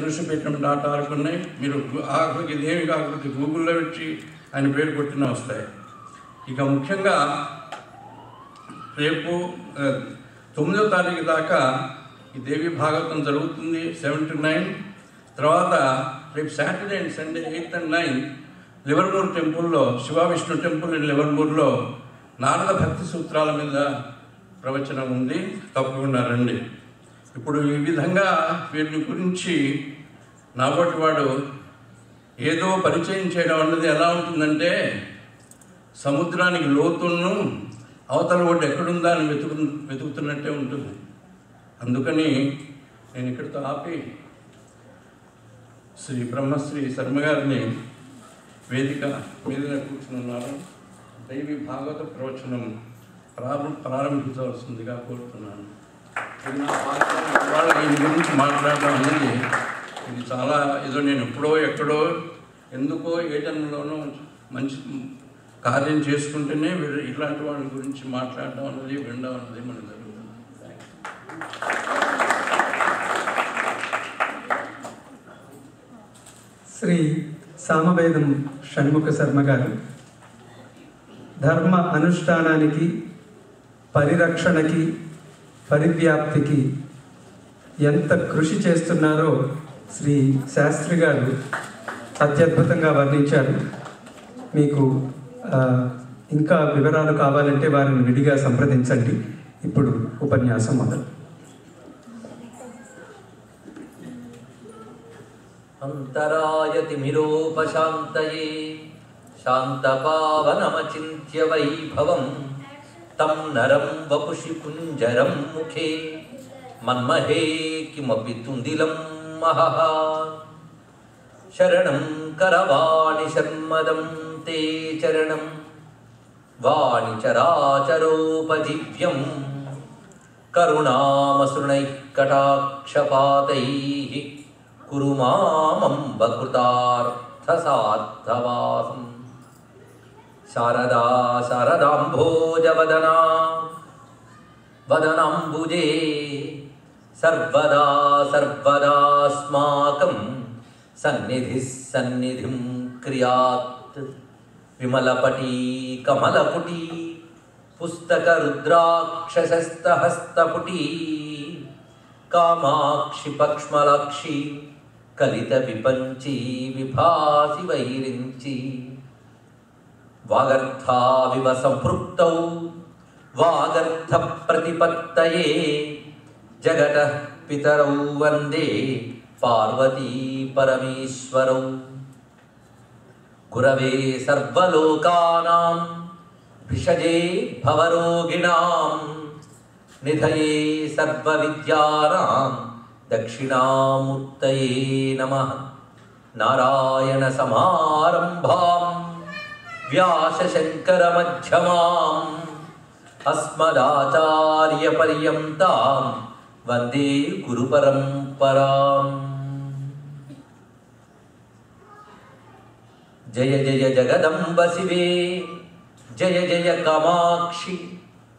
krushipetnam.org ఉన్నాయి. మీరు ఆకృతి దేవి ఆకృతి గూగుల్లో వచ్చి ఆయన పేరు కొట్టినా వస్తాయి. ఇక ముఖ్యంగా రేపు 9వ తారీఖు దాకా ఈ దేవి భాగవతం జరుగుతుంది 7-9. తర్వాత రేపు సాటర్డే అండ్ సండే 8 and 9 లివర్మూర్ టెంపుల్లో, శివ విష్ణు టెంపుల్ ఇన్ లివర్మూర్లో నారద భక్తి సూత్రాల మీద ప్రవచనం ఉంది. తప్పకుండా రండి. ఇప్పుడు ఈ విధంగా వీరి గురించి నాబోటి వాడు ఏదో పరిచయం చేయడం అన్నది ఎలా ఉంటుందంటే, సముద్రానికి లోతును అవతల ఒడ్డు ఎక్కడుందా అని వెతుకుతున్నట్టే ఉంటుంది. అందుకని నేను ఇక్కడితో ఆపి శ్రీ బ్రహ్మశ్రీ శర్మ గారిని వేదిక మీద కూర్చున్నారు. దైవీ భాగవత ప్రవచనం ప్రారంభించవలసిందిగా కోరుతున్నాను. ఇవాళ దీని గురించి మాట్లాడడం అనేది ఇది చాలా ఏదో నేను ఎప్పుడో ఎక్కడో ఎందుకో ఏ జన్మలోనో మంచి కార్యం చేసుకుంటేనే ఇలాంటి వాళ్ళ గురించి మాట్లాడడం అన్నది వినడం అన్నది మనకు జరుగుతుంది. శ్రీ సామవేదం షణ్ముఖ శర్మ గారు ధర్మ అనుష్ఠానానికి, పరిరక్షణకి, పరివ్యాప్తికి ఎంత కృషి చేస్తున్నారో శ్రీ శాస్త్రి గారు అత్యద్భుతంగా వర్ణించారు. మీకు ఇంకా వివరాలు కావాలంటే వారిని విడిగా సంప్రదించండి. ఇప్పుడు ఉపన్యాసం మొదలు. అంతరాయతిమిరోపశాంతయే శాంతపావనమచింత్య వైభవం తం నరం వపుషి కుంజరం ముఖే మన్మహే కిమపి తుందిలం మహః శరణం కరవాణి శర్మదం తే చరణం వాణి చరాచరోపజీవ్యం కరుణామసృణైః కటాక్షపాతైః కురు మామంబ కృతార్థసార్థవాసం శారదా శారదాంభోజవదనా వదనాంబుజే సర్వదా సర్వదాస్మాకం సన్నిధిః సన్నిధిం క్రియాత్ విమలపటీ కమలపుటీ పుస్తక రుద్రాక్షసస్తహస్తపుటీ కామాక్షి పక్ష్మలాక్షి కలిత విపంచి విభాసి వైరించి వాగర్థావివ సంపృక్తౌ వాగర్థ ప్రతిపత్తయే జగతః పితరౌ వందే పార్వతీ పరమేశ్వరౌ గురవే సర్వలోకానాం భిషజే భవరోగిణాం నిధయే సర్వవిద్యానాం దక్షిణామూర్తయే నమః నారాయణ సమారంభాం వ్యాసశంకరమధ్యమాం అస్మదాచార్యపర్యంతాం వందే గురుపరంపరాం. జయ జయ జగదంబ శివే జయ జయ కామాక్షి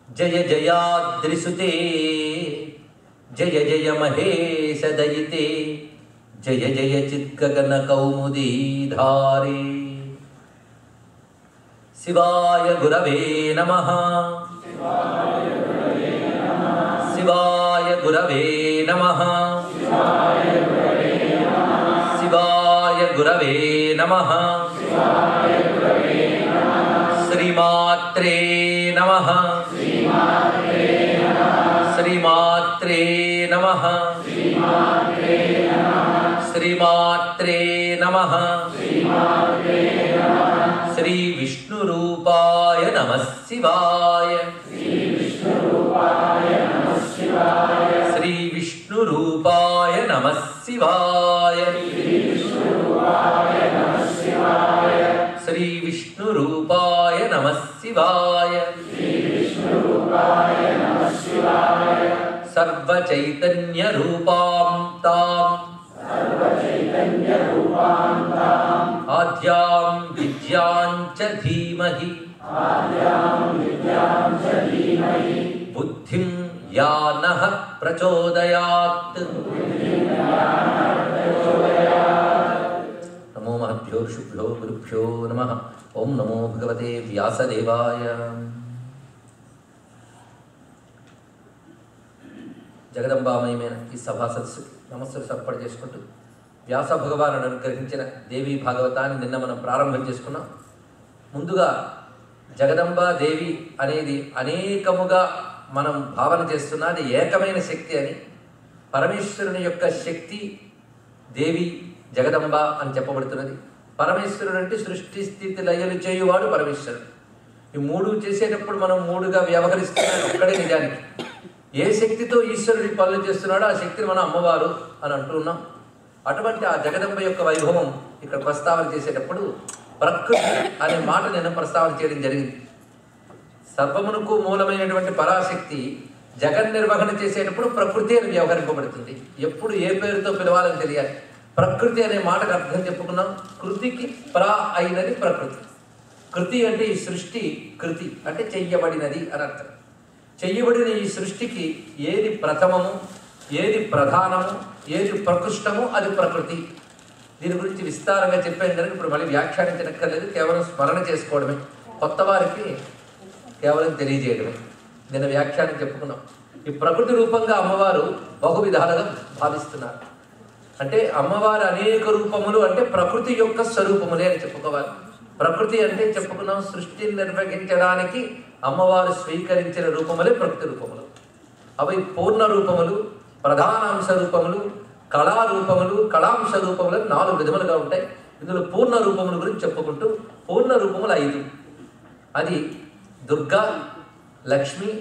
జయ జయాద్రిసుతే జయ జయ మహేశ దయితే జయ జయ చిద్గగన కౌముదీధారే. శివాయ గురవే నమః శివాయ గురవే నమః శివాయ గురవే నమః శ్రీమాత్రే నమః శ్రీమాత్రే నమః శ్రీమాత్రే నమః శ్రీ విష్ణు రూపాయ నమః శివాయ శ్రీ విష్ణు రూపాయ నమః శివాయ శ్రీ విష్ణు రూపాయ నమః శివాయ సర్వ చైతన్య రూపాం తాం ఆద్యాం విద్యాం చ ధీమహి బుద్ధిం యా నః ప్రచోదయాత్ అస్మద్గురుభ్యో నమః. ఓం నమో భగవతే వ్యాసదేవాయ. జగదంబామయమైన ఈ సభా సదస్సుకి నమస్సులు సర్పణ చేసుకుంటూ వ్యాస భగవానుడు అనుగ్రహించిన దేవీ భాగవతాన్ని నిన్న మనం ప్రారంభం చేసుకున్నాం. ముందుగా జగదంబా దేవి అనేది అనేకముగా మనం భావన చేస్తున్నది ఏకమైన శక్తి అని. పరమేశ్వరుని యొక్క శక్తి దేవి జగదంబ అని చెప్పబడుతున్నది. పరమేశ్వరుడు అంటే సృష్టి స్థితి లయలు చేయువాడు పరమేశ్వరుడు. ఈ మూడు చేసేటప్పుడు మనం మూడుగా వ్యవహరిస్తున్నాడు ఒక్కడే నిజానికి. ఏ శక్తితో ఈశ్వరుడి పనులు చేస్తున్నాడో ఆ శక్తిని మనం అమ్మవారు అని అంటున్నాం. అటువంటి ఆ జగదంబ యొక్క వైభవం ఇక్కడ ప్రస్తావన చేసేటప్పుడు ప్రకృతి అనే మాట నేను ప్రస్తావన చేయడం జరిగింది. సర్వమునకు మూలమైనటువంటి పరాశక్తి జగన్నిర్వహణ చేసేటప్పుడు ప్రకృతి అని వ్యవహరింపబడుతుంది. ఎప్పుడు ఏ పేరుతో పిలవాలని తెలియాలి. ప్రకృతి అనే మాటకు అర్థం చెప్పుకున్నాం. కృతికి ప్రా అయినది ప్రకృతి. కృతి అంటే ఈ సృష్టి, కృతి అంటే చెయ్యబడినది అని అర్థం. చెయ్యబడిన ఈ సృష్టికి ఏది ప్రథమము, ఏది ప్రధానము, ఏది ప్రకృష్టము అది ప్రకృతి. దీని గురించి విస్తారంగా చెప్పాను కనుక ఇప్పుడు మళ్ళీ వ్యాఖ్యానించనక్కర్లేదు, కేవలం స్మరణ చేసుకోవడమే. కొత్త వారికి కేవలం తెలియజేయడమే. నిన్న వ్యాఖ్యానం చెప్పుకున్నాం. ఈ ప్రకృతి రూపంగా అమ్మవారు బహు విధాలుగా భావిస్తున్నారు. అంటే అమ్మవారు అనేక రూపములు అంటే ప్రకృతి యొక్క స్వరూపములే అని చెప్పుకోవాలి. ప్రకృతి అంటే చెప్పుకున్నాం సృష్టిని నిర్వహించడానికి అమ్మవారు స్వీకరించిన రూపములే ప్రకృతి రూపములు. అవి పూర్ణ రూపములు, ప్రధానాంశ రూపములు, కళారూపములు, కళాంశ రూపములు 4 విధములుగా ఉంటాయి. ఇందులో పూర్ణ రూపముల గురించి చెప్పుకుంటూ పూర్ణ రూపములు 5. అది దుర్గా, లక్ష్మి,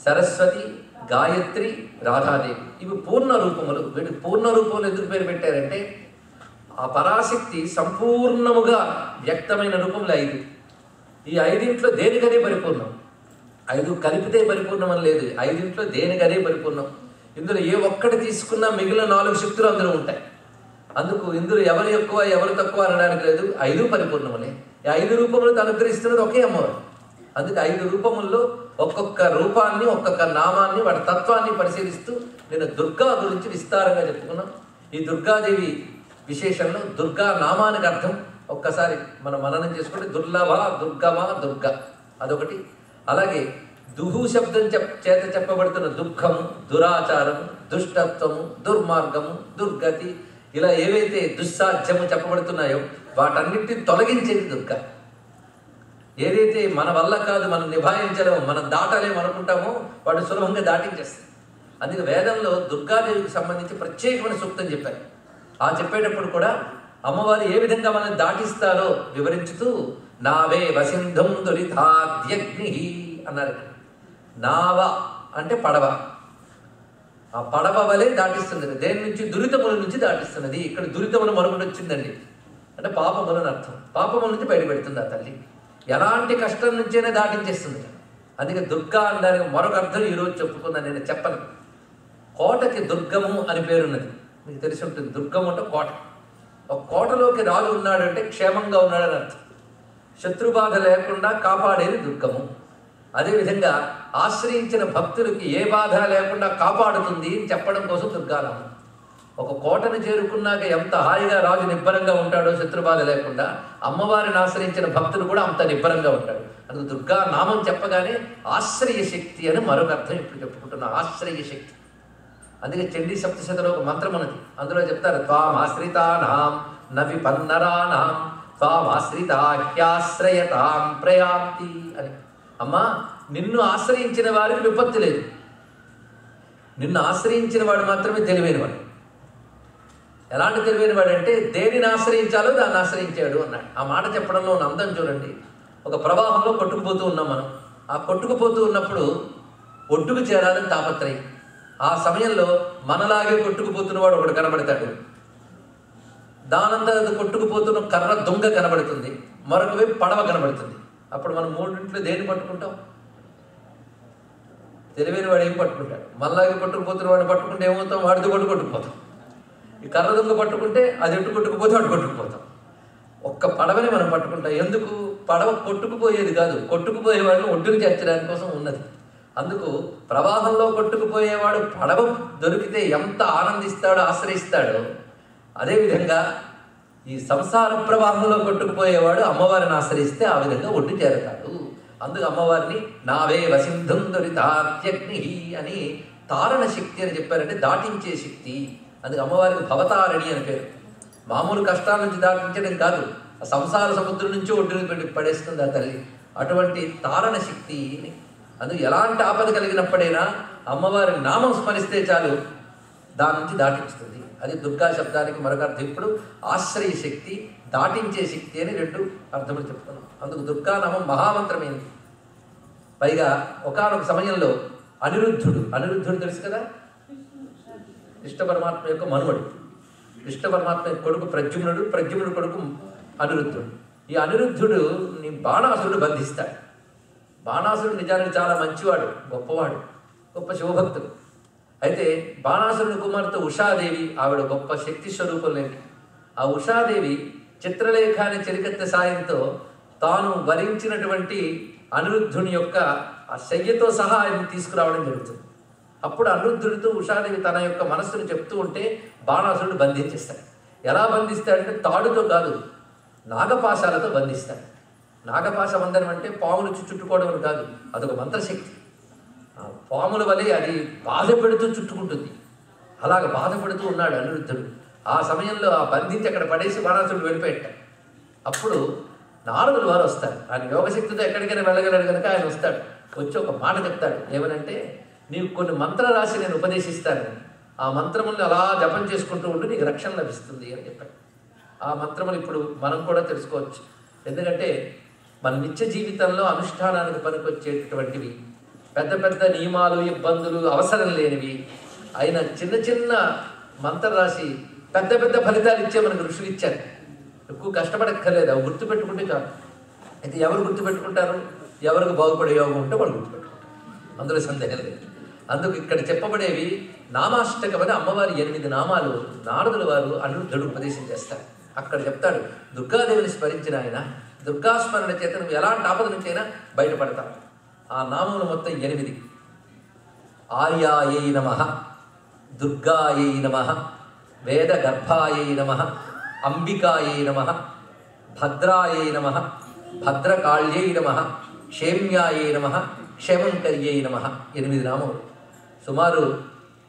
సరస్వతి, గాయత్రి, రాధాదేవి. ఇవి పూర్ణ రూపములు. వీటికి పూర్ణ రూపములు ఎందుకు పేరు పెట్టారంటే ఆ పరాశక్తి సంపూర్ణముగా వ్యక్తమైన రూపములు 5. ఈ 5 దేనికదే పరిపూర్ణం. 5 కలిపితే పరిపూర్ణం అని లేదు. 5 దేనికదే పరిపూర్ణం. ఇందులో ఏ ఒక్కటి తీసుకున్నా మిగిలిన 4 శక్తులు అందులో ఉంటాయి. అందుకు ఇందులో ఎవరు ఎక్కువ ఎవరు తక్కువ అనడానికి లేదు. 5 పరిపూర్ణములే. ఈ 5 రూపములు అనుగ్రహిస్తున్నది ఒకే అమ్మవారు. అందుకే 5 రూపముల్లో ఒక్కొక్క రూపాన్ని, ఒక్కొక్క నామాన్ని, వాటి తత్వాన్ని పరిశీలిస్తూ నేను దుర్గా గురించి విస్తారంగా చెప్పుకున్నాం. ఈ దుర్గాదేవి విశేషంలో దుర్గా నామానికి అర్థం ఒక్కసారి మనం మననం చేసుకుంటే దుర్లభ, దుర్గమ, దుర్గ అదొకటి. అలాగే దుహు శబ్దం చేత చెప్పబడుతున్న దుఃఖము, దురాచారము, దుష్టత్వము, దుర్మార్గము, దుర్గతి, ఇలా ఏవైతే దుస్సాధ్యము చెప్పబడుతున్నాయో వాటన్నిటిని తొలగించేది దుర్గా. ఏదైతే మన వల్ల కాదు, మనం నిభాయించలేము, మనం దాటలేము అనుకుంటామో వాడు సులభంగా దాటించేస్తుంది. అందుకే వేదంలో దుర్గాదేవికి సంబంధించి ప్రత్యేకమైన సూక్తం చెప్పారు. ఆ చెప్పేటప్పుడు కూడా అమ్మవారు ఏ విధంగా మనల్ని దాటిస్తారో వివరించుతూ నావే వసింధం దురితాద్యగ్ని అన్నారు. నావ అంటే పడవ. ఆ పడవ వలె దాటిస్తున్నది. దేని నుంచి? దురితముల నుంచి దాటిస్తున్నది. ఇక్కడ దురితములు మరొకటి వచ్చిందండి అంటే పాపములని అర్థం. పాపముల నుంచి బయటపెడుతుంది ఆ తల్లి. ఎలాంటి కష్టం నుంచైనా దాటించేస్తుంది. అందుకే దుర్గా అనడానికి మరొక అర్థం ఈరోజు చెప్పుకున్నాను, నేను చెప్పను. కోటకి దుర్గము అని పేరున్నది, మీకు తెలిసి ఉంటుంది. దుర్గము అంటే కోట. ఒక కోటలోకి రాజు ఉన్నాడంటే క్షేమంగా ఉన్నాడని అర్థం. శత్రుబాధ లేకుండా కాపాడేది దుర్గము. అదేవిధంగా ఆశ్రయించిన భక్తులకి ఏ బాధ లేకుండా కాపాడుతుంది అని చెప్పడం కోసం దుర్గానామం. ఒక కోటను చేరుకున్నాక ఎంత హాయిగా రాజు నిబ్బరంగా ఉంటాడో శత్రుబాధ లేకుండా, అమ్మవారిని ఆశ్రయించిన భక్తులు కూడా అంత నిబ్బరంగా ఉంటాడు. అందుకు దుర్గా నామం చెప్పగానే ఆశ్రయ శక్తి అని మరొక అర్థం ఇప్పుడు చెప్పుకుంటున్నా. ఆశ్రయ శక్తి. అందుకే చండీ సప్తశతిలో ఒక మంత్రం ఉన్నది. అందులో చెప్తారు త్వామాశ్రితానాం న విపన్నరానాం త్వామాశ్రితాహ్యాశ్రయతాం ప్రయాంతి అని. అమ్మా, నిన్ను ఆశ్రయించిన వారికి విపత్తు లేదు. నిన్ను ఆశ్రయించిన వాడు మాత్రమే తెలివైనవాడు. ఎలాంటి తెలివైనవాడు అంటే దేనిని ఆశ్రయించాలో దాన్ని ఆశ్రయించాడు అన్నాడు. ఆ మాట చెప్పడంలో ఉన్న అందం చూడండి. ఒక ప్రవాహంలో కొట్టుకుపోతూ ఉన్నాం మనం. ఆ కొట్టుకుపోతూ ఉన్నప్పుడు ఒడ్డుకు చేరాలని తాపత్రయం. ఆ సమయంలో మనలాగే కొట్టుకుపోతున్న వాడు ఒకడు కనబడతాడు. దానంతా కొట్టుకుపోతున్న కర్ర దొంగ కనబడుతుంది, మరొక వైపు పడవ కనబడుతుంది. అప్పుడు మనం మూడింట్లో దేన్ని పట్టుకుంటాం? తెలివైన వాడు ఏం పట్టుకుంటాడు? మనలాగే కొట్టుకుపోతున్న వాడిని పట్టుకుంటే ఏమవుతాం? వాడితో పాటు కొట్టుకుపోతాం. ఈ కర్ర దొంగ పట్టుకుంటే అది ఎటు కొట్టుకుపోతే అటు కొట్టుకుపోతాం. ఒక్క పడవని మనం పట్టుకుంటాం. ఎందుకు? పడవ కొట్టుకుపోయేది కాదు, కొట్టుకుపోయే వాడిని ఒడ్డుకు చేర్చడానికి కోసం ఉన్నది. అందుకు ప్రవాహంలో కొట్టుకుపోయేవాడు పడవ దొరికితే ఎంత ఆనందిస్తాడో, ఆశ్రయిస్తాడో, అదేవిధంగా ఈ సంసార ప్రవాహంలో కొట్టుకుపోయేవాడు అమ్మవారిని ఆశ్రయిస్తే ఆ విధంగా ఒడ్డు చేరతాడు. అందుకు అమ్మవారిని నావే వసింధుం దురితాత్యగ్ని అని తారణ శక్తి అని చెప్పారంటే దాటించే శక్తి. అందుకు అమ్మవారికి భవతారణి అని పేరు. మామూలు కష్టాల నుంచి దాటించడం కాదు, ఆ సంసార సముద్రం నుంచి ఒడ్డుని పెట్టి పడేస్తుంది ఆ తల్లి. అటువంటి తారణ శక్తి. అందుకు ఎలాంటి ఆపద కలిగినప్పుడైనా అమ్మవారి నామం స్మరిస్తే చాలు దాని నుంచి దాటించుతుంది. అది దుర్గా శబ్దానికి మరొక అర్థం. ఇప్పుడు ఆశ్రయ శక్తి, దాటించే శక్తి అని రెండు అర్థములు చెప్తున్నాం. అందుకు దుర్గానామం మహామంత్రమైంది. పైగా ఒకానొక సమయంలో అనిరుద్ధుడు తెలుసు కదా, కృష్ణ పరమాత్మ యొక్క మనుమడు. కృష్ణ పరమాత్మ యొక్క కొడుకు ప్రద్యుమ్నుడు కొడుకు అనిరుద్ధుడు. ఈ అనిరుద్ధుడు బాణాసురుడు బంధిస్తాడు. బాణాసురుడు నిజానికి చాలా మంచివాడు, గొప్పవాడు, గొప్ప శివభక్తుడు. అయితే బాణాసురుని కుమార్తె ఉషాదేవి, ఆవిడ గొప్ప శక్తి స్వరూపంలేంటి. ఆ ఉషాదేవి చిత్రలేఖ అనే చెలికత్తె సాయంతో తాను వరించినటువంటి అనిరుద్ధుని యొక్క ఆ శయ్యతో సహా ఆయన తీసుకురావడం జరుగుతుంది. అప్పుడు అనిరుద్ధుడితో ఉషాదేవి తన యొక్క మనస్సును చెప్తూ ఉంటే బాణాసురుడు బంధించేస్తాడు. ఎలా బంధిస్తాడంటే తాడుతో కాదు, నాగపాశాలతో బంధిస్తాడు. నాగపాశ బంధనం అంటే పాములు చుట్టుకోవడం అని కాదు, అదొక మంత్రశక్తి. పాముల వలె అది బాధ పెడుతూ చుట్టుకుంటుంది. అలాగ బాధ పెడుతూ ఉన్నాడు అనిరుద్ధుడు. ఆ సమయంలో ఆ బంధించి అక్కడ పడేసి బాణాసురుడు వెళ్ళిపోయాడు. అప్పుడు నారదులు వారు వస్తారు. ఆయన యోగశక్తితో ఎక్కడికైనా వెళ్ళగలడు కనుక ఆయన వస్తాడు. వచ్చి ఒక మాట చెప్తాడు. ఏమనంటే, నీకు కొన్ని మంత్ర రాశి నేను ఉపదేశిస్తాను, ఆ మంత్రముల్ని అలా జపం చేసుకుంటూ ఉంటే నీకు రక్షణ లభిస్తుంది అని చెప్పాడు. ఆ మంత్రములు ఇప్పుడు మనం కూడా తెలుసుకోవచ్చు. ఎందుకంటే మన నిత్య జీవితంలో అనుష్ఠానానికి పనికొచ్చేటటువంటివి, పెద్ద పెద్ద నియమాలు, ఇబ్బందులు అవసరం లేనివి అయిన చిన్న చిన్న మంత్ర రాశి పెద్ద పెద్ద ఫలితాలు ఇచ్చే మనకు ఋషులు ఇచ్చారు. ఎక్కువ కష్టపడక్కర్లేదు, అవి గుర్తుపెట్టుకుంటే చాలు. అయితే ఎవరు గుర్తుపెట్టుకుంటారు? ఎవరికి బాగుపడే యోగం ఉంటే వాళ్ళు గుర్తుపెట్టుకుంటారు, అందులో సందేహం లేదు. అందుకు ఇక్కడ చెప్పబడేవి నామాష్టకమని అమ్మవారి 8 నామాలు నారదుల వారు అనిరుద్ధుడు ఉపదేశం చేస్తారు. అక్కడ చెప్తాడు, దుర్గాదేవిని స్మరించిన ఆయన దుర్గాస్మరణ చేత నువ్వు ఎలాంటి ఆపద నుంచి అయినా బయటపడతావు. ఆ నామములు మొత్తం 8. ఆర్యాయై నమః, దుర్గాయై నమః, వేద గర్భాయై నమః, అంబికాయై నమః, భద్రాయై నమః, భద్రకాళ్యై నమః, క్షేమ్యాయై నమః, క్షేమంకర్యై నమః. 8 నామములు. సుమారు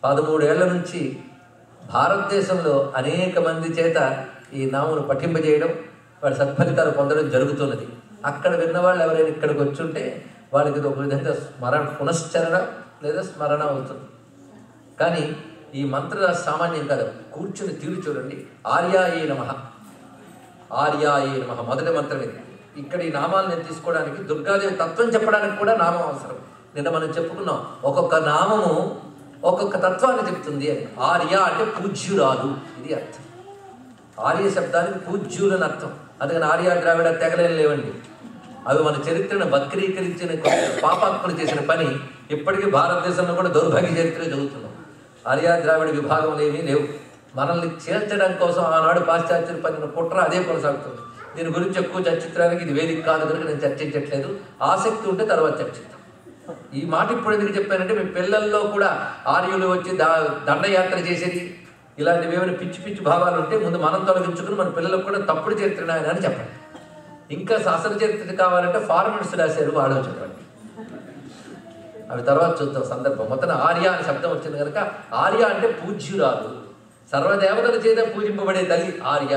13 ఏళ్ల నుంచి భారతదేశంలో అనేక మంది చేత ఈ నామను పఠింపజేయడం, వాడి సత్ఫలితాలు పొందడం జరుగుతున్నది. అక్కడ విన్నవాళ్ళు ఎవరైనా ఇక్కడికి వచ్చుంటే వాళ్ళకి ఇది ఒక విధంగా పునశ్చరణ లేదా స్మరణ అవుతుంది. కానీ ఈ మంత్ర సామాన్యం కాదు, కూర్చుని తీరు చూడండి. ఆర్యాయే నమః, ఆర్యాయే నమః మొదటి మంత్రం ఇది. ఇక్కడ ఈ నామాలు నేను తీసుకోవడానికి దుర్గాదేవి తత్వం చెప్పడానికి కూడా నామం అవసరం. నిన్న మనం చెప్పుకున్నాం, ఒక్కొక్క నామము ఒక్కొక్క తత్వాన్ని చెప్తుంది అని. ఆర్య అంటే పూజ్యురాలు, ఇది అర్థం. ఆర్య శబ్దానికి పూజ్యులని అర్థం. అందుకని ఆర్య ద్రావిడ తెగలేం లేవండి. అవి మన చరిత్రను వక్రీకరించిన పాపాత్మలు చేసిన పని ఇప్పటికీ భారతదేశంలో కూడా దౌర్భాగ్య చరిత్ర చదువుతున్నాం. ఆర్య ద్రావిడ విభాగంలో ఏమీ లేవు. మనల్ని చేర్చడం కోసం ఆనాడు పాశ్చాత్యులు పనిన కుట్ర అదే కొనసాగుతుంది. దీని గురించి ఎక్కువ చర్చించడానికి ఇది వేదిక కాదు కనుక నేను చర్చించట్లేదు. ఆసక్తి ఉంటే తర్వాత చర్చిద్దాం. ఈ మాట ఇప్పుడు ఎందుకు చెప్పానంటే, మీ పిల్లల్లో కూడా ఆర్యులు వచ్చి దండయాత్ర చేసేది ఇలాంటివి ఏమైనా పిచ్చి పిచ్చి భావాలు ఉంటే ముందు మనం తొలగించుకుని మన పిల్లలకు కూడా తప్పుడు చరిత్ర అని చెప్పండి. ఇంకా శాస్త్ర చరిత్ర కావాలంటే ఫార్మర్స్ రాశారు, వాడో చెప్పండి. అవి తర్వాత చూద్దాం సందర్భం. మొత్తం ఆర్య అనే శబ్దం వచ్చింది కనుక ఆర్య అంటే పూజ్యురాలు, సర్వదేవతల చేత పూజింపబడే తల్లి ఆర్య.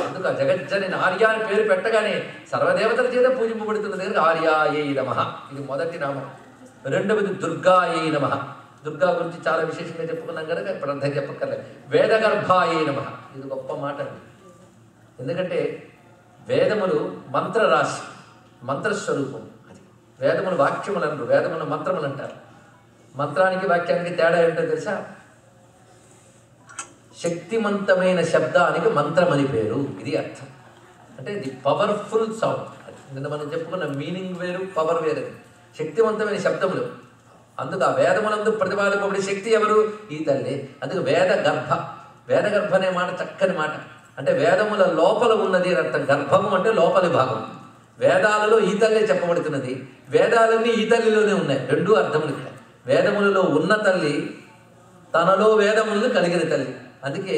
అందుకు ఆ జగజ్జనని ఆర్య అని పేరు పెట్టగానే సర్వదేవతల చేత పూజింపబడుతున్న దగ్గర ఆర్యాయై నమః, ఇది మొదటి నామం. రెండవది దుర్గాయై నమః. దుర్గా గురించి చాలా విశేషంగా చెప్పుకున్నాం కనుక ఇప్పుడు అర్థం చెప్పక్కర్లేదు. వేదగర్భాయై నమః, ఇది గొప్ప మాట అండి. ఎందుకంటే వేదములు మంత్రరాశి, మంత్రస్వరూపం. అది వేదములు వాక్యములు అనరు, వేదములు మంత్రములు అంటారు. మంత్రానికి వాక్యానికి తేడా ఏంటో తెలుసా? శక్తివంతమైన శబ్దానికి మంత్రం అని పేరు, ఇది అర్థం. అంటే ఇది పవర్ఫుల్ సౌండ్. నిన్న మనం చెప్పుకున్న మీనింగ్ వేరు, పవర్ వేరు. శక్తివంతమైన శబ్దములు. అందుకు ఆ వేదములందు ప్రతిపాదింపబడే శక్తి ఎవరు? ఈ తల్లి. అందుకు వేద గర్భ. వేద గర్భ అనే మాట చక్కని మాట. అంటే వేదముల లోపల ఉన్నది అని అర్థం. గర్భము అంటే లోపలి భాగం. వేదాలలో ఈ తల్లి చెప్పబడుతున్నది, వేదాలన్నీ ఈ తల్లిలోనే ఉన్నాయి. రెండూ అర్థములు ఇక్కడ. వేదములలో ఉన్న తల్లి, తనలో వేదములను కలిగిన తల్లి. అందుకే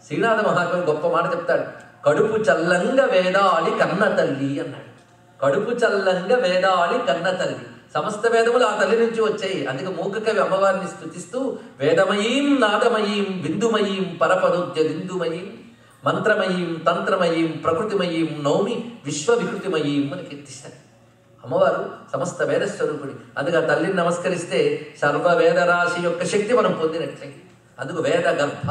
శ్రీనాథ మహాకవి గొప్ప మాట చెప్తాడు. కడుపు చల్లంగా వేదాళి కన్న తల్లి అన్నాడు. కడుపు చల్లంగా వేదాళి కన్న తల్లి. సమస్త వేదములు ఆ తల్లి నుంచి వచ్చాయి. అందుకే మూక కవి అమ్మవారిని స్తుతిస్తూ వేదమయీం నాదమయీం బిందుమయీం పరపరుద్య బిందుమయీం మంత్రమయీం తంత్రమయీం ప్రకృతిమయీం నౌమి విశ్వవికృతిమయీం అని కీర్తిస్తారు. అమ్మవారు సమస్త వేద స్వరూపుడి. అందుకే ఆ తల్లిని నమస్కరిస్తే సర్వ వేదరాశి యొక్క శక్తి మనం పొందినట్లే. అందుకు వేద గర్భ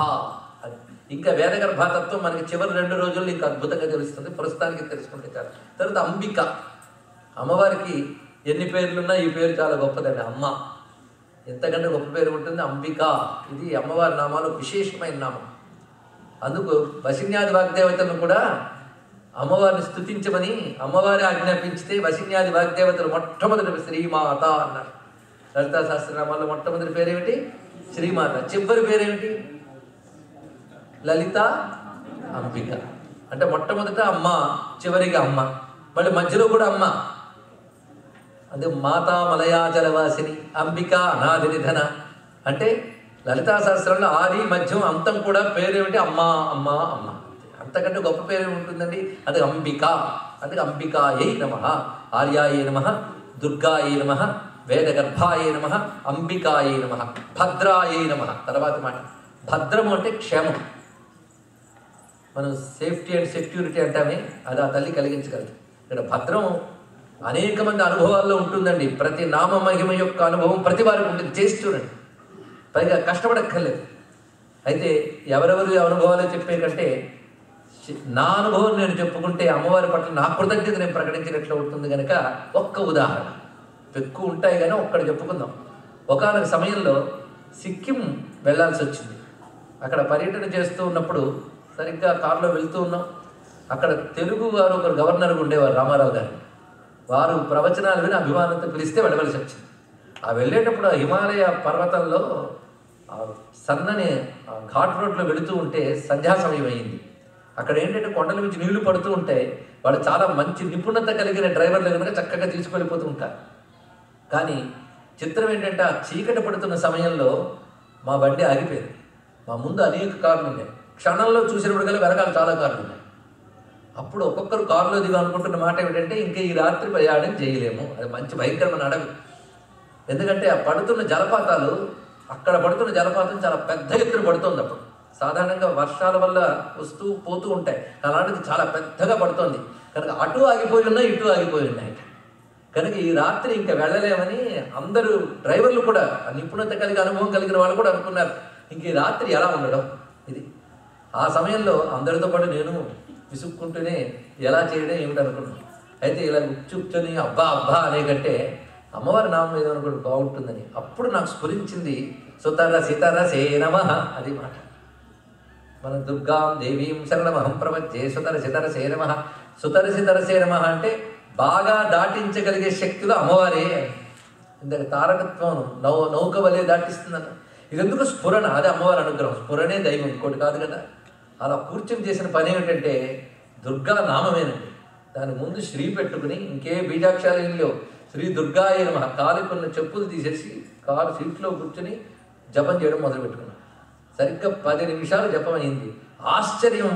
అని. ఇంకా వేద గర్భతత్వం మనకి చివరి 2 రోజుల్లో ఇంకా అద్భుతంగా తెలుస్తుంది. ప్రస్తుతానికి తెలుసుకుంటే చాలు. తర్వాత అంబిక. అమ్మవారికి ఎన్ని పేర్లున్నా ఈ పేరు చాలా గొప్పదండి. అమ్మ ఎంతకంటే గొప్ప పేరు ఉంటుంది అంబిక. ఇది అమ్మవారి నామాలు విశేషమైన నామం. అందుకు వశిన్యాది వాగ్దేవతలను కూడా అమ్మవారిని స్తుతించమని అమ్మవారి ఆజ్ఞాపించితే వశిన్యాది వాగ్దేవతలు మొట్టమొదటి శ్రీమాత అన్నారు. లలితా సహస్రనామాల్లో మొట్టమొదటి పేరేమిటి? శ్రీమాత. చివరి పేరేమిటి? లలిత అంబిక. అంటే మొట్టమొదట అమ్మ, చివరిగా అమ్మ, మళ్ళీ మధ్యలో కూడా అమ్మ. అది మాతా మలయాచలవాసిని అంబిక అనాది నిధన. అంటే లలితా సహస్రంలో ఆది మధ్యం అంతం కూడా పేరేమిటి? అమ్మ అమ్మ అమ్మ. అంతకంటే గొప్ప పేరు ఉంటుందండి. అది అంబిక. అది అంబికాయై నమః, ఆర్యాయై నమః, దుర్గాయై నమః, వేదగర్భాయై నమః, అంబికాయై నమః, భద్రాయై నమః. తర్వాత మాట భద్రము అంటే క్షేమం. మనం సేఫ్టీ అండ్ సెక్యూరిటీ అంటామే, అది ఆ తల్లి కలిగించగలదు. ఇక్కడ భద్రం అనేక మంది అనుభవాల్లో ఉంటుందండి. ప్రతి నామ మహిమ యొక్క అనుభవం ప్రతి వారికి ఉంటుంది. చేసి చూడండి, పైగా కష్టపడక్కర్లేదు. అయితే ఎవరెవరు అనుభవాలు చెప్పే కంటే నా అనుభవం నేను చెప్పుకుంటే అమ్మవారి పట్ల నా కృతజ్ఞత నేను ప్రకటించినట్లు ఉంటుంది. కనుక ఒక్క ఉదాహరణ, ఎక్కువ ఉంటాయి కానీ ఒక్కడ చెప్పుకుందాం. ఒకానొక సమయంలో సిక్కిం వెళ్ళాల్సి వచ్చింది. అక్కడ పర్యటన చేస్తూ ఉన్నప్పుడు సరిగ్గా కారులో వెళ్తూ ఉన్నాం. అక్కడ తెలుగు వారు ఒకరు గవర్నర్గా ఉండేవారు, రామారావు గారు. వారు ప్రవచనాలు విని అభిమానంతో పిలిస్తే వెళ్ళవలసి వచ్చింది. ఆ వెళ్ళేటప్పుడు ఆ హిమాలయ పర్వతంలో సన్నని ఘాట్ రోడ్లో వెళుతూ ఉంటే సంధ్యా సమయం అయింది. అక్కడ ఏంటంటే కొండల నుంచి నీళ్లు పడుతూ ఉంటాయి. వాళ్ళు చాలా మంచి నిపుణత కలిగిన డ్రైవర్లు కనుక చక్కగా తీసుకెళ్ళిపోతూ ఉంటారు. కానీ చిత్రం ఏంటంటే ఆ చీకటి పడుతున్న సమయంలో మా బండి ఆగిపోయింది. మా ముందు అనేక కార్లు ఉన్నాయి. క్షణంలో చూసినప్పుడు వెనకాల చాలా కార్లు ఉన్నాయి. అప్పుడు ఒక్కొక్కరు కారులో దిగా అనుకుంటున్న మాట ఏమిటంటే ఇంకా ఈ రాత్రి ప్రయాణం చేయలేము. అది మంచి భయంకరమైన అడవి. ఎందుకంటే ఆ పడుతున్న జలపాతాలు, అక్కడ పడుతున్న జలపాతం చాలా పెద్ద ఎత్తున పడుతుంది. అప్పుడు సాధారణంగా వర్షాల వల్ల వస్తూ పోతూ ఉంటాయి, అలాంటిది చాలా పెద్దగా పడుతుంది. కనుక అటు ఆగిపోయి ఉన్నాయి, ఇటు ఆగిపోయి ఉన్నాయి. కనుక ఈ రాత్రి ఇంకా వెళ్ళలేమని అందరూ డ్రైవర్లు కూడా, నిపుణత కలిగి అనుభవం కలిగిన వాళ్ళు కూడా అనుకున్నారు ఇంక ఈ రాత్రి ఎలా ఉండడం. ఇది ఆ సమయంలో అందరితో పాటు నేను విసుక్కుంటూనే ఎలా చేయడం ఏమిటి అనుకున్నాను. అయితే ఇలా కూర్చొని అబ్బా అబ్బా అనే కంటే అమ్మవారి నామం మీద అనుకోండి బాగుంటుందని అప్పుడు నాకు స్ఫురించింది సుతర సితర సే నమః. అది మాట. మన దుర్గాం దేవీం శరణమహం ప్రపంచే సుతర సితర సే నమః. సుతర సితర సే నమః అంటే బాగా దాటించగలిగే శక్తులు అమ్మవారే. ఇందాక తారకత్వం నౌక వలె దాటిస్తుందన్న. ఇది ఎందుకు? స్ఫురణ. అదే అమ్మవారి అనుగ్రహం. స్ఫురణే దైవం, ఇంకోటి కాదు కదా. అలా కూర్చొని చేసిన పని ఏమిటంటే దుర్గా నామమేనండి. దాని ముందు శ్రీ పెట్టుకుని ఇంకే బీజాక్షరాలు ఏం లేవు. శ్రీ దుర్గాయ నమః. కాలుకున్న చెప్పులు తీసేసి కారు సీట్లో కూర్చొని జపం చేయడం మొదలుపెట్టుకున్నాను. సరిగ్గా 10 నిమిషాలు జపం అయింది. ఆశ్చర్యం,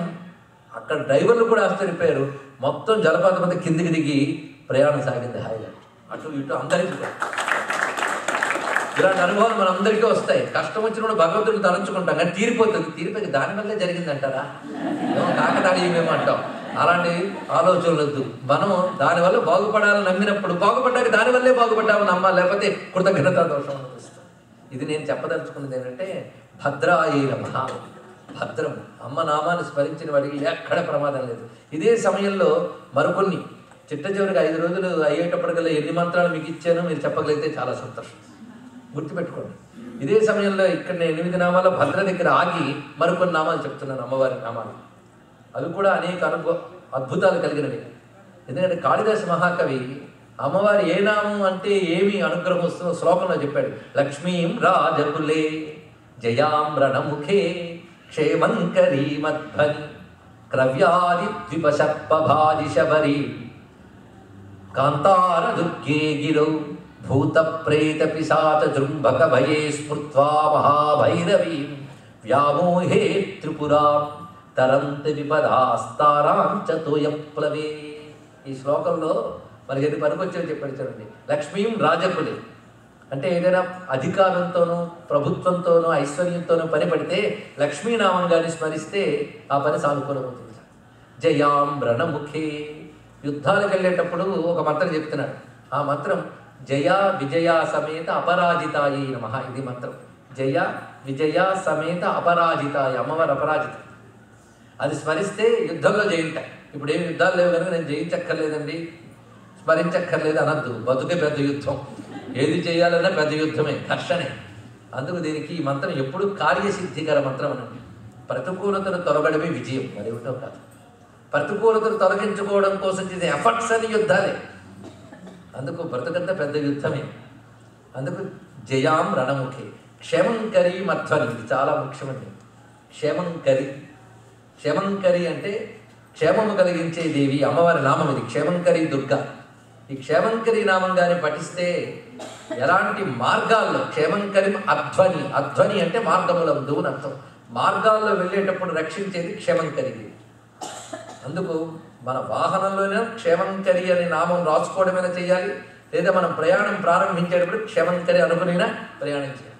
అక్కడ డ్రైవర్లు కూడా ఆశ్చర్యపోయారు. మొత్తం జలపాతం అంతా కిందికి దిగి ప్రయాణం సాగింది హాయిగా. అటు ఇటు అందరికీ ఇలాంటి అనుభవాలు మన అందరికీ వస్తాయి. కష్టం వచ్చినప్పుడు భగవంతుడిని తలంచుకుంటాం కానీ తీరిపోతుంది. తీరిపోయి దానివల్లే జరిగిందంటారా, ఏమో కాకతాళీయమేమో అంటాం. అలాంటి ఆలోచనలు వద్దు. మనం దానివల్ల బాగుపడాలని నమ్మినప్పుడు బాగుపడ్డాక దానివల్లే బాగుపడ్డామని నమ్మాలి, లేకపోతే కృతజ్ఞతా దోషం అనిపిస్తుంది. ఇది నేను చెప్పదలుచుకున్నది ఏంటంటే భద్రాయై నమః. భద్రం, అమ్మ నామాన్ని స్మరించిన వాడికి ఎక్కడ ప్రమాదం లేదు. ఇదే సమయంలో మరికొన్ని చిట్ట చివరికి 5 రోజులు అయ్యేటప్పటికల్లా ఎన్ని మంత్రాలు మీకు ఇచ్చానో మీరు చెప్పగలిగితే చాలా సంతోషం. గుర్తుపెట్టుకోండి. ఇదే సమయంలో ఇక్కడ నేను 8 నామాలు భద్ర దగ్గర ఆగి మరికొన్ని నామాలు చెప్తున్నాను, అమ్మవారి నామాలు. అవి కూడా అనేక అద్భుతాలు కలిగినవి. ఎందుకంటే కాళిదాస మహాకవి అమ్మవారి ఏ నామం అంటే ఏమి అనుగ్రహం వస్తుందో శ్లోకంలో చెప్పాడు. లక్ష్మీం రాజకులే జయాం రణముఖే క్షేమంకరీ మధ్వని క్రవ్యాది ద్విపశపభాది శబరి కాంతార దుర్గే గిరౌ భూత ప్రేత పిశాచ జృంభక భయే స్మృత్వా మహాభైరవీం వ్యామోహే త్రిపురాం తరంతి విపదాస్తారాంచ తోయప్లవే. ఈ శ్లోకంలో మనకి ఎన్ని పనికొచ్చాయో చెప్పాడు చూడండి. లక్ష్మీం రాజకులే అంటే ఏదైనా అధికారంతోనూ ప్రభుత్వంతోనూ ఐశ్వర్యంతోనూ పని పడితే లక్ష్మీనామం గారిని స్మరిస్తే ఆ పని సానుకూలమవుతుంది. జయాం రణముఖే, యుద్ధాలకు వెళ్ళేటప్పుడు ఒక మంత్రం చెప్తున్నాడు. ఆ మంత్రం జయ విజయ సమేత అపరాజితాయ నమః. ఇది మంత్రం. జయ విజయ సమేత అపరాజితాయ, అమ్మవారు అపరాజిత. అది స్మరిస్తే యుద్ధంలో జయింట. ఇప్పుడు ఏం యుద్ధాలు లేవు కనుక నేను జయించక్కర్లేదండి, స్మరించక్కర్లేదు అనద్దు. బతుకే పెద్ద యుద్ధం. ఏది చేయాలన్నా పెద్ద యుద్ధమే, ఘర్షణే. అందుకు దీనికి ఈ మంత్రం ఎప్పుడు కార్యసిద్ధికర మంత్రం అనండి. ప్రతికూలతను తొలగడమే విజయం, మరేమిటో కాదు. ప్రతికూలతను తొలగించుకోవడం కోసం చేసే ఎఫర్ట్స్ అని యుద్ధాలే. అందుకు బ్రతుకంతా పెద్ద యుద్ధమే. అందుకు జయాం రణముఖే. క్షేమంకరి మధ్వని, ఇది చాలా ముఖ్యమండి. క్షేమంకరి, క్షేమంకరి అంటే క్షేమము కలిగించే దేవి, అమ్మవారి నామం ఇది. క్షేమంకరి దుర్గా. ఈ క్షేమంకరి నామంగానే పఠిస్తే ఎలాంటి మార్గాల్లో, క్షేమంకరి అధ్వని, అధ్వని అంటే మార్గములందు అని అర్థం. మార్గాల్లో వెళ్ళేటప్పుడు రక్షించేది క్షేమంకరి. అందుకు మన వాహనంలోనే క్షేమంకరి అనే నామం రాసుకోవడమైనా చేయాలి, లేదా మనం ప్రయాణం ప్రారంభించేటప్పుడు క్షేమంకరి అనుకునైనా ప్రయాణం చేయాలి.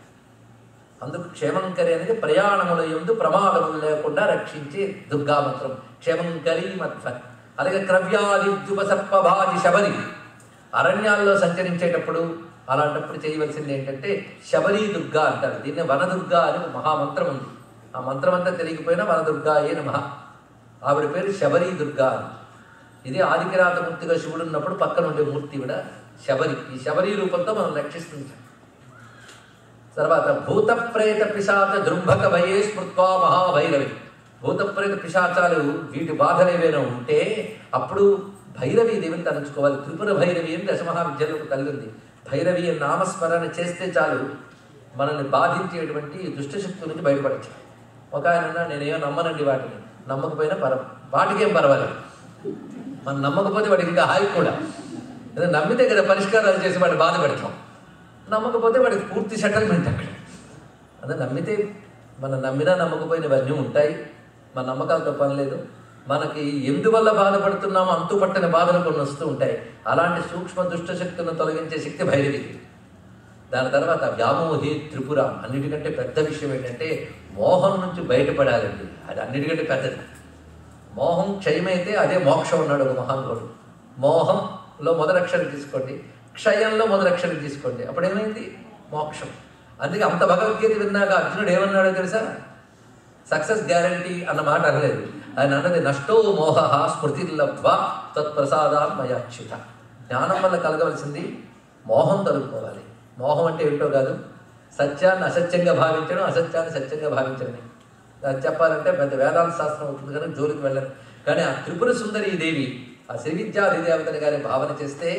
అందుకు క్షేమంకరి అనేది ప్రయాణముల యందు ప్రమాదములు లేకుండా రక్షించే దుర్గా మంత్రం. క్షేమంకరి మధ్వని. అలాగే క్రవ్యాది ద్యుపసర్పభాజి శబరి, అరణ్యాల్లో సంచరించేటప్పుడు అలాంటప్పుడు చేయవలసింది ఏంటంటే శబరి దుర్గా అంటారు. దీన్ని వనదుర్గా అని ఒక మహామంత్రం ఉంది. ఆ మంత్రం అంతా తెలియకపోయినా వనదుర్గాయే నమః. ఆవిడ పేరు శబరి దుర్గా అని. ఇది ఆదికిరాతమూర్తిగా శివుడు ఉన్నప్పుడు పక్కన ఉండే మూర్తి కూడా శబరి. ఈ శబరి రూపంతో మనం రక్షిస్తుంది. తర్వాత భూత ప్రేత పిశాచ జృంభక భయే స్మృత్వా మహాభైరవి. భూత ప్రేత పిశాచాలు వీటి బాధలు ఏవైనా ఉంటే అప్పుడు భైరవి దేవిని తలంచుకోవాలి. త్రిపుర భైరవి అని దశమహావిద్యలకు తల్లి ఉంది. భైరవి నామస్మరణ చేస్తే చాలు మనల్ని బాధించేటువంటి దుష్టశక్తుల నుంచి బయటపడచ్చు. ఒక ఆయన నేనేమో నమ్మనండి వాటిని, నమ్మకపోయినా వాటికేం పర్వాలేదు. మనం నమ్మకపోతే వాడికి ఇంకా హాయి కూడా. నమ్మితే కదా పరిష్కారాలు చేసి వాడిని బాధ పెడతాం. నమ్మకపోతే వాడికి పూర్తి సెటిల్మెంట్ అక్కడ. అదే నమ్మితే మనం నమ్మినా నమ్మకపోయిన ఇవన్నీ ఉంటాయి. మన నమ్మకాలతో పని లేదు. మనకి ఎందువల్ల బాధపడుతున్నామో అంతు పట్టిన బాధలు కొన్ని వస్తూ ఉంటాయి. అలాంటి సూక్ష్మ దుష్టశక్తులను తొలగించే శక్తి భైరవికి. దాని తర్వాత వ్యామోహి త్రిపుర. అన్నిటికంటే పెద్ద విషయం ఏంటంటే మోహం నుంచి బయటపడాలండి. అది అన్నిటికంటే పెద్దది. మోహం క్షయమైతే అదే మోక్షం అన్నాడు ఒక మహానుభావుడు. మోహంలో మొదలక్షరం తీసుకోండి, క్షయంలో మొదలక్షరం తీసుకోండి, అప్పుడేమైంది? మోక్షం. అందుకే అంత భగవద్గీత విన్నాక అర్జునుడు ఏమన్నాడో తెలుసా? సక్సెస్ గ్యారంటీ అన్న మాట అనలేదు. ఆయన అన్నది నష్టో మోహ స్మృతిర్లబ్ధ్వా తత్ప్రసాదాత్ మయాచ్యుత. జ్ఞానం వల్ల కలగవలసింది మోహం తొలగిపోవాలి. మోహం అంటే ఏమిటో కాదు, సత్యాన్ని అసత్యంగా భావించడం, అసత్యాన్ని సత్యంగా భావించడమే. అది చెప్పాలంటే పెద్ద వేదాంత శాస్త్రం అవుతుంది కానీ జోలికి వెళ్ళను. కానీ ఆ త్రిపుర సుందరి దేవి, ఆ శ్రీ విద్యాధిదేవతని గారి భావన చేస్తే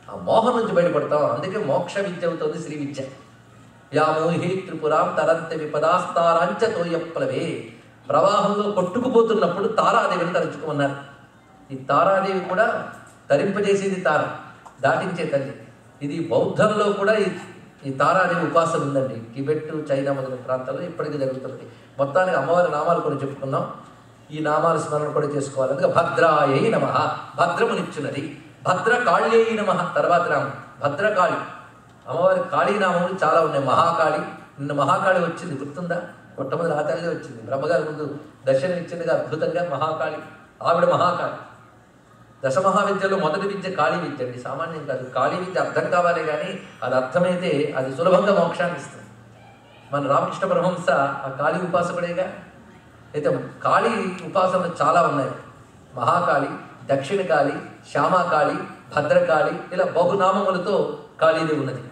ఆ మోహం నుంచి బయటపడతాం. అందుకే మోక్ష విద్య అవుతుంది శ్రీ విద్య. వ్యామోహి త్రిపురాం తరంత విపదాస్తారాంచ తోయప్లవే. ప్రవాహంలో కొట్టుకుపోతున్నప్పుడు తారాదేవిని తలుచుకోమన్నారు. ఈ తారాదేవి కూడా తరింపజేసేది తార, దాటించే తల్లి. ఇది బౌద్ధంలో కూడా ఈ తారాదేవి ఉపాసన ఉందండి. టిబెట్, చైనా మొదలైన ప్రాంతాల్లో ఇప్పటికీ జరుగుతుంది. మొత్తానికి అమ్మవారి నామాలు కూడా చెప్పుకున్నాం. ఈ నామాల స్మరణ కూడా చేసుకోవాలి. అందుకే భద్రాయై నమః, భద్రమునిచ్చున్నది. భద్రకాళ్యై నమః తర్వాత నామం భద్రకాళి. అమ్మవారి కాళీ నామములు చాలా ఉన్నాయి. మహాకాళి, నిన్న మహాకాళి వచ్చింది గుర్తుందా? మొట్టమొదటి ఆ తల్లి వచ్చింది. బ్రహ్మగారి ముందు దర్శనం ఇచ్చిందిగా అద్భుతంగా మహాకాళి. ఆవిడ మహాకాళి. దశమహావిద్యలో మొదటి విద్య కాళీ విద్య అండి, సామాన్యం కాదు. కాళీ విద్య అర్థం కావాలి, కానీ అది అర్థమైతే అది సులభంగా మోక్షాన్ని ఇస్తుంది. మన రామకృష్ణ పరమహంస ఆ కాళీ ఉపాసకుడేగా. అయితే కాళీ ఉపాసనలు చాలా ఉన్నాయి. మహాకాళి, దక్షిణకాళి, శ్యామాకాళి, భద్రకాళి, ఇలా బహునామములతో కాళీదేవి ఉన్నది.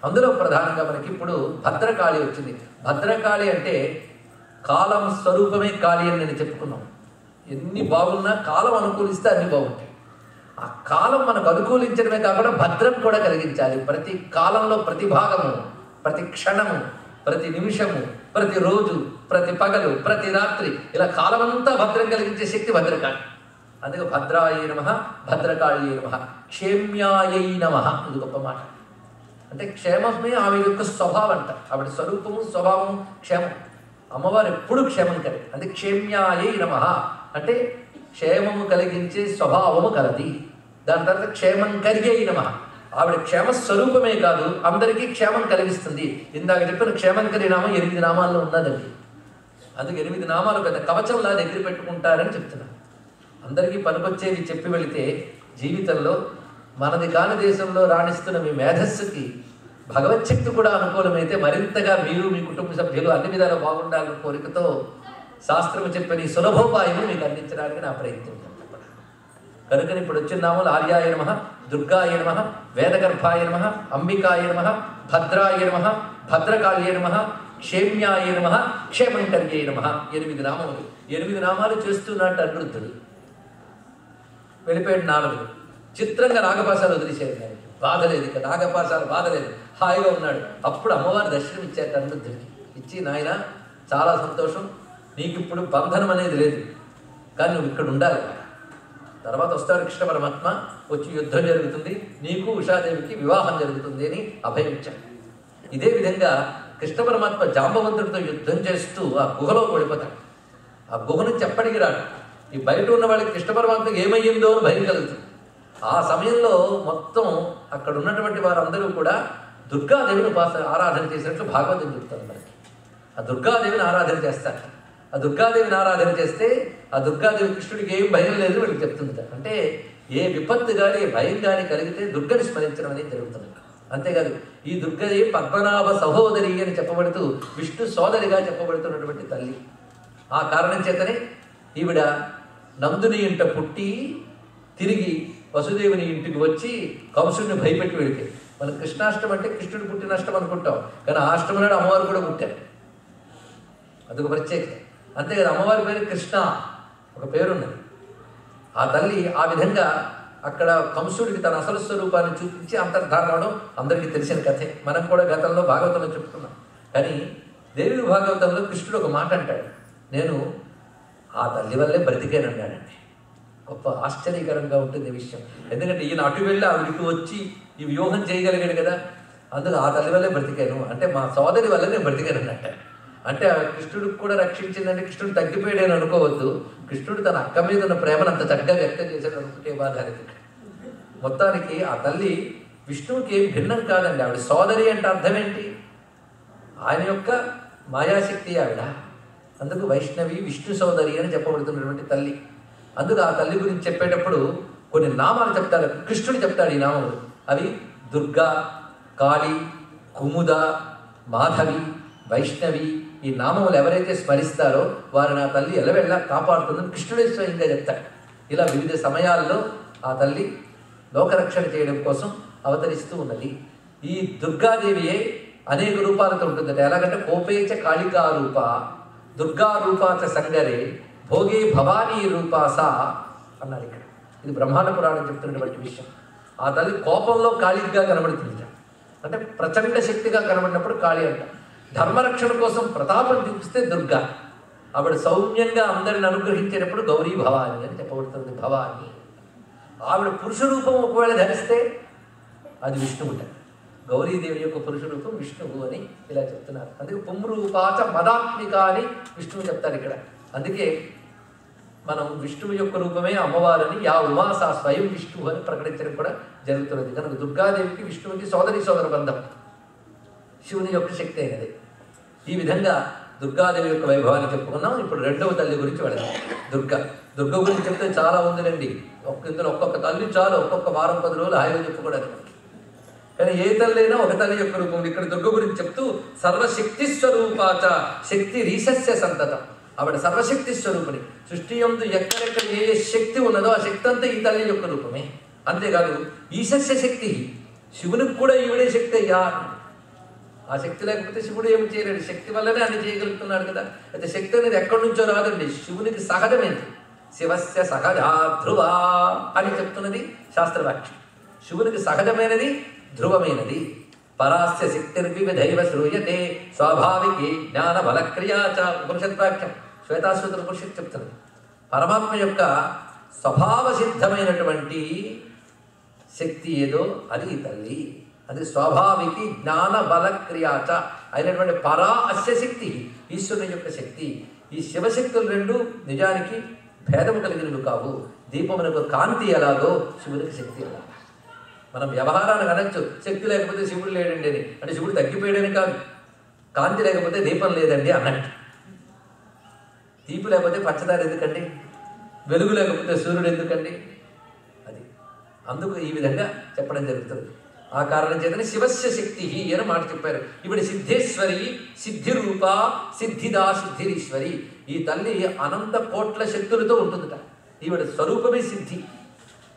అందులో ప్రధానంగా మనకి ఇప్పుడు భద్రకాళి వచ్చింది. భద్రకాళి అంటే కాలం స్వరూపమే కాళి అని నేను చెప్పుకున్నాం. ఎన్ని బాగున్నా కాలం అనుకూలిస్తే అన్ని బాగుంటాయి. ఆ కాలం మనకు అనుకూలించడమే కాకుండా భద్రం కూడా కలిగించాలి. ప్రతి కాలంలో ప్రతి భాగము, ప్రతి క్షణము, ప్రతి నిమిషము, ప్రతి రోజు, ప్రతి పగలు, ప్రతి రాత్రి, ఇలా కాలమంతా భద్రం కలిగించే శక్తి భద్రకాళి. అందుకే భద్రాయై నమః, భద్రకాళ్యై నమః, క్షేమ్యాయై నమః. ఇది గొప్ప మాట. అంటే క్షేమమే ఆమె యొక్క స్వభావం అంట. ఆవిడ స్వరూపము, స్వభావము క్షేమం. అమ్మవారు ఎప్పుడు క్షేమంకరి. అది క్షేమ్యాయై నమః అంటే క్షేమము కలిగించే స్వభావము కలది. దాని తర్వాత క్షేమంకర్యై నమః, ఆవిడ క్షేమస్వరూపమే కాదు అందరికీ క్షేమం కలిగిస్తుంది. ఇందాక చెప్పిన క్షేమంకరి నామం 8 నామాల్లో ఉన్నదండి. అందుకు 8 నామాలు పెద్ద కవచంలా దగ్గర పెట్టుకుంటారని చెప్తున్నారు. అందరికీ పనికొచ్చేవి చెప్పి వెళితే జీవితంలో మనది కాని దేశంలో రాణిస్తున్న మీ మేధస్సుకి భగవచ్ఛక్తి కూడా అనుకూలమైతే మరింతగా మీరు మీ కుటుంబ సభ్యులు అన్ని విధాలు బాగుండాలన్న కోరికతో శాస్త్రము చెప్పిన ఈ సులభోపాయము మీకు అందించడానికి నా ప్రయత్నం. కనుకని ఇప్పుడు వచ్చిన నామాలు ఆర్యాయ నమః, దుర్గాయ నమః, వేదగర్భాయ నమః, అంబికాయ నమః, భద్రాయ నమః, భద్రకాళ్యై నమః, క్షేమ్యాయ నమః, క్షేమంకర్యై నమః. 8 నామములు. 8 నామాలు చేస్తున్నట్టు అనిరుద్ధుడు వెళ్ళిపోయాడు. 4 చిత్రంగా నాగపాశాలు వదిలేశాడు. దానికి బాధ లేదు, ఇక నాగపాశాలు బాధ లేదు, హాయిగా ఉన్నాడు. అప్పుడు అమ్మవారి దర్శనం ఇచ్చారు అనిరుద్ధుడికి. ఇచ్చి నాయన చాలా సంతోషం, నీకు ఇప్పుడు బంధనం అనేది లేదు, కానీ నువ్వు ఇక్కడ ఉండాలి. తర్వాత వస్తాడు కృష్ణ పరమాత్మ, వచ్చి యుద్ధం జరుగుతుంది, నీకు ఉషాదేవికి వివాహం జరుగుతుంది అని అభయం ఇచ్చాడు. ఇదే విధంగా కృష్ణ పరమాత్మ జాంబవంతుడితో యుద్ధం చేస్తూ ఆ గుహలో పడిపోతాడు. ఆ గుహ నుంచి ఎప్పటికి రాడు. ఈ బయట ఉన్న వాళ్ళకి కృష్ణ పరమాత్మకి ఏమయ్యిందో అని భయం కలుగుతుంది. ఆ సమయంలో మొత్తం అక్కడ ఉన్నటువంటి వారందరూ కూడా దుర్గాదేవిని ఆరాధన చేసినట్లు భాగవతం చెప్తారు మనకి. ఆ దుర్గాదేవిని ఆరాధన చేస్తారు. ఆ దుర్గాదేవిని ఆరాధన చేస్తే ఆ దుర్గాదేవి కృష్ణుడికి ఏం భయం లేదు వీళ్ళకి చెప్తుంది. అంటే ఏ విపత్తు కానీ భయం కానీ కలిగితే దుర్గని స్మరించడం అనేది జరుగుతుంది. అంతేకాదు ఈ దుర్గదేవి పద్మనాభ సహోదరి అని చెప్పబడుతూ విష్ణు సోదరిగా చెప్పబడుతున్నటువంటి తల్లి. ఆ కారణం చేతనే ఈవిడ నందుని ఇంట పుట్టి తిరిగి వసుదేవుని ఇంటికి వచ్చి కంసుడిని భయపెట్టి వెళితే, మన కృష్ణాష్టమి అంటే కృష్ణుడు పుట్టిన అష్టం అనుకుంటాం, కానీ ఆ అష్టమి నాడు అమ్మవారు కూడా పుట్టారు. అదొక ప్రత్యేకత. అంతేకాదు అమ్మవారి పేరు కృష్ణ, ఒక పేరున్నది. ఆ తల్లి ఆ విధంగా అక్కడ కంసుడికి తన అసలు స్వరూపాన్ని చూపించి అంతర్ధానం అవడం అందరికీ తెలిసిన కథే. మనం కూడా గతంలో భాగవతంలో చెప్పుకున్నాం. కానీ దేవి భాగవతంలో కృష్ణుడు ఒక మాట అంటాడు, నేను ఆ తల్లి వల్లే బ్రతికేనన్నాడండి. గొప్ప ఆశ్చర్యకరంగా ఉంటుంది ఈ విషయం. ఎందుకంటే ఈయన అటు వెళ్ళి ఆవిడికి వచ్చి ఈ వ్యూహం చేయగలిగాడు కదా, అందుకు ఆ తల్లి వల్లే బ్రతికాను అంటే మా సోదరి వల్ల నేను బ్రతికాను అన్నట్ట. అంటే ఆ కృష్ణుడికి కూడా రక్షించిందంటే కృష్ణుడు తగ్గిపోయాడని అనుకోవద్దు. కృష్ణుడు తన అక్క మీద ఉన్న ప్రేమను అంత చక్కగా వ్యక్తం చేశాడు అనుకుంటే బాధ. మొత్తానికి ఆ తల్లి విష్ణువుకి ఏం భిన్నం కాదండి. ఆవిడ సోదరి అంటే అర్థం ఏంటి? ఆయన యొక్క మాయాశక్తి ఆవిడ. అందుకు వైష్ణవి విష్ణు సోదరి అని చెప్పబడుతున్నటువంటి తల్లి. అందుకు ఆ తల్లి గురించి చెప్పేటప్పుడు కొన్ని నామాలు చెప్తాడు కృష్ణుడు, చెప్తాడు ఈ నామములు. అవి దుర్గా, కాళీ, కుముద, మాధవి, వైష్ణవి. ఈ నామములు ఎవరైతే స్మరిస్తారో వారిని ఆ తల్లి ఎలవెళ్ళ కాపాడుతుందని కృష్ణుడే స్వయంగా చెప్తాడు. ఇలా వివిధ సమయాల్లో ఆ తల్లి లోకరక్షణ చేయడం కోసం అవతరిస్తూ ఉన్నది. ఈ దుర్గాదేవియే అనేక రూపాలతో ఉంటుందట. ఎలాగంటే కోపేచ కాళికా రూప, దుర్గా రూపాచ సంగరే, భోగే భవానీ రూపాస అన్నారు ఇక్కడ. ఇది బ్రహ్మాండ పురాణం చెప్తున్నటువంటి విషయం. ఆ తల్లి కోపంలో కాళిగా కనబడుతుంది. అంటే ప్రచండ శక్తిగా కనబడినప్పుడు కాళి అంట. ధర్మరక్షణ కోసం ప్రతాపం చూపిస్తే దుర్గా. ఆవిడ సౌమ్యంగా అందరిని అనుగ్రహించేటప్పుడు గౌరీ భవాని అని చెప్పబడుతుంది. భవాని ఆవిడ పురుష రూపం ఒకవేళ ధరిస్తే అది విష్ణువుట. గౌరీదేవి యొక్క పురుష రూపం విష్ణువు అని ఇలా చెప్తున్నారు. అందుకే పుంరూపాచ మదాత్మిక అని విష్ణువు చెప్తారు ఇక్కడ. అందుకే మనం విష్ణువు యొక్క రూపమే అమ్మవారిని యా ఉమాస స్వయం విష్ణువు అని ప్రకటించడం కూడా జరుగుతున్నది. కనుక దుర్గాదేవికి విష్ణువుకి సోదర బంధం, శివుని యొక్క శక్తి అయినది. ఈ విధంగా దుర్గాదేవి యొక్క వైభవాన్ని చెప్పుకున్నాం. ఇప్పుడు రెండవ తల్లి గురించి వెళదాం. దుర్గ గురించి చెప్తే చాలా ఉందిలేండి. ఇందులో ఒక్కొక్క తల్లి చాలు, ఒక్కొక్క వారం 10 రోజులు హాయిగా చెప్పుకోవడానికి. కానీ ఏ తల్లి అయినా ఒక తల్లి యొక్క రూపం. ఇక్కడ దుర్గ గురించి చెప్తూ సర్వశక్తి స్వరూపాచ శక్తి రీసస్య సంతతం. ఆవిడ సర్వశక్తి స్వరూపిణి. సృష్టి యందు ఎక్కడెక్కడ ఏ శక్తి ఉన్నదో ఆ శక్తి అంతా ఈ తల్లి యొక్క రూపమే. అంతేకాదు ఈశస్య శక్తి, శివునికి కూడా ఈవిడే శక్తి అయ్యా. ఆ శక్తి లేకపోతే శివుడు ఏమి చేయలేడు. శక్తి వల్లనే అన్ని చేయగలుగుతున్నాడు కదా. అయితే శక్తి అనేది ఎక్కడి నుంచో రాదండి, శివునికి సహజమైనది. శివస్య సహజా ధ్రువ అని చెప్తున్నది శాస్త్రవాక్యం. శివునికి సహజమైనది, ధ్రువమైనది. పరాస్య శక్తిర్వివిధైవ శ్రూయతే స్వాభావికి జ్ఞాన బలక్రియా చ ఉపనిషద్వాక్యం. శ్వేతాశ్వత ఉపనిషత్తు చెప్తున్నది. పరమాత్మ యొక్క స్వభావ సిద్ధమైనటువంటి శక్తి ఏదో అది ఈ తల్లి. అది స్వాభావికి జ్ఞాన బల క్రియాచ అయినటువంటి పరా అస్య శక్తి, ఈశ్వరుని యొక్క శక్తి. ఈ శివశక్తులు రెండు నిజానికి భేదము కలిగినవి కావు. దీపమునకు కాంతి ఎలాగో శివునికి శక్తి ఎలాగో. మనం వ్యవహారానికి అనొచ్చు, శక్తి లేకపోతే శివుడు లేడండి అని. అంటే శివుడు తగ్గిపోయాడని కాదు, కాంతి లేకపోతే దీపం లేదండి అన్నట్టు. దీపు లేకపోతే పచ్చదారి ఎందుకండి, వెలుగు లేకపోతే సూర్యుడు ఎందుకండి? అది అందుకు ఈ విధంగా చెప్పడం జరుగుతుంది. ఆ కారణం చేతనే శివస్య శక్తి అని మాట చెప్పారు. ఇప్పుడు సిద్ధేశ్వరి, సిద్ధి రూప, సిద్ధిదా సిద్ధిరీశ్వరి. ఈ తల్లి అనంత కోట్ల శక్తులతో ఉంటుందట. ఈవిడ స్వరూపమే సిద్ధి.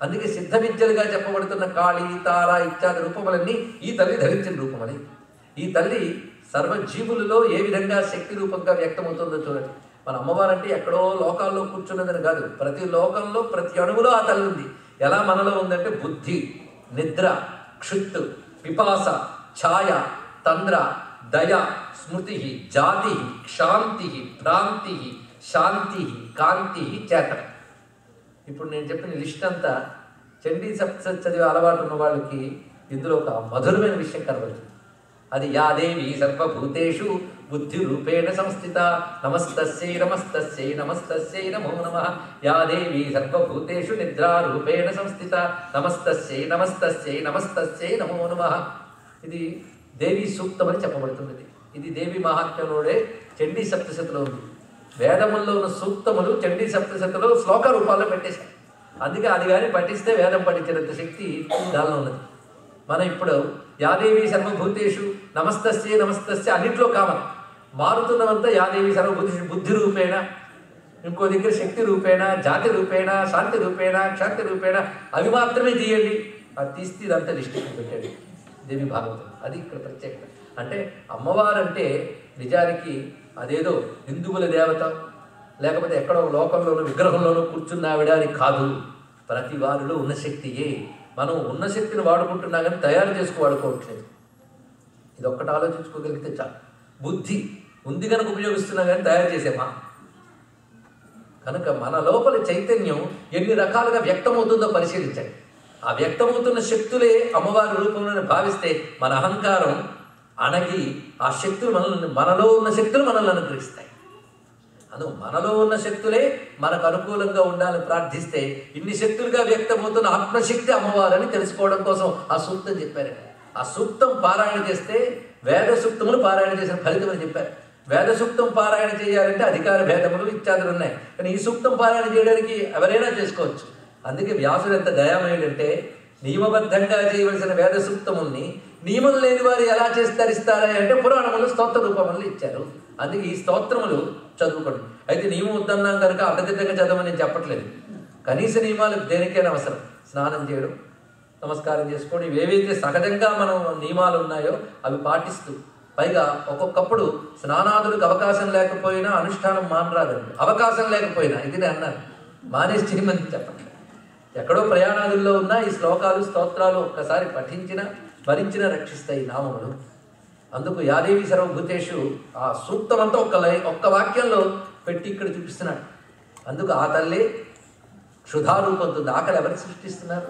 అందుకే సిద్ధ విద్యలుగా చెప్పబడుతున్న కాళీ, తార ఇత్యాది రూపములన్నీ ఈ తల్లి ధరించిన రూపమని. ఈ తల్లి సర్వజీవులలో ఏ విధంగా శక్తి రూపంగా వ్యక్తమవుతుందో చూడండి. మన అమ్మవారంటే ఎక్కడో లోకాల్లో కూర్చున్నదని కాదు, ప్రతి లోకంలో ప్రతి అణువులో ఆ తల్లి ఉంది. ఎలా మనలో ఉందంటే బుద్ధి, నిద్ర, క్షుత్తు, పిపాస, ఛాయ, తంద్ర, దయ, స్మృతి, జాతి, క్షాంతి, భ్రాంతి, శాంతి, కాంతి, చేతన. ఇప్పుడు నేను చెప్పిన లిస్ట్ అంతా చండీ సప్తశతి చదివే అలవాటు ఉన్న వాళ్ళకి ఇందులో ఒక మధురమైన విషయం కనబడుతుంది. అది యాదేవి సర్వభూతేషు బుద్ధి రూపేణ సంస్థిత నమస్తస్యై నమస్తస్యై నమస్తస్యై నమో నమః. యాదేవి సర్వభూతేషు నిద్రా రూపేణ సంస్థిత నమస్తస్యై నమస్తస్యై నమస్తస్యై నమో నమః. ఇది దేవి సూక్తం అని చెప్పబడుతున్నది. ఇది దేవి మహాత్మ్యంలోనే చండీ సప్తశతిలో ఉంది. వేదముల్లో ఉన్న సూక్తములు చండీ సప్తశతిలో శ్లోక రూపాల్లో పెట్టేశారు. అందుకే అది కానీ పఠిస్తే వేదం పఠించినంత శక్తి దానిలో ఉన్నది. మనం ఇప్పుడు యాదేవి సర్వభూతేషు నమస్తస్యై నమస్తస్య అన్నింటిలో కామన్ మారుతున్నవంతా యాదేవి సర్వభూతేషు బుద్ధి రూపేణ, ఇంకో దగ్గర శక్తి రూపేణ, జాతి రూపేణ, శాంతి రూపేణ, క్షాంతి రూపేణ అవి మాత్రమే తీయండి. అది తీస్తే ఇదంతా లిస్టుకి పెట్టండి దేవి భాగవతం. అది ఇక్కడ ప్రత్యేకత. అంటే అమ్మవారంటే నిజానికి అదేదో హిందువుల దేవత, లేకపోతే ఎక్కడో లోకంలోనూ విగ్రహంలోనూ కూర్చున్నావిడానికి కాదు. ప్రతి వారిలో ఉన్న శక్తియే. మనం ఉన్న శక్తిని వాడుకుంటున్నా కానీ తయారు చేసుకు వాడుకోవట్లేదు. ఇది ఒక్కటి ఆలోచించుకోగలిగితే చాలు. బుద్ధి ఉంది కనుక ఉపయోగిస్తున్నా కానీ తయారు చేసేమా? కనుక మన లోపల చైతన్యం ఎన్ని రకాలుగా వ్యక్తమవుతుందో పరిశీలించండి. ఆ వ్యక్తమవుతున్న శక్తులే అమ్మవారి రూపంలో భావిస్తే మన అహంకారం అణగి ఆ శక్తులు మనలో ఉన్న శక్తులు మనల్ని అనుగ్రహిస్తాయి. అందుకు మనలో ఉన్న శక్తులే మనకు అనుకూలంగా ఉండాలని ప్రార్థిస్తే ఇన్ని శక్తులుగా వ్యక్తమవుతున్న ఆత్మశక్తి అమ్మవారని తెలుసుకోవడం కోసం ఆ సూక్తం చెప్పారు. ఆ సూక్తం పారాయణ చేస్తే వేద సూక్తములు పారాయణ చేసిన ఫలితం అని చెప్పారు. వేద సూక్తం పారాయణ చేయాలంటే అధికార భేదములు ఇత్యాదులు ఉన్నాయి. కానీ ఈ సూక్తం పారాయణ చేయడానికి ఎవరైనా చేసుకోవచ్చు. అందుకే వ్యాసుడు ఎంత దయామయుడంటే నియమబద్ధంగా చేయవలసిన వేద సూక్తముల్ని నియమం లేని వారు ఎలా చేసి ధరిస్తారా అంటే పురాణములు స్తోత్ర రూపములు ఇచ్చారు. అందుకే ఈ స్తోత్రములు చదువుకోండి. అయితే నియమం వద్దన్నాం కనుక అడ్డదిడ్డంగా చదవమని నేను చెప్పట్లేదు. కనీస నియమాలు దేనికైనా అవసరం. స్నానం చేయడం, నమస్కారం చేసుకోవడం, ఇవేవైతే సహజంగా మనం నియమాలు ఉన్నాయో అవి పాటిస్తూ, పైగా ఒక్కొక్కప్పుడు స్నానాదులకు అవకాశం లేకపోయినా అనుష్ఠానం మానరాదండి. అవకాశం లేకపోయినా ఇది నేను అన్నాను, మానేసి చేయమని చెప్పండి. ఎక్కడో ప్రయాణాదుల్లో ఉన్న ఈ శ్లోకాలు స్తోత్రాలు ఒక్కసారి పఠించిన స్మరించిన రక్షిస్తాయి నామములు. అందుకు యాదేవి సర్వభూతేషు ఆ సూక్తం అంతా ఒక్క వాక్యంలో పెట్టి ఇక్కడ చూపిస్తున్నాడు. అందుకు ఆ తల్లి క్షుధారూపంతో ఆకలి ఎవరు సృష్టిస్తున్నారు?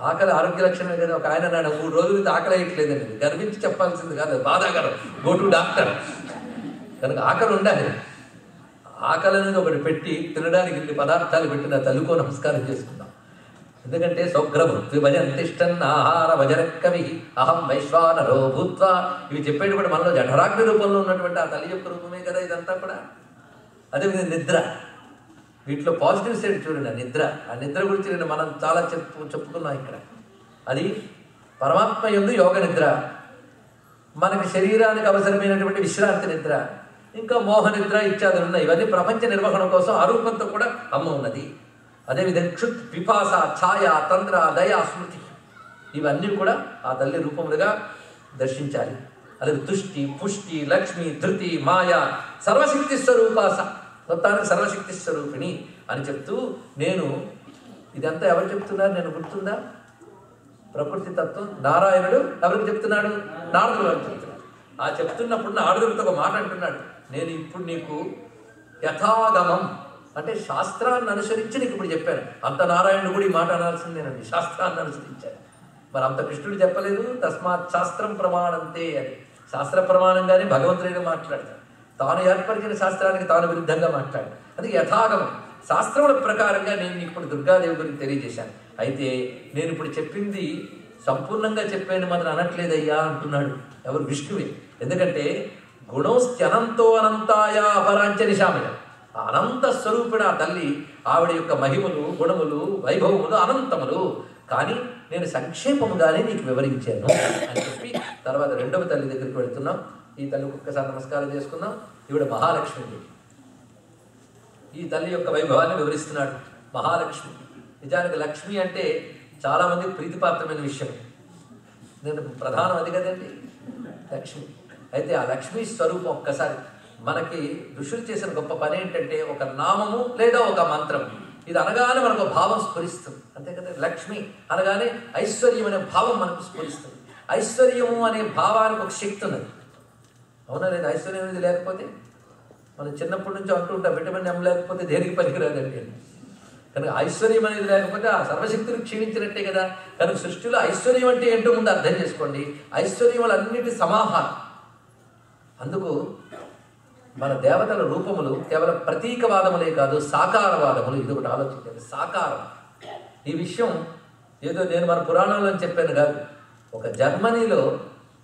ఆకలి ఆరోగ్య లక్షణమే కదా. ఒక ఆయన నాడు 3 రోజులకి ఆకలి అయ్యట్లేదండి. గర్వించి చెప్పాల్సింది కాదు, బాధాకరం. Go to doctor. కనుక ఆకలి ఉండాలి. ఆకలి అనేది ఒకటి పెట్టి తినడానికి ఇన్ని పదార్థాలు పెట్టిన తల్లికో నమస్కారం చేసుకుందాం. ఎందుకంటే సౌగ్రభృత్వి భజంతిష్టన్ ఆహార భజన కవి అహం వైశ్వానరో భూత్వా ఇవి చెప్పేటప్పుడు మనలో జఠరాగ్ని రూపంలో ఉన్నటువంటి ఆ తల్లి యొక్క రూపమే కదా ఇదంతా కూడా. అదే నిద్ర, వీటిలో పాజిటివ్ సైడ్ చూడండి. నిద్ర, ఆ నిద్ర గురించి నేను మనం చాలా చెప్పుకున్నాం ఇక్కడ. అది పరమాత్మ యందు యోగ నిద్ర, మనకి శరీరానికి అవసరమైనటువంటి విశ్రాంతి నిద్ర, ఇంకా మోహ నిద్ర ఇత్యాదులు ఉన్నాయి. ఇవన్నీ ప్రపంచ నిర్వహణ కోసం ఆ రూపంతో కూడా అమ్మ ఉన్నది. అదేవిధంగా క్షుత్, పిపాస, ఛాయ, తంద్ర, దయ, స్మృతి ఇవన్నీ కూడా ఆ తల్లి రూపములుగా దర్శించాలి. అలాగే తుష్టి, పుష్టి, లక్ష్మి, ధృతి, మాయ, సర్వశక్తి స్వరూపాస, మొత్తానికి సర్వశక్తి స్వరూపిణి అని చెప్తూ నేను ఇదంతా ఎవరు చెప్తున్నారు నేను గుర్తుందా? ప్రకృతి తత్వం నారాయణుడు ఎవరికి చెప్తున్నాడు? నారదుడు అని చెప్తున్నాడు. ఆ చెప్తున్నప్పుడు నారదుడితో ఒక మాట అంటున్నాడు, నేను ఇప్పుడు నీకు యథాగమం అంటే శాస్త్రాన్ని అనుసరించి నీకు ఇప్పుడు చెప్పాను. అంత నారాయణుడు కూడా ఈ మాట అనాల్సిందేనండి, శాస్త్రాన్ని అనుసరించాను. మరి అంత కృష్ణుడు చెప్పలేదు, తస్మాత్ శాస్త్రం ప్రమాణంతే అని. శాస్త్ర ప్రమాణంగానే భగవంతుడిగా మాట్లాడతాడు. తాను ఏర్పరిచిన శాస్త్రానికి తాను విరుద్ధంగా మాట్లాడు. అది యథాగమం. శాస్త్రముల ప్రకారంగా నేను ఇప్పుడు దుర్గాదేవి గురించి తెలియజేశాను. అయితే నేను ఇప్పుడు చెప్పింది సంపూర్ణంగా చెప్పాను మాత్రం అనట్లేదయ్యా అంటున్నాడు. ఎవరు? విష్ణువే. ఎందుకంటే గుణోస్త్యనంతో అనంతాయ అపరాంచ నిశామయ. ఆ అనంత స్వరూపిణ తల్లి, ఆవిడ యొక్క మహిమలు, గుణములు, వైభవములు అనంతములు. కానీ నేను సంక్షేపముగానే నీకు వివరించాను అని చెప్పి తర్వాత రెండవ తల్లి దగ్గరికి వెళుతున్నాం. ఈ తల్లికి ఒక్కసారి నమస్కారం చేసుకుందాం. ఈవిడ మహాలక్ష్మి. ఈ తల్లి యొక్క వైభవాన్ని వివరిస్తున్నాడు. మహాలక్ష్మి నిజానికి లక్ష్మి అంటే చాలా మందికి ప్రీతిపాత్రమైన విషయం. నేను ప్రధానం అది కదండి లక్ష్మి. అయితే ఆ లక్ష్మీ స్వరూపం ఒక్కసారి మనకి ఋషులు చేసిన గొప్ప పని ఏంటంటే ఒక నామము లేదా ఒక మంత్రం, ఇది అనగానే మనకు భావం స్ఫురిస్తుంది. అంతే కదా. లక్ష్మి అనగానే ఐశ్వర్యం అనే భావం మనకు స్ఫురిస్తుంది. ఐశ్వర్యము అనే భావానికి ఒక శక్తి ఉన్నది. అవునా లేదా? ఐశ్వర్యం అనేది లేకపోతే మనం చిన్నప్పటి నుంచి అంటూ ఉంటాం, విటమిన్ ఎం లేకపోతే దేనికి పనికిరాదండి. కనుక ఐశ్వర్యం అనేది లేకపోతే ఆ సర్వశక్తులు క్షీణించినట్టే కదా. కనుక సృష్టిలో ఐశ్వర్యం అంటే ఏంటో ముందు అర్థం చేసుకోండి. ఐశ్వర్యములన్నిటి సమాహారం. అందుకు మన దేవతల రూపములు కేవలం ప్రతీకవాదములే కాదు, సాకారవాదములు. ఇది ఒకటి ఆలోచించండి. సాకారం ఈ విషయం ఏదో నేను మన పురాణంలో చెప్పాను కాదు. ఒక జర్మనీలో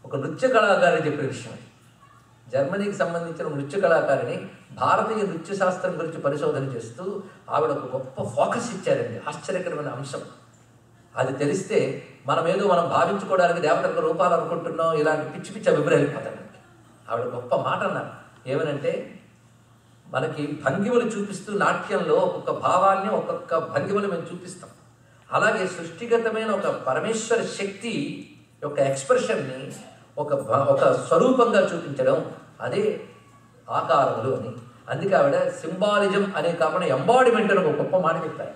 ఒక నృత్య కళాకారి చెప్పిన విషయం. జర్మనీకి సంబంధించిన నృత్య కళాకారిని భారతీయ నృత్య శాస్త్రం గురించి పరిశోధన చేస్తూ ఆవిడ ఒక గొప్ప ఫోకస్ ఇచ్చారండి. ఆశ్చర్యకరమైన అంశం. అది తెలిస్తే మనం భావించుకోవడానికి దేవతలకు రూపాలు అనుకుంటున్నాం, ఇలాంటి పిచ్చి పిచ్చి అభిప్రాయాలు పోతాయి. ఆవిడ గొప్ప మాట అన్నారు. ఏమనంటే మనకి భంగిమలు చూపిస్తూ నాట్యంలో ఒక్కొక్క భావాన్ని ఒక్కొక్క భంగిమలు మేము చూపిస్తాం. అలాగే సృష్టిగతమైన ఒక పరమేశ్వర శక్తి యొక్క ఎక్స్ప్రెషన్ని ఒక స్వరూపంగా చూపించడం, అదే ఆకారములు అని. అందుకే ఆవిడ సింబాలిజం అనే కాకుండా ఎంబాడిమెంట్ అని ఒక గొప్ప మాట చెప్పారు.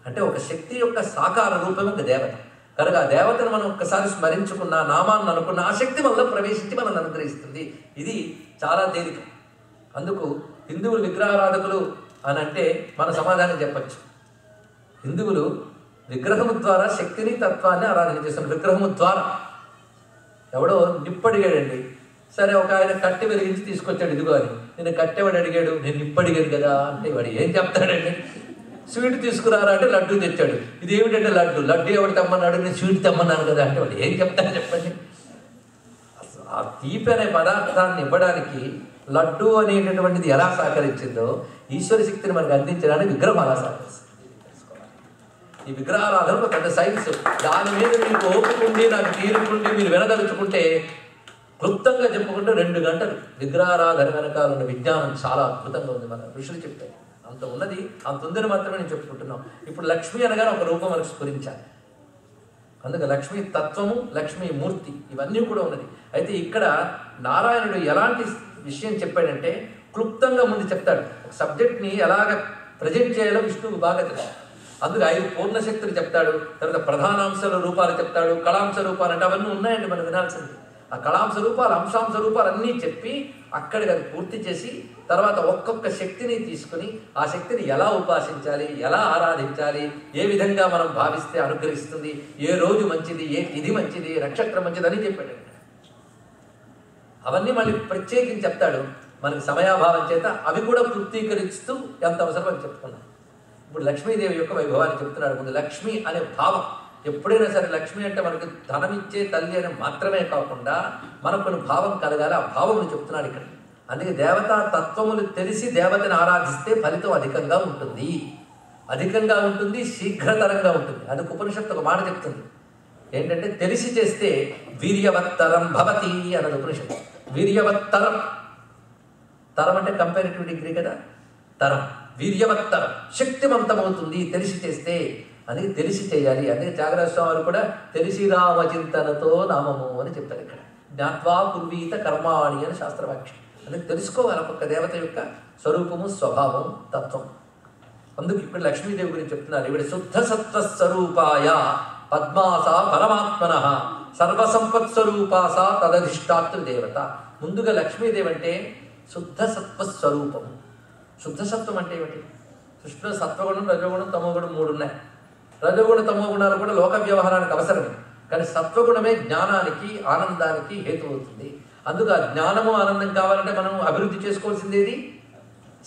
అంటే ఒక శక్తి యొక్క సాకార రూపం ఒక దేవత. కనుక ఆ దేవతను మనం ఒక్కసారి స్మరించుకున్న, నామాన్ని అనుకున్న, ఆ శక్తి మనలో ప్రవేశించి మనల్ని అనుగ్రహిస్తుంది. ఇది చాలా తేలిక. అందుకు హిందువులు విగ్రహారాధకులు అని అంటే మన సమాధానం చెప్పచ్చు. హిందువులు విగ్రహము ద్వారా శక్తిని, తత్వాన్ని ఆరాధన చేస్తున్నారు. విగ్రహము ద్వారా ఎవడో నిప్పడిగాడండి. సరే, ఒక ఆయన కట్టె వెలిగించి తీసుకొచ్చాడు. ఇదిగో అని. నేను కట్టెవాడు అడిగాడు, నేను నిప్పడిగాను కదా అంటే వాడు ఏం చెప్తాడండి? స్వీట్ తీసుకురారా అంటే లడ్డూ తెచ్చాడు. ఇది ఏమిటంటే లడ్డు ఎవడు తెమ్మన్నాడు? నేను స్వీట్ తెమ్మన్నాను కదా అంటే వాడు ఏం చెప్తాను చెప్పండి. ఆ తీపి అనే పదార్థాన్ని ఇవ్వడానికి లడ్డు అనేటటువంటిది ఎలా సహకరించిందో ఈశ్వర శక్తిని మనకు అందించడానికి విగ్రహం అలా సహకరిస్తుంది. ఈ విగ్రహారాధన ఒక పెద్ద సైన్స్. దాని మీద మీకు ఓపుకుండి, నాకు తీరుకుండి మీరు వినదలుచుకుంటే క్లుప్తంగా చెప్పుకుంటే 2 గంటలు విగ్రహారాధన వెనకాల ఉన్న విజ్ఞానం చాలా అద్భుతంగా ఉంది. మన ఋషులు చెప్పారు. అంత ఉన్నది, అంత ఉందని మాత్రమే నేను చెప్పుకుంటున్నాం. ఇప్పుడు లక్ష్మి అనగానే ఒక రూపం మనకు స్ఫురించాలి. అందుకే లక్ష్మీ తత్వము, లక్ష్మీ మూర్తి ఇవన్నీ కూడా ఉన్నది. అయితే ఇక్కడ నారాయణుడు ఎలాంటి విషయం చెప్పాడంటే క్లుప్తంగా ముందు చెప్తాడు. ఒక సబ్జెక్ట్ని ఎలాగ ప్రజెంట్ చేయాలో విష్ణువుకు బాగా తెలుసు. అందుకే 5 పూర్ణశక్తులు చెప్తాడు. తర్వాత ప్రధానాంశాల రూపాలు చెప్తాడు. కళాంశ రూపాలు అంటే అవన్నీ ఉన్నాయండి మనం వినాల్సింది. ఆ కళాంశ రూపాలు, అంశాంశ రూపాలు అన్నీ చెప్పి అక్కడికి అది పూర్తి చేసి తర్వాత ఒక్కొక్క శక్తిని తీసుకుని ఆ శక్తిని ఎలా ఉపాసించాలి, ఎలా ఆరాధించాలి, ఏ విధంగా మనం భావిస్తే అనుగ్రహిస్తుంది, ఏ రోజు మంచిది, ఏ తిథి మంచిది, నక్షత్రం మంచిది అని చెప్పాడు. అవన్నీ మళ్ళీ ప్రత్యేకించి చెప్తాడు. మనకి సమయాభావం చేత అవి కూడా పూర్తీకరిస్తూ ఎంత అవసరం అని చెప్పుకున్నాం. ఇప్పుడు లక్ష్మీదేవి యొక్క వైభవాన్ని చెప్తున్నాడు. ముందు లక్ష్మి అనే భావం. ఎప్పుడైనా సరే లక్ష్మి అంటే మనకి ధనం ఇచ్చే తల్లి అని మాత్రమే కాకుండా మనకు కొన్ని భావం కలగాలి. ఆ భావములు చెప్తున్నాడు ఇక్కడ. అందుకే దేవతా తత్వములు తెలిసి దేవతని ఆరాధిస్తే ఫలితం అధికంగా ఉంటుంది, శీఘ్రతరంగా ఉంటుంది. అది ఉపనిషత్తు ఒక మాట చెప్తుంది. ఏంటంటే తెలిసి చేస్తే వీర్యవత్తరం భవతి అన్నది ఉపనిషత్తు. వీర్యవత్తరం, తరం అంటే కంపారిటివ్ డిగ్రీ కదా. తరం, వీర్యవత్తరం, శక్తివంతమవుతుంది తెలిసి చేస్తే. అందుకే తెలిసి చేయాలి. అందుకే త్యాగరాజ స్వామి వారు కూడా తెలిసి రామచింతనతో నామము అని చెప్పారు ఇక్కడ. జ్ఞాత్వా కుర్వీత కర్మాణి అని శాస్త్రవాక్యం. అందుకే తెలుసుకోవాలి ఒక్కొక్క దేవత యొక్క స్వరూపము, స్వభావం, తత్వం. అందుకు ఇప్పుడు లక్ష్మీదేవి గురించి చెప్తున్నారు. ఇవిడ శుద్ధ సత్వ స్వరూపాయ పద్మాసా పరమాత్మన సర్వసంపత్స్వరూపాసా తదధిష్టాతృ దేవత. ముందుగా లక్ష్మీదేవి అంటే శుద్ధ సత్వస్వరూపము. శుద్ధ సత్వం అంటే ఏమిటి? సృష్టిలో సత్వగుణం, రజోగుణం, తమోగుణం 3 ఉన్నాయి. రజోగుణ తమో గుణాలు కూడా లోక వ్యవహారానికి అవసరమే. కానీ సత్వగుణమే జ్ఞానానికి ఆనందానికి హేతు అవుతుంది. అందుకు ఆ జ్ఞానము ఆనందం కావాలంటే మనం అభివృద్ధి చేసుకోవాల్సింది ఏది?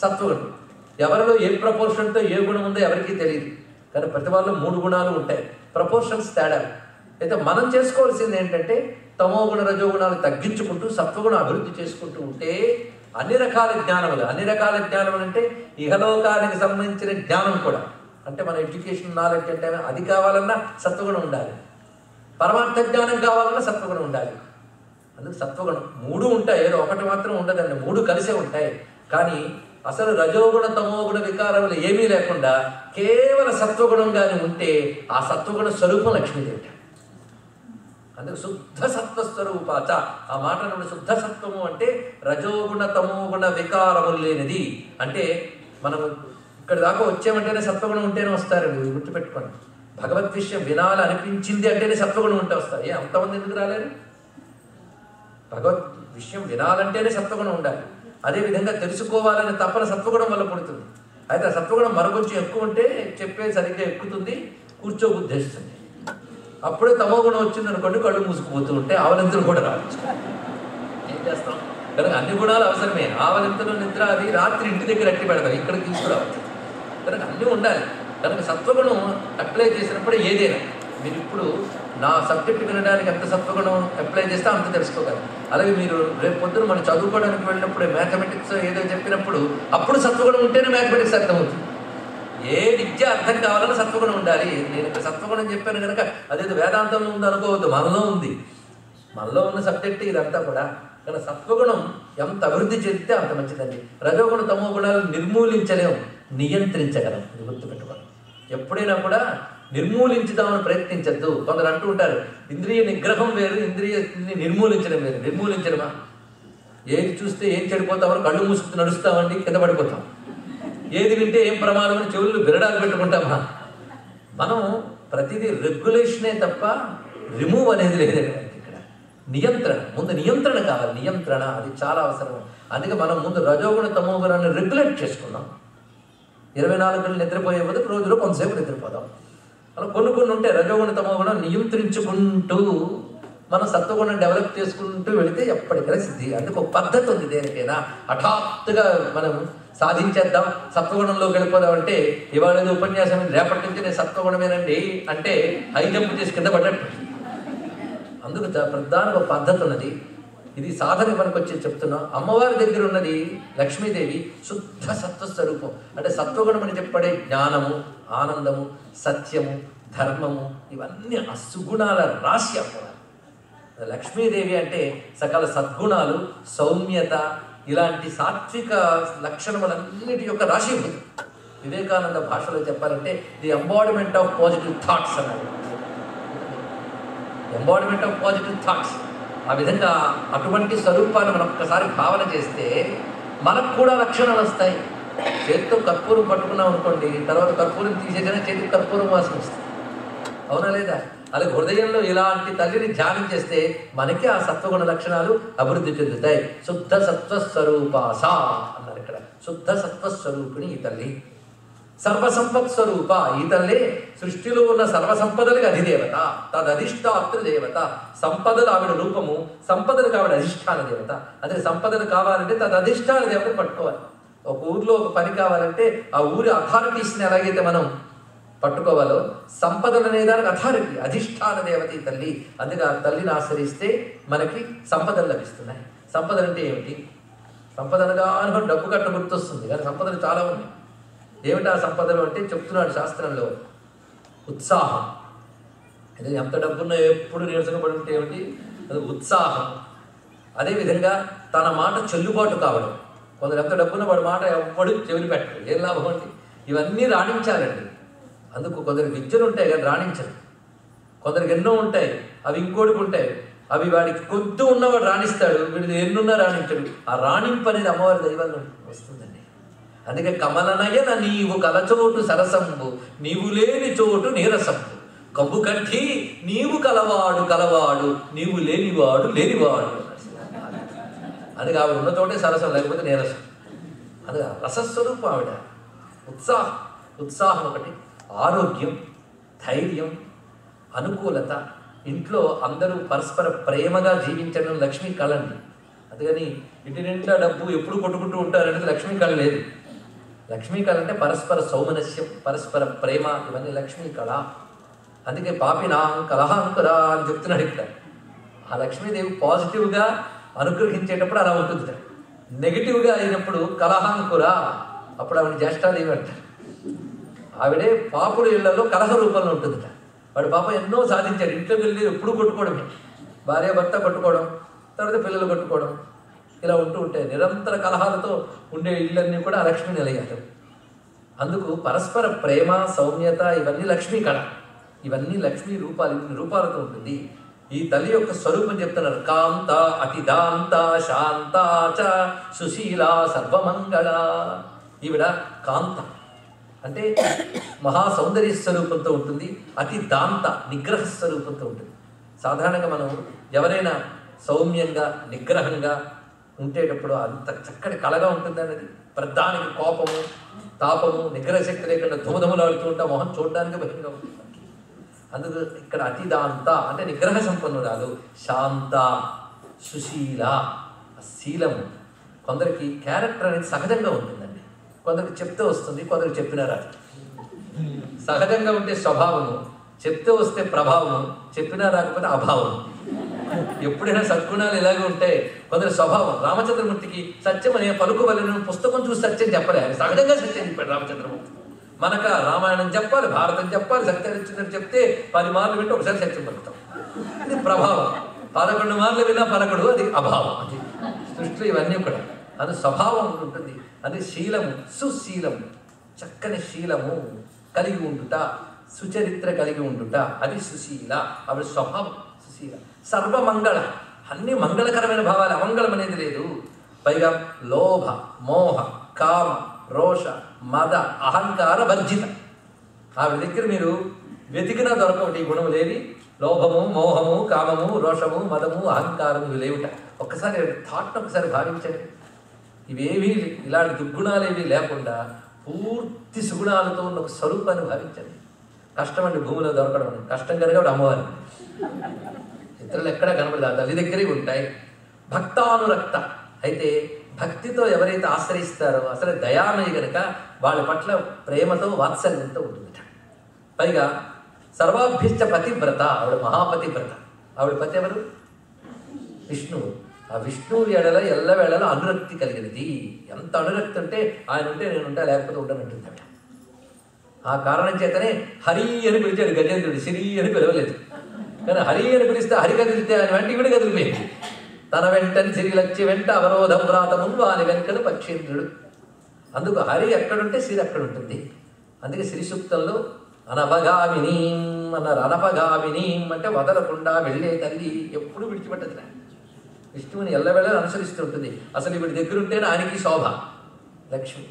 సత్వగుణం. ఎవరిలో ఏ ప్రపోర్షన్తో ఏ గుణం ఉందో ఎవరికీ తెలియదు. కానీ ప్రతి వాళ్ళు 3 గుణాలు ఉంటాయి, ప్రపోర్షన్స్ తేడాలు. అయితే మనం చేసుకోవాల్సింది ఏంటంటే తమో గుణ రజోగుణాలు తగ్గించుకుంటూ సత్వగుణం అభివృద్ధి చేసుకుంటూ ఉంటే అన్ని రకాల జ్ఞానములు. అన్ని రకాల జ్ఞానములు అంటే ఇహలోకానికి సంబంధించిన జ్ఞానం కూడా, అంటే మన ఎడ్యుకేషన్ నాలెడ్జ్ అంటే అది కావాలన్నా సత్వగుణం ఉండాలి, పరమార్థ జ్ఞానం కావాలన్నా సత్వగుణం ఉండాలి. అందుకు సత్వగుణం 3 ఉంటాయి, ఏదో ఒకటి మాత్రం ఉండదండి, 3 కలిసే ఉంటాయి. కానీ అసలు రజోగుణ తమోగుణ వికారములు ఏమీ లేకుండా కేవల సత్వగుణంగానే ఉంటే ఆ సత్వగుణ స్వరూపం లక్ష్మీదేవి. అందుకు శుద్ధ సత్వస్వరూపాచ ఆ మాట నుండి శుద్ధ సత్వము అంటే రజోగుణ తమోగుణ వికారములు లేనిది. అంటే మనం ఇక్కడ దాకా వచ్చామంటేనే సత్వగుణం ఉంటేనే వస్తారండి, గుర్తుపెట్టుకోండి. భగవద్ విషయం వినాలి అనిపించింది అంటేనే సత్వగుణం ఉంటే వస్తారు. అంతమంది ఎందుకు రాలేరు? భగవద్ విషయం వినాలంటేనే సత్వగుణం ఉండాలి. అదేవిధంగా తెలుసుకోవాలనే తపన సత్వగుణం వల్ల పుడుతుంది. అయితే ఆ సత్వగుణం మరొంచెం ఎక్కువ ఉంటే చెప్పే సరిగ్గా ఎక్కుతుంది, కూర్చోబుద్ధిస్తుంది. అప్పుడే తమో గుణం వచ్చింది అనుకోండి, కళ్ళు మూసుకుపోతూ ఉంటే ఆవలింతలు కూడా రావచ్చు. ఏం చేస్తాం? కనుక అన్ని గుణాలు అవసరమే. ఆవలింతలు, నిద్ర అది రాత్రి ఇంటి దగ్గర అట్టి పెడతాం, ఇక్కడ తీసుకురావచ్చు. కనుక అన్నీ ఉండాలి. కనుక సత్వగుణం అప్లై చేసినప్పుడు ఏదైనా మీరు ఇప్పుడు నా సబ్జెక్ట్ వినడానికి ఎంత సత్వగుణం అప్లై చేస్తే అంత తెలుసుకోగలరు. అలాగే మీరు రేపు పొద్దున మనం చదువుకోవడానికి వెళ్ళినప్పుడు మ్యాథమెటిక్స్ ఏదో చెప్పినప్పుడు అప్పుడు సత్వగుణం ఉంటేనే మ్యాథమెటిక్స్ అర్థమవుతుంది. ఏ విద్య అర్థం కావాలన్నా సత్వగుణం ఉండాలి. నేను ఇక్కడ సత్వగుణం చెప్పాను కనుక అదేదో వేదాంతంలో ఉంది అనుకోవద్దు, మనలో ఉంది. మనలో ఉన్న సబ్జెక్ట్ ఇదంతా కూడా. కానీ సత్వగుణం ఎంత అభివృద్ధి చెందితే అంత మంచిదండి. రజోగుణ తమో గుణాలు నిర్మూలించలేము, నియంత్రించగలం. ఇది గుర్తుపెట్టుకోవాలి. ఎప్పుడైనా కూడా నిర్మూలించుదామని ప్రయత్నించద్దు. కొందరు అంటూ ఉంటారు ఇంద్రియ నిగ్రహం వేరు, ఇంద్రియాన్ని నిర్మూలించడం వేరు. నిర్మూలించడమా? ఏది చూస్తే ఏం చెడిపోతామని కళ్ళు మూసుకుని నడుస్తామండి, కింద పడిపోతాం. ఏది వింటే ఏం ప్రమాదం అని చెవులు బిరడాలు పెట్టుకుంటామా? మనం ప్రతిదీ రెగ్యులేషనే తప్ప రిమూవ్ అనేది లేదండి. ఇక్కడ నియంత్రణ, ముందు నియంత్రణ కావాలి. నియంత్రణ అది చాలా అవసరం. అందుకే మనం ముందు రజోగుణ తమో గుణాన్ని రెగ్యులేట్ చేసుకున్నాం. 24 గంటలు నిద్రపోయే బదులు రోజులో కొంతసేపు నిద్రపోదాం. అలా కొన్ని ఉంటే రజోగుణ తమో గుణం నియంత్రించుకుంటూ మనం సత్వగుణం డెవలప్ చేసుకుంటూ వెళితే ఎప్పటికైనా సిద్ధి. అందుకు ఒక పద్ధతి ఉంది. దేనికైనా హఠాత్తుగా మనం సాధించేద్దాం, సత్వగుణంలోకి వెళ్ళిపోదాం అంటే ఇవాళ ఉపన్యాసం రేపటి నుంచి నేను సత్వగుణమేనండి అంటే హై జంప్ చేసి కింద పడ్డట్టు. అందుకు ప్రధాన ఒక పద్ధతి ఉన్నది. ఇది సాధన మనకు వచ్చి చెప్తున్నాం. అమ్మవారి దగ్గర ఉన్నది లక్ష్మీదేవి శుద్ధ సత్వస్వరూపం. అంటే సత్వగుణం అని చెప్పడే జ్ఞానము, ఆనందము, సత్యము, ధర్మము ఇవన్నీ ఆ సుగుణాల రాశి అమ్మవారు. లక్ష్మీదేవి అంటే సకల సద్గుణాలు, సౌమ్యత ఇలాంటి సాత్విక లక్షణములన్నిటి యొక్క రాశీభూతం. వివేకానంద భాషలో చెప్పాలంటే the embodiment of positive thoughts అన్నాడు. Embodiment of positive thoughts. ఆ విధంగా అటువంటి స్వరూపాన్ని మనం ఒక్కసారి భావన చేస్తే మనకు కూడా లక్షణాలు వస్తాయి. చేతితో కర్పూరం పట్టుకున్నాం అనుకోండి, తర్వాత కర్పూరం తీసేగానే చేతికి కర్పూరం వాసన వస్తుంది. అవునా లేదా? అలాగే హృదయంలో ఇలాంటి తల్లిని ధ్యానం చేస్తే మనకి ఆ సత్వగుణ లక్షణాలు అభివృద్ధి చెందుతాయి. శుద్ధ సత్వస్వరూపాస అన్నారు ఇక్కడ. శుద్ధ సత్వస్వరూపిణి ఈ తల్లి. సర్వసంపత్ స్వరూప ఈ తల్లి. సృష్టిలో ఉన్న సర్వసంపదలకు అధిదేవత, తదధిష్టాత్ర దేవత. సంపదలు ఆవిడ రూపము, సంపదలకు ఆవిడ అధిష్టాన దేవత. అదే సంపదలు కావాలంటే తదధిష్టాన దేవతను పట్టుకోవాలి. ఒక ఊర్లో ఒక పని కావాలంటే ఆ ఊరి అథారిటీస్ని ఎలాగైతే మనం పట్టుకోవాలో సంపదలు అనే దానికి అథారిటీ, అధిష్టాన దేవత ఈ తల్లి. అందుకే ఆ తల్లిని ఆశ్రయిస్తే మనకి సంపదలు లభిస్తున్నాయి. సంపదలు అంటే ఏమిటి? సంపదలుగా అనుకుని డబ్బు కట్ట గుర్తొస్తుంది, కానీ సంపదలు చాలా ఉన్నాయి. ఏమిటి ఆ సంపదలు అంటే చెప్తున్నాడు శాస్త్రంలో. ఉత్సాహం. అదే ఎంత డబ్బున్నా ఎప్పుడు నీరసంగా పడి ఉంటే ఏమిటి? అది ఉత్సాహం. అదేవిధంగా తన మాట చెల్లుబాటు కావడం. కొందరు ఎంత డబ్బున్నా వాడి మాట ఎవ్వడు చెవిని పెట్టరు, ఏం లాభం అండి? ఇవన్నీ రాణించాలండి. అందుకు కొందరికి విద్యలు ఉంటాయి కానీ రాణించరు. కొందరికి ఎన్నో ఉంటాయి, అవి ఇంకోటికి ఉంటాయి. అవి వాడికి కొద్ది ఉన్నవాడు రాణిస్తాడు, వీడికి ఎన్నున్నా రాణించడు. ఆ రాణింపు అనేది అమ్మవారి దైవంగా వస్తుందండి. అందుకే కమలనయన నీవు కలచోటు సరసంబు, నీవు లేని చోటు నీరసంబు. కబ్బు కట్టి నీవు కలవాడు కలవాడు, నీవు లేనివాడు లేనివాడు. అందుకే ఆవిడ ఉన్న చోటే సరసం, లేకపోతే నీరసం. అందుకే రసస్వరూపం ఆవిడ. ఉత్సాహం ఒకటి, ఆరోగ్యం, ధైర్యం, అనుకూలత ఇంట్లో అందరూ పరస్పర ప్రేమగా జీవించడం లక్ష్మీ కళ అండి. అందుకని ఇంటి నిండా డబ్బు ఎప్పుడు కొట్టుకుంటూ ఉంటారనేది లక్ష్మీ కళ లేదు. లక్ష్మీ కళ అంటే పరస్పర సౌమనస్యం, పరస్పర ప్రేమ, ఇవన్నీ లక్ష్మీ కళ. అందుకే పాపినా కలహాంకురా అని చెప్తున్నాడు ఇక్కడ. ఆ లక్ష్మీదేవి పాజిటివ్గా అనుగ్రహించేటప్పుడు అలా ఉంటుంది, నెగిటివ్గా అయినప్పుడు కలహాంకురా, అప్పుడు ఆవిడ జ్యేష్ఠాదేవి అంటారు. ఆవిడే పాపుల ఇళ్లలో కలహ రూపంలో ఉంటుందిట. వాడు పాపం ఎన్నో సాధించాడు, ఇంట్లోకి వెళ్ళి ఎప్పుడు కొట్టుకోవడమే, భార్య భర్త కొట్టుకోవడం, తర్వాత పిల్లలు కొట్టుకోవడం, ఇలా ఉంటూ ఉంటాయి. నిరంతర కలహాలతో ఉండే ఇళ్ళన్నీ కూడా లక్ష్మీ నిలయాలు. అందుకు పరస్పర ప్రేమ, సౌమ్యత ఇవన్నీ లక్ష్మీ కళ. ఇవన్నీ లక్ష్మీ రూపాలు, ఇన్ని రూపాలతో ఉంటుంది. ఈ తల్లి యొక్క స్వరూపం చెప్తున్నారు. కాంత అతిదాంత శాంత చ సుశీల సర్వమంగళ. ఈవిడ కాంత అంటే మహా సౌందర్య స్వరూపంతో ఉంటుంది. అతి దాంత నిగ్రహ స్వరూపంతో ఉంటుంది. సాధారణంగా మనం ఎవరైనా సౌమ్యంగా నిగ్రహంగా ఉండేటప్పుడు అంత చక్కటి కళగా ఉంటుంది అనేది. ప్రధానికి కోపము, తాపము, నిగ్రహ శక్తి లేకుండా ధుమధుమలాడుతూ ఉంటా, మొహం చూడడానికి భయంగా ఉంటుంది. అందుకు ఇక్కడ అతిదాంత అంటే నిగ్రహ సంపన్నురాలు, శాంత, సుశీల. శీలము కొందరికి క్యారెక్టర్ అనేది సహజంగా ఉంటుందండి. కొందరికి చెప్తే వస్తుంది, కొందరికి చెప్పినా రాదు. సహజంగా ఉంటే స్వభావము, చెప్తే వస్తే ప్రభావము, చెప్పినా రాకపోతే అభావం. ఎప్పుడైనా సద్గుణాలు ఇలాగే ఉంటాయి. కొందరి స్వభావం. రామచంద్రమూర్తికి సత్యం అనే పలుకువలను పుస్తకం చూసి సత్యం చెప్పలే, ఆయన సహజంగా సత్యం చెప్పాడు రామచంద్రమూర్తి. మనక రామాయణం చెప్పాలి, భారతం చెప్పాలి, సత్యహరిశ్చంద్రుడు చెప్తే 10 మార్లు వింటే ఒకసారి సత్యం పలుకుతాం. అది ప్రభావం. 11 మార్లు విన్నా పలకడు, అది అభావం. అది సృష్టిలో ఇవన్నీ కూడా అది స్వభావం ఉంటుంది. అది శీలము, సుశీలము, చక్కని శీలము కలిగి ఉండుట, సుచరిత్ర కలిగి ఉండుట, అది సుశీల. ఆవిడ స్వభావం సుశీల. సర్వమంగళ, అన్ని మంగళకరమైన భావాలు, అమంగళం అనేది లేదు. పైగా లోభ, మోహ, కామ, రోష, మద, అహంకార వర్జిత. ఆవిడ దగ్గర మీరు వెతికినా దొరకవుట ఈ గుణము లేవి. లోభము, మోహము, కామము, రోషము, మదము, అహంకారము ఇవి లేవుట. ఒక్కసారి థాట్ను ఒకసారి భావించండి. ఇవేవి ఇలాంటి దుర్గుణాలేవి లేకుండా పూర్తి సుగుణాలతో ఉన్న ఒక స్వరూపాన్ని భావించండి. కష్టం అండి భూమిలో దొరకడం, కష్టం కనుక అమ్మవారి ఇతరులు ఎక్కడా కనబడదు, ఆ తల్లి దగ్గరే ఉంటాయి. భక్తానురక్త అయితే భక్తితో ఎవరైతే ఆశ్రయిస్తారో అసలు దయామయి కనుక వాళ్ళ పట్ల ప్రేమతో వాత్సల్యంతో ఉంటుందట. పైగా సర్వాభ్యశ్చ పతివ్రత, ఆవిడ మహాపతివ్రత. ఆవిడ పతి ఎవరు? విష్ణువు. ఆ విష్ణువు ఎడల ఎల్లవేళలో అనురక్తి కలిగినది. ఎంత అనురక్తి అంటే ఆయన ఉంటే నేను ఉంటా, లేకపోతే ఉండనంటుంది ఆవిడ. ఆ కారణం చేతనే హరి అని పిలిచాడు గజేంద్రుడు, సిరి అని పిలవలేదు. కానీ హరి అని పిలిస్తే హరి కదిలితే ఆయన వెంట ఇవిడ కదిలిపోయింది. తన వెంటని సిరిలచ్చి వెంట అవరోధం వ్రాతములు వాని వెంకట పక్షేంద్రుడు. అందుకు హరి ఎక్కడుంటే సిరి అక్కడ ఉంటుంది. అందుకే శ్రీ సూక్తంలో అనపగామినీం అన్నారు. అనపగామినీం అంటే వదలకుండా వెళ్ళే తల్లి, ఎప్పుడు విడిచిపెట్టదు. విష్ణువుని ఎల్లవేళ అనుసరిస్తూ ఉంటుంది. అసలు వీడి దగ్గర ఉంటేనే ఆయనకి శోభ, లక్ష్మి.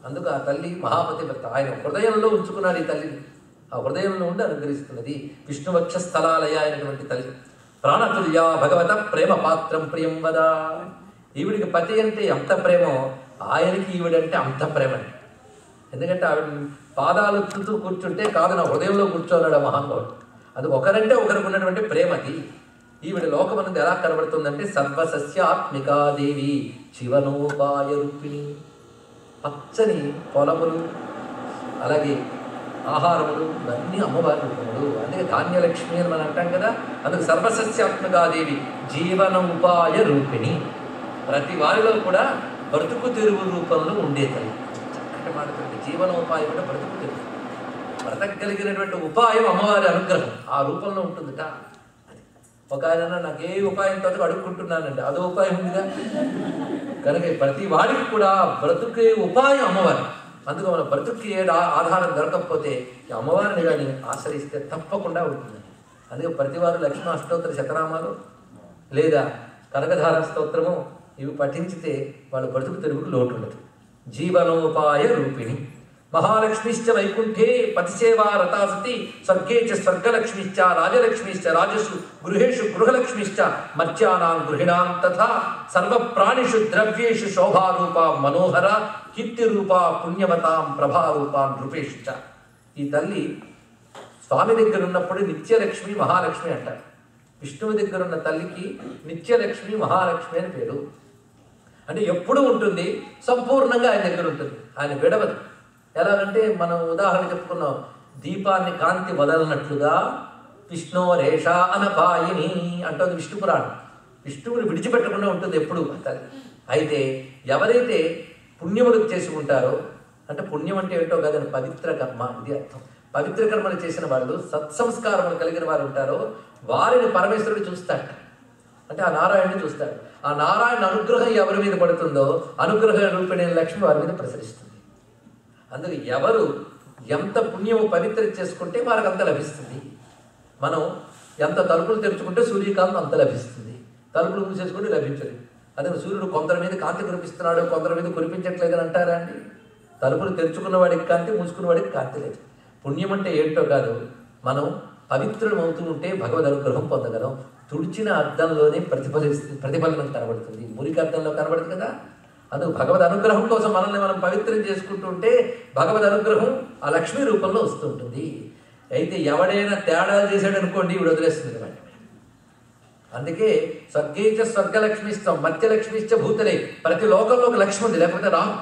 అందుకు ఆ తల్లి మహాపతివ్రత. ఆయన హృదయంలో ఉంచుకున్నాడు ఈ తల్లిని. ఆ హృదయంలో ఉండి అనుగ్రహిస్తున్నది విష్ణువక్ష స్థలాలయ అయినటువంటి తల్లి. ప్రాణతుల్య భగవత ప్రేమ పాత్రం ప్రియం వద. ఈవిడికి పతి అంటే ఎంత ప్రేమో ఆయనకి ఈవిడంటే అంత ప్రేమ. ఎందుకంటే ఆవిడ పాదాలు తుతూ కూర్చుంటే కాదు, నా హృదయంలో కూర్చోన్నాడు ఆ మహానుభావుడు. అది ఒకరంటే ఒకరికి ఉన్నటువంటి ప్రేమది. ఈవిడ లోకమన్నది ఎలా కనబడుతుందంటే సర్వసస్యాత్మికాదేవి జీవనోపాయ రూపిణి. పచ్చని పొలములు, అలాగే ఆహారములు, ఇవన్నీ అమ్మవారి రూపములు. అందుకే ధాన్యలక్ష్మి అని మనం అంటాం కదా. అందుకు సర్వసస్యాత్మికాదేవి జీవనోపాయ రూపిణి. ప్రతి వారిలో కూడా బ్రతుకు తెరువు రూపంలో ఉండే తల్లి. చక్కటి మాట్లాడుతుంది. జీవనోపాయం అంటే బ్రతుకు తెరువు, బ్రతకగలిగినటువంటి ఉపాయం అమ్మవారి అనుగ్రహం ఆ రూపంలో ఉంటుందిట. అది ఒక ఆయన నాకు ఏ ఉపాయంతో అడుక్కుంటున్నానండి, అదో ఉపాయం ఉందిగా. కనుక ప్రతి వాడికి కూడా బ్రతుకే ఉపాయం అమ్మవారి. అందుకు మన బ్రతుక్కి ఆధారం దొరకకపోతే అమ్మవారిని కానీ ఆశ్రయిస్తే తప్పకుండా ఉంటుంది. అందుకే ప్రతివారు లక్ష్మీ అష్టోత్తర శతనామాలు లేదా కనకధార స్తోత్రము ఇవి పఠించితే వాళ్ళ బ్రతుకు తెరుగుకు లోటు ఉండదు. జీవనోపాయ రూపిణి. మహాలక్ష్మిశ్చ వైకుంఠే పతిసేవా రతాసతి స్వర్గే చ స్వర్గలక్ష్మిశ్చ రాజలక్ష్మిశ్చ రాజసు గృహేషు గృహలక్ష్మిశ్చ మర్త్యానాం గృహిణాం తథా సర్వప్రాణిషు ద్రవ్యేషు శోభారూప మనోహర కీర్తిరూప పుణ్యవతాం ప్రభారూపాం రూపేషు చ. ఈ తల్లి స్వామి దగ్గర ఉన్నప్పుడు నిత్యలక్ష్మి మహాలక్ష్మి అంటారు. విష్ణువు దగ్గర ఉన్న తల్లికి నిత్యలక్ష్మి మహాలక్ష్మి అని పేరు. అంటే ఎప్పుడూ ఉంటుంది, సంపూర్ణంగా ఆయన దగ్గర ఉంటుంది, ఆయన విడవదు. ఎలాగంటే మనం ఉదాహరణ చెప్పుకున్నాం, దీపాన్ని కాంతి వదలనట్లుగా విష్ణు రేష అనపాయిని అంటుంది విష్ణు పురాణం. విష్ణువుని విడిచిపెట్టకుండా ఉంటుంది ఎప్పుడు తల్లి. అయితే ఎవరైతే పుణ్యములు చేసుకుంటారో, అంటే పుణ్యం అంటే ఏంటో కాదని పవిత్ర కర్మ ఇది అర్థం. పవిత్ర కర్మలు చేసిన వాళ్ళు, సత్సంస్కారములు కలిగిన వారు ఉంటారో వారిని పరమేశ్వరుడు చూస్తాడు. అంటే ఆ నారాయణుని చూస్తాడు. ఆ నారాయణ అనుగ్రహం ఎవరి మీద పడుతుందో అనుగ్రహ రూపిణి లక్ష్మి వారి మీద ప్రసరిస్తుంది. అందుకే ఎవరు ఎంత పుణ్యము పవిత్ర చేసుకుంటే వారికి అంత లభిస్తుంది. మనం ఎంత తలుపులు తెరుచుకుంటే సూర్యకాంతం అంత లభిస్తుంది, తలుపులు మూసేసుకుంటే లభించదు. అదే సూర్యుడు కొందరి మీద కాంతి కురిపిస్తున్నాడు, కొందరి మీద కురిపించట్లేదని అంటారా అండి? తలుపులు తెరుచుకున్న వాడికి కాంతి, మూసుకున్న వాడికి కాంతి లేదు. పుణ్యం అంటే ఏంటో కాదు, మనం పవిత్రం అవుతూ ఉంటే భగవద్ అనుగ్రహం పొందగలం. తుడిచిన అర్థంలోనే ప్రతిఫలనం కనబడుతుంది, మురికి అర్థంలో కనబడదు కదా. అందుకు భగవద్ అనుగ్రహం కోసం మనల్ని మనం పవిత్రం చేసుకుంటూ ఉంటే భగవద్ అనుగ్రహం ఆ లక్ష్మీ రూపంలో వస్తూ ఉంటుంది. అయితే ఎవడైనా తేడాలు చేశాడు అనుకోండి, ఇవి వదిలేస్తుంది అనమాట. అందుకే స్వర్గేచ స్వర్గలక్ష్మిస్తాం మత్స్యలక్ష్మిశ్చ భూతలే. ప్రతి లోకంలో ఒక లక్ష్మి ఉంది, లేకపోతే రాము.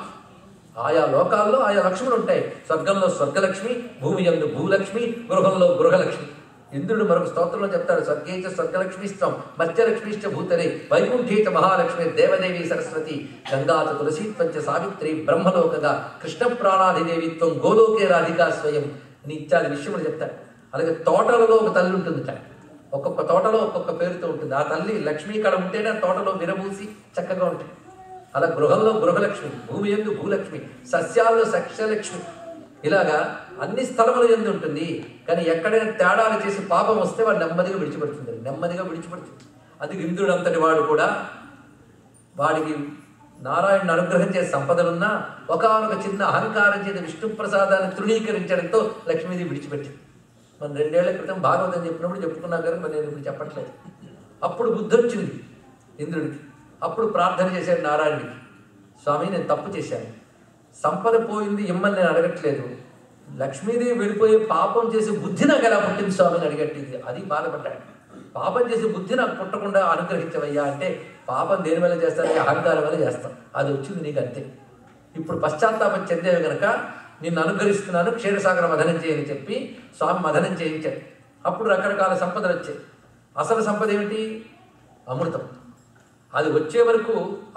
ఆయా లోకాల్లో ఆయా లక్ష్ములు ఉంటాయి. స్వర్గంలో స్వర్గలక్ష్మి, భూమి యందు భూలక్ష్మి, గృహంలో గృహలక్ష్మి. ఇంద్రుడు మరొక స్తోత్రంలో చెప్తాడు, స్వర్గేచ స్వర్గలక్ష్మిస్తాం మత్స్యలక్ష్మిశ్చ భూతలే వైకుంఠేచ మహాలక్ష్మి దేవదేవి సరస్వతి గంగాచ తులసీత్వంచ సావిత్రి బ్రహ్మలోకగా కృష్ణ ప్రాణాధిదేవిత్వం గోలోకే రాధికా స్వయం అని ఇత్యాది విషయములు చెప్తాడు. అలాగే తోటలలో ఒక తల్లి ఉంటుంది. ఒక్కొక్క తోటలో ఒక్కొక్క పేరుతో ఉంటుంది. ఆ తల్లి లక్ష్మీ కళ ఉంటేనే ఆ తోటలో విరబూసి చక్కగా ఉంటాయి. అలా గృహంలో గృహలక్ష్మి, భూమి యందు భూలక్ష్మి, సస్యాల్లో సస్యలక్ష్మి, ఇలాగా అన్ని స్థలముల యందు ఉంటుంది. కానీ ఎక్కడైనా తేడాలు చేసి పాపం వస్తే వాడు నెమ్మదిగా విడిచిపెడుతుంది. అందుకే ఇంద్రుడు అంతటి వాడు కూడా వాడికి నారాయణుని అనుగ్రహించే సంపదలున్నా ఒకనొక చిన్న అహంకారం చేత విష్ణు ప్రసాదాన్ని తృణీకరించడంతో లక్ష్మీదేవి విడిచిపెట్టింది. మనం 2 ఏళ్ల క్రితం భాగవతం చెప్పినప్పుడు చెప్పుకున్నాం కానీ మరి నేను ఇప్పుడు చెప్పట్లేదు. అప్పుడు బుద్ధి వచ్చింది ఇంద్రుడికి. అప్పుడు ప్రార్థన చేశాడు నారాయణుడికి, స్వామి నేను తప్పు చేశాను, సంపద పోయింది ఇమ్మని నేను అడగట్లేదు, లక్ష్మీదేవి వెళ్ళిపోయి పాపం చేసి బుద్ధి నాకు ఎలా పుట్టింది స్వామి అని అడిగట్టింది. అది బాధపడ్డాడు. పాపం చేసి బుద్ధి నాకు పుట్టకుండా అనుగ్రహించవయ్యా అంటే, పాపం దేని వల్ల చేస్తానంటే అహంకారం వల్ల చేస్తాం, అది వచ్చింది నీకు అంతే. ఇప్పుడు పశ్చాత్తాపం చెందేవి కనుక నిన్ను అనుగ్రహిస్తున్నాను, క్షీరసాగర మథనం చేయని చెప్పి స్వామి మథనం చేయించాడు. అప్పుడు రకరకాల సంపదలు వచ్చాయి. అసలు సంపద ఏమిటి? అమృతం. అది వచ్చే వరకు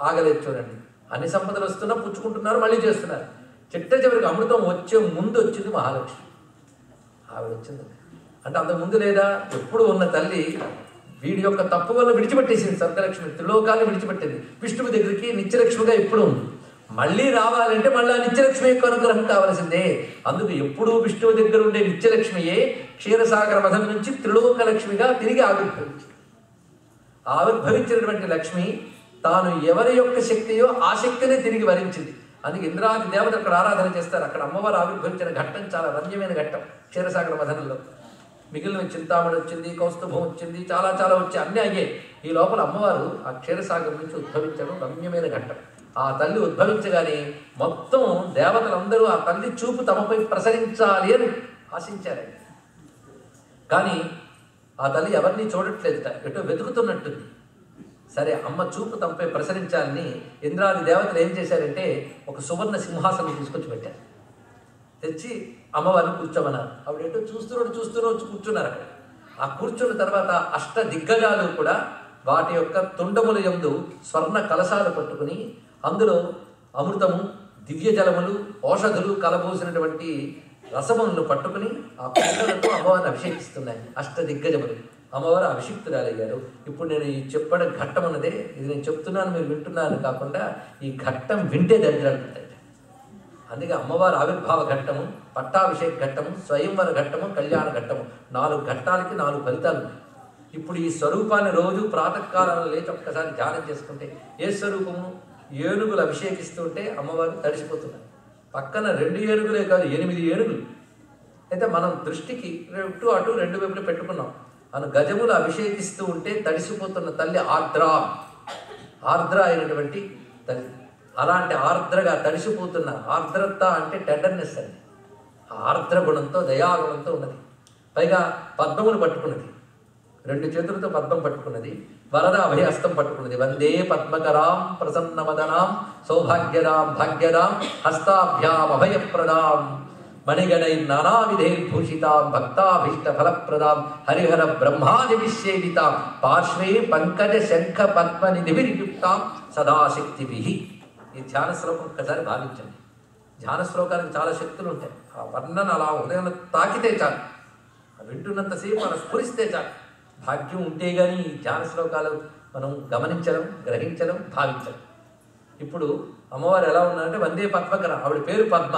ఆగలేదు చూడండి. అన్ని సంపదలు వస్తున్నా పుచ్చుకుంటున్నారు, మళ్ళీ చేస్తున్నారు. చివరికి అమృతం వచ్చే ముందు వచ్చింది మహాలక్ష్మి. ఆవిడ వచ్చింది అంటే అంత ముందు లేదా? ఎప్పుడు ఉన్న తల్లి వీడి యొక్క తప్పు వల్ల విడిచిపెట్టేసింది. స్వర్గలక్ష్మి త్రిలోకాన్ని విడిచిపెట్టింది. విష్ణువు దగ్గరికి నిత్యలక్ష్మిగా ఎప్పుడు ఉంది. మళ్ళీ రావాలంటే మళ్ళీ ఆ నిత్యలక్ష్మి యొక్క అనుగ్రహం కావాల్సిందే. అందుకు ఎప్పుడూ విష్ణువు దగ్గర ఉండే నిత్యలక్ష్మియే క్షీరసాగర మథం నుంచి త్రిలోకలక్ష్మిగా తిరిగి ఆవిర్భవించినటువంటి లక్ష్మి తాను ఎవరి యొక్క శక్తియో ఆ శక్తిని తిరిగి వరించింది. అందుకే ఇంద్రాది దేవతలు అక్కడ ఆరాధన చేస్తారు. అక్కడ అమ్మవారు ఆవిర్భవించిన ఘట్టం చాలా రమ్యమైన ఘట్టం క్షీరసాగర మథనంలో. మిగిలిన చింతామణి వచ్చింది, కౌస్తుభం వచ్చింది, చాలా వచ్చి అన్నీ అయ్యాయి. ఈ లోపల అమ్మవారు ఆ క్షీరసాగరం నుంచి ఉద్భవించడం రమ్యమైన ఘట్టం. ఆ తల్లి ఉద్భవించగానే మొత్తం దేవతలందరూ ఆ తల్లి చూపు తమపై ప్రసరించాలి అని ఆశించారు. కానీ ఆ తల్లి ఎవరిని చూడట్లేదుట, ఎటో వెతుకుతున్నట్టుంది. సరే అమ్మ చూపు తమపై ప్రసరించాలని ఇంద్రాది దేవతలు ఏం చేశారంటే ఒక సువర్ణ సింహాసనం తీసుకొచ్చి పెట్టారు. తెచ్చి అమ్మవారిని కూర్చోమన్నారు. ఆవిడ ఏంటో చూస్తూనే వచ్చి కూర్చున్నారు అక్కడ. ఆ కూర్చున్న తర్వాత అష్ట దిగ్గజాలు కూడా వాటి యొక్క తుండముల యందు స్వర్ణ కలశాలు పట్టుకుని అందులో అమృతము, దివ్య జలములు, ఔషధులు కలబోసినటువంటి రసములను పట్టుకుని ఆ కుండలతో అమ్మవారిని అభిషేకిస్తున్నాయి అష్ట దిగ్గజములు. అమ్మవారు అభిషిక్తురాలయ్యారు. ఇప్పుడు నేను ఈ చెప్పడం ఘట్టం అన్నదే, ఇది నేను చెప్తున్నాను మీరు వింటున్నాను కాకుండా ఈ ఘట్టం వింటే దరిద్రాలు ఉంటాయి. అందుకే అమ్మవారి ఆవిర్భావ ఘట్టము, పట్టాభిషేక ఘట్టము, స్వయంవర ఘట్టము, కళ్యాణ ఘట్టము, 4 ఘట్టాలకి 4 ఫలితాలు ఉన్నాయి. ఇప్పుడు ఈ స్వరూపాన్ని రోజు ప్రాతకాలంలో లేచి ఒక్కసారి ధ్యానం చేసుకుంటే ఏ స్వరూపము? ఏనుగులు అభిషేకిస్తుంటే అమ్మవారు తడిసిపోతున్నారు. పక్కన 2 ఏనుగులే కాదు 8 ఏనుగులు. అయితే మనం దృష్టికి అటు 2 వైపులు పెట్టుకున్నాం. మనం గజములు అభిషేకిస్తూ ఉంటే తడిసిపోతున్న తల్లి ఆర్ద్ర అయినటువంటి తల్లి. అలాంటి ఆర్ద్రగా తడిసిపోతున్న ఆర్ద్రత అంటే టెండర్నెస్ అండి. ఆర్ద్ర గుణంతో దయాగుణంతో ఉన్నది. పైగా పద్మములు పట్టుకున్నది, 2 చేతులతో పద్మం పట్టుకున్నది, వరద అభయహస్తం పట్టుకున్నది. వందే పద్మకరాం ప్రసన్నవదనాం సౌభాగ్యరాం భాగ్యరాం హస్తాభ్యాం అభయప్రదాం మణిగణై నానావిధైర్భూషితాం భక్తాభీష్ట ఫలప్రదాం హరిహర బ్రహ్మాదివిసేవితాం పార్శ్వే పంకజ శంఖ పద్మనిధివిర్యుక్తాం సదాశక్తిభిః. ఈ ధ్యాన శ్లోకం ఒక్కసారి భావించండి. ధ్యాన శ్లోకానికి చాలా శక్తులు ఉంటాయి. ఆ వర్ణన అలా ఉదయం తాకితే చాలు, వింటున్నంతసేపు మనం స్ఫురిస్తే చాలు. భాగ్యం ఉంటే కానీ ఈ ధ్యాన శ్లోకాలు మనం గమనించడం, గ్రహించడం, భావించడం. ఇప్పుడు అమ్మవారు ఎలా ఉన్నారంటే వందే పద్మకర, ఆవిడ పేరు పద్మ,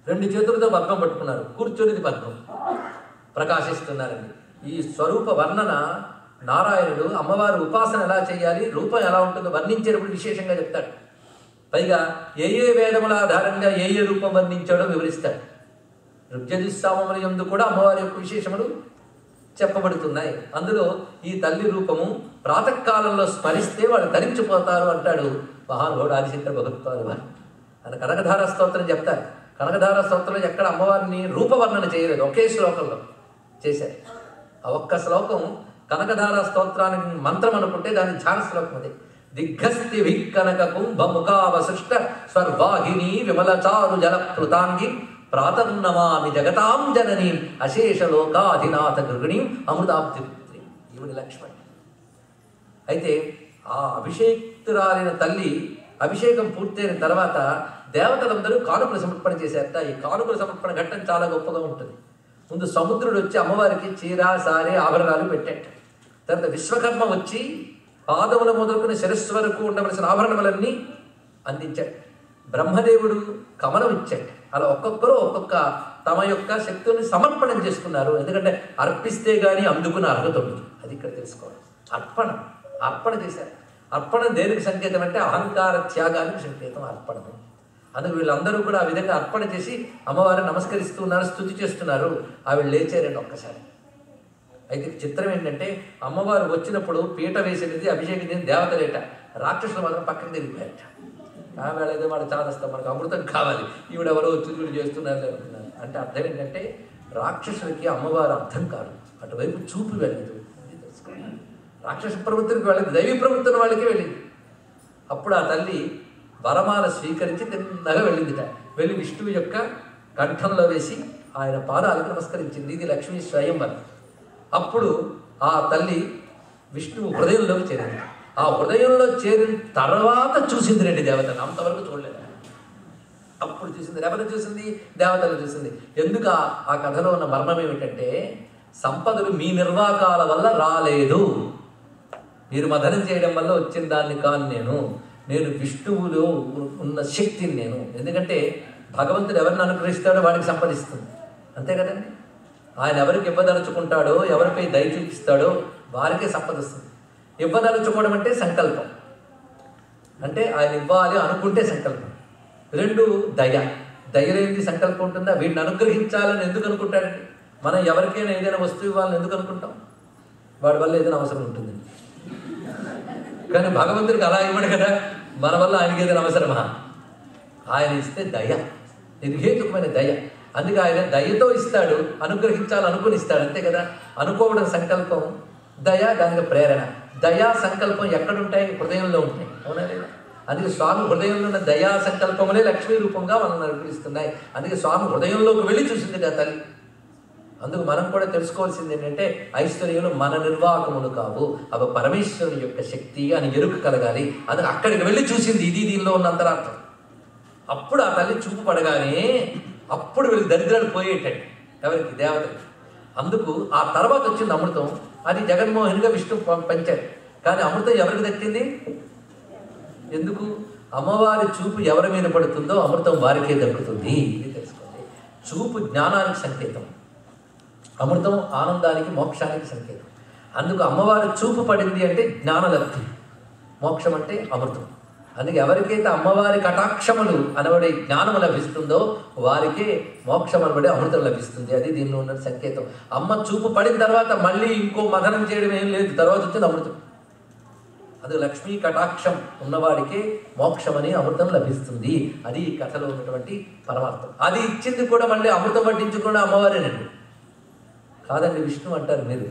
2 చేతులతో పద్మం పట్టుకున్నారు, కూర్చొనిది పద్మం, ప్రకాశిస్తున్నారండి. ఈ స్వరూప వర్ణన నారాయణుడు అమ్మవారి ఉపాసన ఎలా చేయాలి, రూపం ఎలా ఉంటుందో వర్ణించేటప్పుడు విశేషంగా చెప్తాడు. పైగా ఏ వేదముల ఆధారంగా ఏ రూపం వర్ణించాడో వివరిస్తాడు. ఋగ్యజుస్సామముల యందు కూడా అమ్మవారి యొక్క విశేషములు చెప్పబడుతున్నాయి. అందులో ఈ తల్లి రూపము ప్రాతకాలంలో స్మరిస్తే వాళ్ళు తరించిపోతారు అంటాడు మహానుభావుడు ఆదిశంకర భగవత్పాదులు వారు. ఆయన కనకధార స్తోత్రం చెప్తారు. కనకధార స్తోత్రంలో ఎక్కడ అమ్మవారిని రూపవర్ణన చేయలేదు, ఒకే శ్లోకంలో చేశారు. ఆ ఒక్క శ్లోకం కనకధార స్తోత్రానికి మంత్రం అనుకుంటే దాని ధ్యాన శ్లోకం అదే. దిగ్గస్తి విక్కనక కుంభముఖావశిష్ట స్వర్వాహిని విమలచారు జలప్లుతాంగి ప్రాతర్నమామి జగతాం జననీం అశేషలోకాధినాథ గృహిణీం అమృతాబ్ధిపుత్రి. ఈవిడి లక్ష్మణి. అయితే ఆ అభిషేక్తురాలైన తల్లి అభిషేకం పూర్తయిన తర్వాత దేవతలందరూ కానుకల సమర్పణ చేశారట. ఈ కానుకల సమర్పణ ఘట్టం చాలా గొప్పగా ఉంటుంది. ముందు సముద్రుడు వచ్చి అమ్మవారికి చీర, సారే, ఆభరణాలు పెట్టాట. తర్వాత విశ్వకర్మ వచ్చి పాదముల మొదలుకుని శిరస్సు వరకు ఉండవలసిన ఆభరణములన్నీ అందించాడు. బ్రహ్మదేవుడు కమలం ఇచ్చాడు. అలా ఒక్కొక్కరు ఒక్కొక్క తమ యొక్క శక్తుల్ని సమర్పణం చేసుకున్నారు. ఎందుకంటే అర్పిస్తే గానీ అందుకున్న అర్హత ఉంటుంది. అది ఇక్కడ తెలుసుకోవాలి. అర్పణ చేశారు. అర్పణ దేనికి సంకేతం అంటే అహంకార త్యాగానికి సంకేతం అర్పణం. అందుకు వీళ్ళందరూ కూడా ఆ విధంగా అర్పణ చేసి అమ్మవారిని నమస్కరిస్తున్నారు, స్తుతి చేస్తున్నారు. ఆవిడ లేచారండి ఒక్కసారి. అయితే చిత్రం ఏంటంటే అమ్మవారు వచ్చినప్పుడు పీట వేసేది అభిషేకం చేసి దేవతలేట, రాక్షసులు మాత్రం పక్కన తిరిగిపోయారట. ఆవేళ ఏదో వాడు చాదస్తాం, మనకు అమృతం కావాలి, ఈవిడెవరో చురుకులు చేస్తున్నారు అంటున్నారు. అంటే అర్థం ఏంటంటే రాక్షసులకి అమ్మవారు అర్థం కాదు, అటువైపు చూపు వెళ్ళదు. అది తెలుసుకోవాలి. రాక్షస ప్రవృత్తికి వెళ్ళదు, దైవీ ప్రవృత్తిని వాళ్ళకి వెళ్ళింది. అప్పుడు ఆ తల్లి వరమాల స్వీకరించి తిన్నగా వెళ్ళిందిట. వెళ్ళి విష్ణువు యొక్క కంఠంలో వేసి ఆయన పాదాలకు నమస్కరించింది. ఇది లక్ష్మీ స్వయంవరం. అప్పుడు ఆ తల్లి విష్ణువు హృదయంలోకి చేరింది. ఆ హృదయంలో చేరిన తర్వాత చూసింది రెండు దేవతలు, అంతవరకు చూడలేదు. అప్పుడు చూసింది. ఎవరు చూసింది? దేవతలు చూసింది. ఎందుకు ఆ కథలో ఉన్న మర్మం ఏమిటంటే సంపదలు మీ నిర్వాకాల వల్ల రాలేదు, మీరు మదనం చేయడం వల్ల వచ్చిన దాన్ని కాను నేను విష్ణువులో ఉన్న శక్తిని నేను. ఎందుకంటే భగవంతుడు ఎవరిని అనుగ్రహిస్తాడో వాడికి సంపదిస్తుంది, అంతే కదండి. ఆయన ఎవరికి ఇవ్వదలుచుకుంటాడో, ఎవరిపై దయ చూపిస్తాడో వారికే సంపద వస్తుంది. ఇవ్వదలుచుకోవడం అంటే సంకల్పం, అంటే ఆయన ఇవ్వాలి అనుకుంటే సంకల్పం. రెండు దయ. దయలేనిది సంకల్పం ఉంటుందా? వీడిని అనుగ్రహించాలని ఎందుకు అనుకుంటాడండి? మనం ఎవరికైనా ఏదైనా వస్తువు ఇవ్వాలని ఎందుకు అనుకుంటాం? వాడి వల్ల ఏదైనా అవసరం ఉంటుందండి. కానీ భగవంతుడికి అలా ఇవ్వడు కదా, మన వల్ల ఆయనకి ఏదైనా అవసరమా? ఆయన ఇస్తే దయ, నిర్హేతుకమైన దయ. అందుకే ఆయన దయతో ఇస్తాడు, అనుగ్రహించాలనుకుని ఇస్తాడు, అంతే కదా. అనుకోవడం సంకల్పం, దయ దానికి ప్రేరణ. దయా సంకల్పం ఎక్కడుంటాయి? హృదయంలో ఉంటాయి, అవునా లేదా? అందుకే స్వామి హృదయంలో ఉన్న దయా సంకల్పములే లక్ష్మీ రూపంగా మనల్ని అనుగ్రహిస్తున్నాయి. అందుకే స్వామి హృదయంలోకి వెళ్ళి చూసింది కదా తల్లి. అందుకు మనం కూడా తెలుసుకోవాల్సింది ఏంటంటే ఐశ్వర్యములు మన నిర్వాహకములు కావు, అవి పరమేశ్వరుని యొక్క శక్తి అని ఎరుక కలగాలి. అందుకు అక్కడికి వెళ్ళి చూసింది. ఇది దీనిలో ఉన్న అంతరార్థం. అప్పుడు ఆ తల్లి చూపు పడగానే అప్పుడు వీళ్ళు దరిద్రాలు పోయేటండి. ఎవరికి? దేవతకి. అందుకు ఆ తర్వాత వచ్చింది అమృతం. అది జగన్మోహన్గా విష్ణు పంచారు. కానీ అమృతం ఎవరికి దక్కింది? ఎందుకు? అమ్మవారి చూపు ఎవరి మీద పడుతుందో అమృతం వారికే దక్కుతుంది. ఇది తెలుసుకోండి. చూపు జ్ఞానానికి సంకేతం, అమృతం ఆనందానికి, మోక్షానికి సంకేతం. అందుకు అమ్మవారి చూపు పడింది అంటే జ్ఞానలబ్ధి, మోక్షం అంటే అమృతం. అందుకే ఎవరికైతే అమ్మవారి కటాక్షములు అనబడే జ్ఞానము లభిస్తుందో వారికే మోక్షం అనబడే అమృతం లభిస్తుంది. అది దీనిలో ఉన్న సంకేతం. అమ్మ చూపు పడిన తర్వాత మళ్ళీ ఇంకో మదనం చేయడం ఏం లేదు, తర్వాత వచ్చింది అమృతం. అది లక్ష్మీ కటాక్షం ఉన్నవాడికే మోక్షం అని అమృతం లభిస్తుంది. అది ఈ కథలో ఉన్నటువంటి పరమార్థం. అది ఇచ్చింది కూడా మళ్ళీ అమృతం పట్టించుకున్న అమ్మవారేనండి. కాదండి విష్ణువు అంటారు మీరు,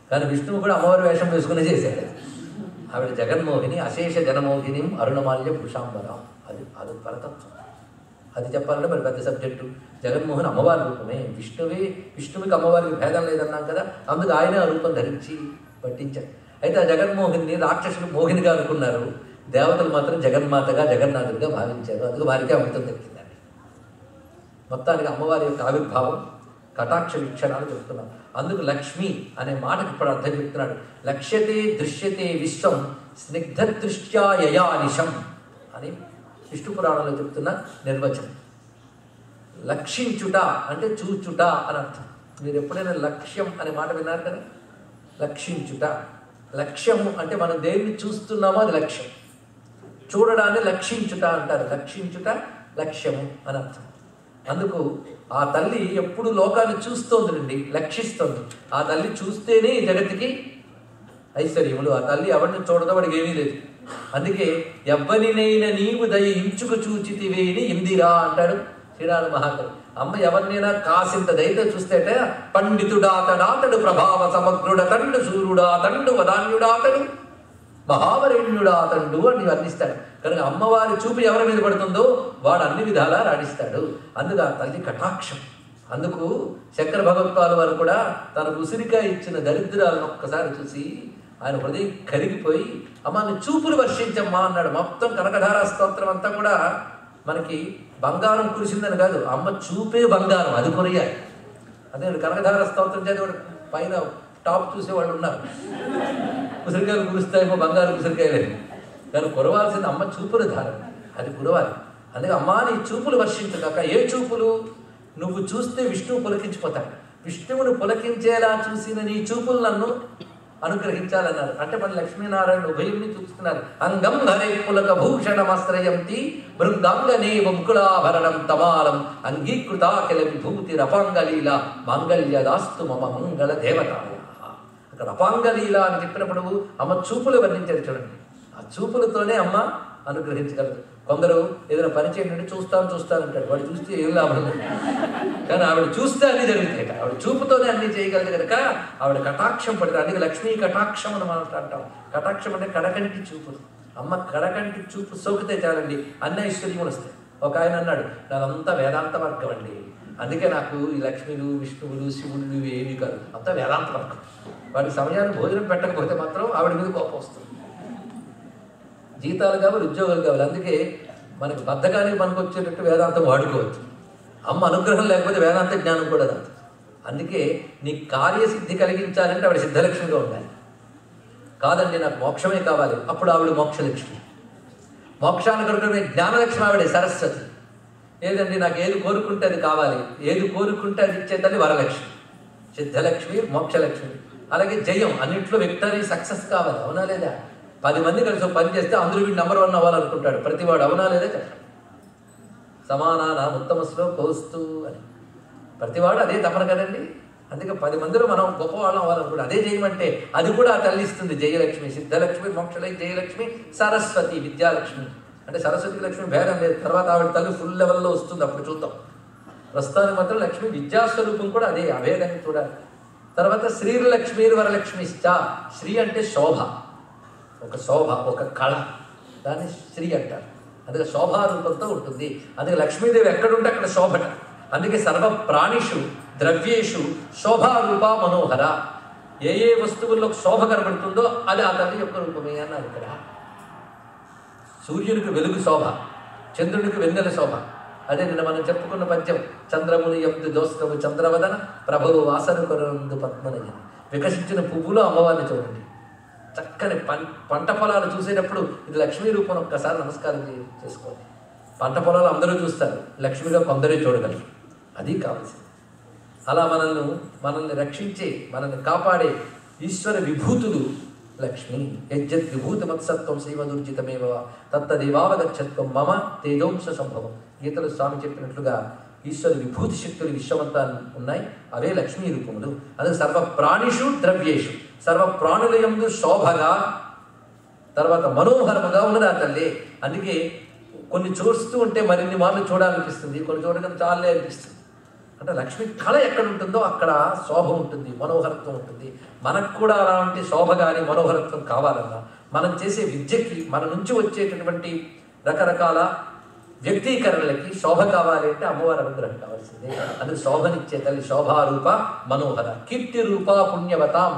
కానీ విష్ణువు కూడా అమ్మవారి వేషం వేసుకునే చేశాడు. ఆవిడ జగన్మోహిని, అశేష జనమోహిని, అరుణమాల్య భూషాంబరం. అది పరతత్వం. అది చెప్పాలంటే మరి పెద్ద సబ్జెక్టు. జగన్మోహన్ అమ్మవారి రూపమే, విష్ణువుకి అమ్మవారికి భేదం లేదన్నాం కదా, అందుకు ఆయనే ఆ రూపం ధరించి పట్టించాడు. అయితే ఆ జగన్మోహిని రాక్షసులు మోహినిగా అనుకున్నారు, దేవతలు మాత్రం జగన్మాతగా జగన్నాథుడిగా భావించారు. అందుకు వారికి అమృతం దక్కిందండి. మొత్తానికి అమ్మవారి యొక్క ఆవిర్భావం కటాక్ష వీక్షణాలు చెప్తున్నాం. అందుకు లక్ష్మి అనే మాటకి ఇప్పుడు అర్థం చెప్తున్నాడు. లక్ష్యతే దృశ్యతే విశ్వం స్నిగ్ధ దృష్ట్యా యయానిశం అని విష్ణు పురాణంలో చెప్తున్న నిర్వచనం. లక్షించుట అంటే చూచుట అని అర్థం. మీరు ఎప్పుడైనా లక్ష్యం అనే మాట విన్నారు కదా, లక్షించుట. లక్ష్యము అంటే మనం దేన్ని చూస్తున్నామో అది లక్ష్యం. చూడడాన్ని లక్షించుట అంటారు. లక్షించుట లక్ష్యము అని అర్థం. అందుకు ఆ తల్లి ఎప్పుడు లోకాన్ని చూస్తోందండి, లక్షిస్తోంది. ఆ తల్లి చూస్తేనే ఈ జగత్తుకి ఐశ్వర్యములు. ఆ తల్లి ఎవరిని చూడదో వాడికి ఏమీ లేదు. అందుకే ఎవ్వరినైనా నీవు దయ ఇంచుకు చూచితివేని ఇందిరా అంటాడు శ్రీరామ మహాకవి. అమ్మ ఎవరినైనా కాసింత దయతో చూస్తేట పండితుడాతడాతడు ప్రభావ సమగ్రుడతండు సూర్యుడాతండు వదాన్యుడాతడు మహావరేణ్యుడాతండు అని వర్ణిస్తాడు. కనుక అమ్మవారి చూపు ఎవరి మీద పడుతుందో వాడు అన్ని విధాలా రాణిస్తాడు. అందుకు ఆ తల్లి కటాక్షం. అందుకు శంకర భగవత్పాల వారు కూడా తనకు ఉసిరికాయ ఇచ్చిన దరిద్రాలను ఒక్కసారి చూసి ఆయన హృదయం కరిగిపోయి అమ్మ చూపులు వర్షించమ్మా అన్నాడు. మొత్తం కనకధారా స్తోత్రం అంతా కూడా మనకి బంగారం కురిసిందని కాదు, అమ్మ చూపే బంగారం, అది కొరియాలి. అదే కనకధార స్తోత్రం చదివాడు పైన టాప్ చూసేవాళ్ళు ఉన్నారు. ఉసిరికాయలు కురుస్తాయేమో, బంగారు ఉసిరికాయలేదు. కానీ కురవాల్సింది అమ్మ చూపుల ధారణ, అది కురవాలి. అందుకే అమ్మా నీ చూపులు వర్షించగాక. ఏ చూపులు? నువ్వు చూస్తే విష్ణువు పులకించిపోతాడు. విష్ణువును పులకించేలా చూసిన నీ చూపులు నన్ను అనుగ్రహించాలన్నారు. అంటే మన లక్ష్మీనారాయణ ఉభయుని చూస్తున్నారు. అంగం హరే పులక భూషణమాశ్రయంతి బృందాంగనే ముకులాభరణం తమాలం అంగీకృతాఖిల విభూతి రపాంగలీల మాంగళ్యదాస్తు మమ మంగళ దేవతాయ. అక్కడ రపాంగలీల అని చెప్పినప్పుడు అమ్మ చూపులు వర్ణించారు చూడండి. ఆ చూపులతోనే అమ్మ అనుగ్రహించగలదు. కొందరు ఏదైనా పని చేయండి చూస్తానంటాడు, వాడు చూస్తే ఏం లాభం లేదు. కానీ ఆవిడ చూస్తే అన్ని జరుగుతాయి. ఆవిడ చూపుతోనే అన్ని చేయగలదు కనుక ఆవిడ కటాక్షం పడుతుంది. అందుకే లక్ష్మీ కటాక్షం అని మనం అంటాం. కటాక్షం అంటే కడకంటి చూపులు. అమ్మ కడకంటి చూపు సోకితే చాలండి అన్ని ఐశ్వర్యములు వస్తాయి. ఒక ఆయన అన్నాడు, నాదంతా వేదాంత వర్గం అండి, అందుకే నాకు ఈ లక్ష్మిలు విష్ణువులు శివుళ్ళు ఏవి కాదు, అంతా వేదాంత వర్గం. వాడికి సమయాన్ని భోజనం పెట్టకపోతే మాత్రం ఆవిడ మీద కోపం వస్తుంది. జీతాలు కావాలి, ఉద్యోగాలు కావాలి. అందుకే మనకి బద్ధకానికి మనకు వచ్చేటట్టు వేదాంతం వాడుకోవచ్చు. అమ్మ అనుగ్రహం లేకపోతే వేదాంత జ్ఞానం కూడా రాదు. అందుకే నీ కార్యసిద్ధి కలిగించాలంటే ఆవిడ సిద్ధలక్ష్మిగా ఉండాలి. కాదండి నాకు మోక్షమే కావాలి, అప్పుడు ఆవిడ మోక్షలక్ష్మి. మోక్షాన్ని కనుక జ్ఞానలక్ష్మి ఆవిడే సరస్వతి. ఏదండి నాకు ఏది కోరుకుంటే అది కావాలి, ఏది కోరుకుంటే అది ఇచ్చేదని వరలక్ష్మి. సిద్ధలక్ష్మి, మోక్షలక్ష్మి. అలాగే జయం, అన్నింటిలో విక్టరీ సక్సెస్ కావాలి. అవునా లేదా? 10 మంది కలిసి పని చేస్తే అందరూ వీడు నెంబర్ 1 అవ్వాలనుకుంటాడు ప్రతివాడు. అవునా లేదా చెప్పండి. సమానాన ఉత్తమస్లో కోస్తూ అని ప్రతివాడు అదే తపన కదండి. అందుకే 10 మందిలో మనం గొప్పవాళ్ళం అవ్వాలనుకుంటాం. అదే జయమంటే అది కూడా ఆ తల్లి ఇస్తుంది. జయలక్ష్మి, సిద్ధలక్ష్మి, మోక్షలక్ష్మి, జయలక్ష్మి, సరస్వతి, విద్యాలక్ష్మి. అంటే సరస్వతి లక్ష్మి భేదం లేదు. తర్వాత ఆవిడ తల్లి ఫుల్ లెవెల్లో వస్తుంది, అప్పుడు చూద్దాం. ప్రస్తుతానికి మాత్రం లక్ష్మి విద్యాస్వరూపం కూడా అదే, అభేదంగా చూడాలి. తర్వాత శ్రీలక్ష్మి వరలక్ష్మిశ్చ. శ్రీ అంటే శోభ, ఒక శోభ, ఒక కళ, దాన్ని శ్రీ అంటారు. అందుకే శోభారూపంతో ఉంటుంది. అందుకే లక్ష్మీదేవి ఎక్కడుంటే అక్కడ శోభట. అందుకే సర్వ ప్రాణిషు ద్రవ్యేషు శోభారూప మనోహర. ఏ ఏ వస్తువుల్లో శోభ కనబడుతుందో అది ఆ తల్లి యొక్క రూపమే అన్నారు ఇక్కడ. సూర్యునికి వెలుగు శోభ, చంద్రునికి వెన్నెల శోభ. అదే నిన్న మనం చెప్పుకున్న పద్యం, చంద్రముని ఎందు దోస్కము చంద్రవదన ప్రభువు వాసన కొరందు పద్మనయ. వికసించిన పువ్వులు అమ్మవారిని చూడండి. చక్కని పంట పొలాలు చూసేటప్పుడు ఇది లక్ష్మీ రూపం. ఒక్కసారి నమస్కారం చేసుకోండి. పంట పొలాలు అందరూ చూస్తారు, లక్ష్మిగా కొందరే చూడగలరు. అది కావాల్సింది. అలా మనల్ని రక్షించే, మనల్ని కాపాడే ఈశ్వర విభూతులు లక్ష్మి. యజ్జత్ విభూతి మత్సత్వం శ్రీమదుర్జితమేవ తత్తదేవావగచ్చత్వం మమ తేజోంశ సంభవం. గీతలు స్వామి చెప్పినట్లుగా ఈశ్వర విభూతి శక్తులు విశ్వమంతా ఉన్నాయి, అవే లక్ష్మీ రూపములు. అందుకే సర్వ ప్రాణిషు ద్రవ్యేషు, సర్వ ప్రాణుల యందు శోభగా, తర్వాత మనోహరముగా ఉన్నది ఆ తల్లి. అందుకే కొన్ని చూస్తూ ఉంటే మరిన్ని మార్లు చూడాలనిపిస్తుంది, కొన్ని చూడగానే చాలే అనిపిస్తుంది. అంటే లక్ష్మి కళ ఎక్కడ ఉంటుందో అక్కడ శోభ ఉంటుంది, మనోహరత్వం ఉంటుంది. మనకు కూడా అలాంటి శోభ కానీ మనోహరత్వం కావాలన్నా మనం చేసే విద్యకి మన నుంచి వచ్చేటటువంటి రకరకాల వ్యక్తీకరణలకి శోభ కావాలి అంటే అమ్మవారి అనుగ్రహం కావాల్సిందే. అది శోభనిచ్చే తల్లి. శోభారూప మనోహర కీర్తి రూప పుణ్యవతాం.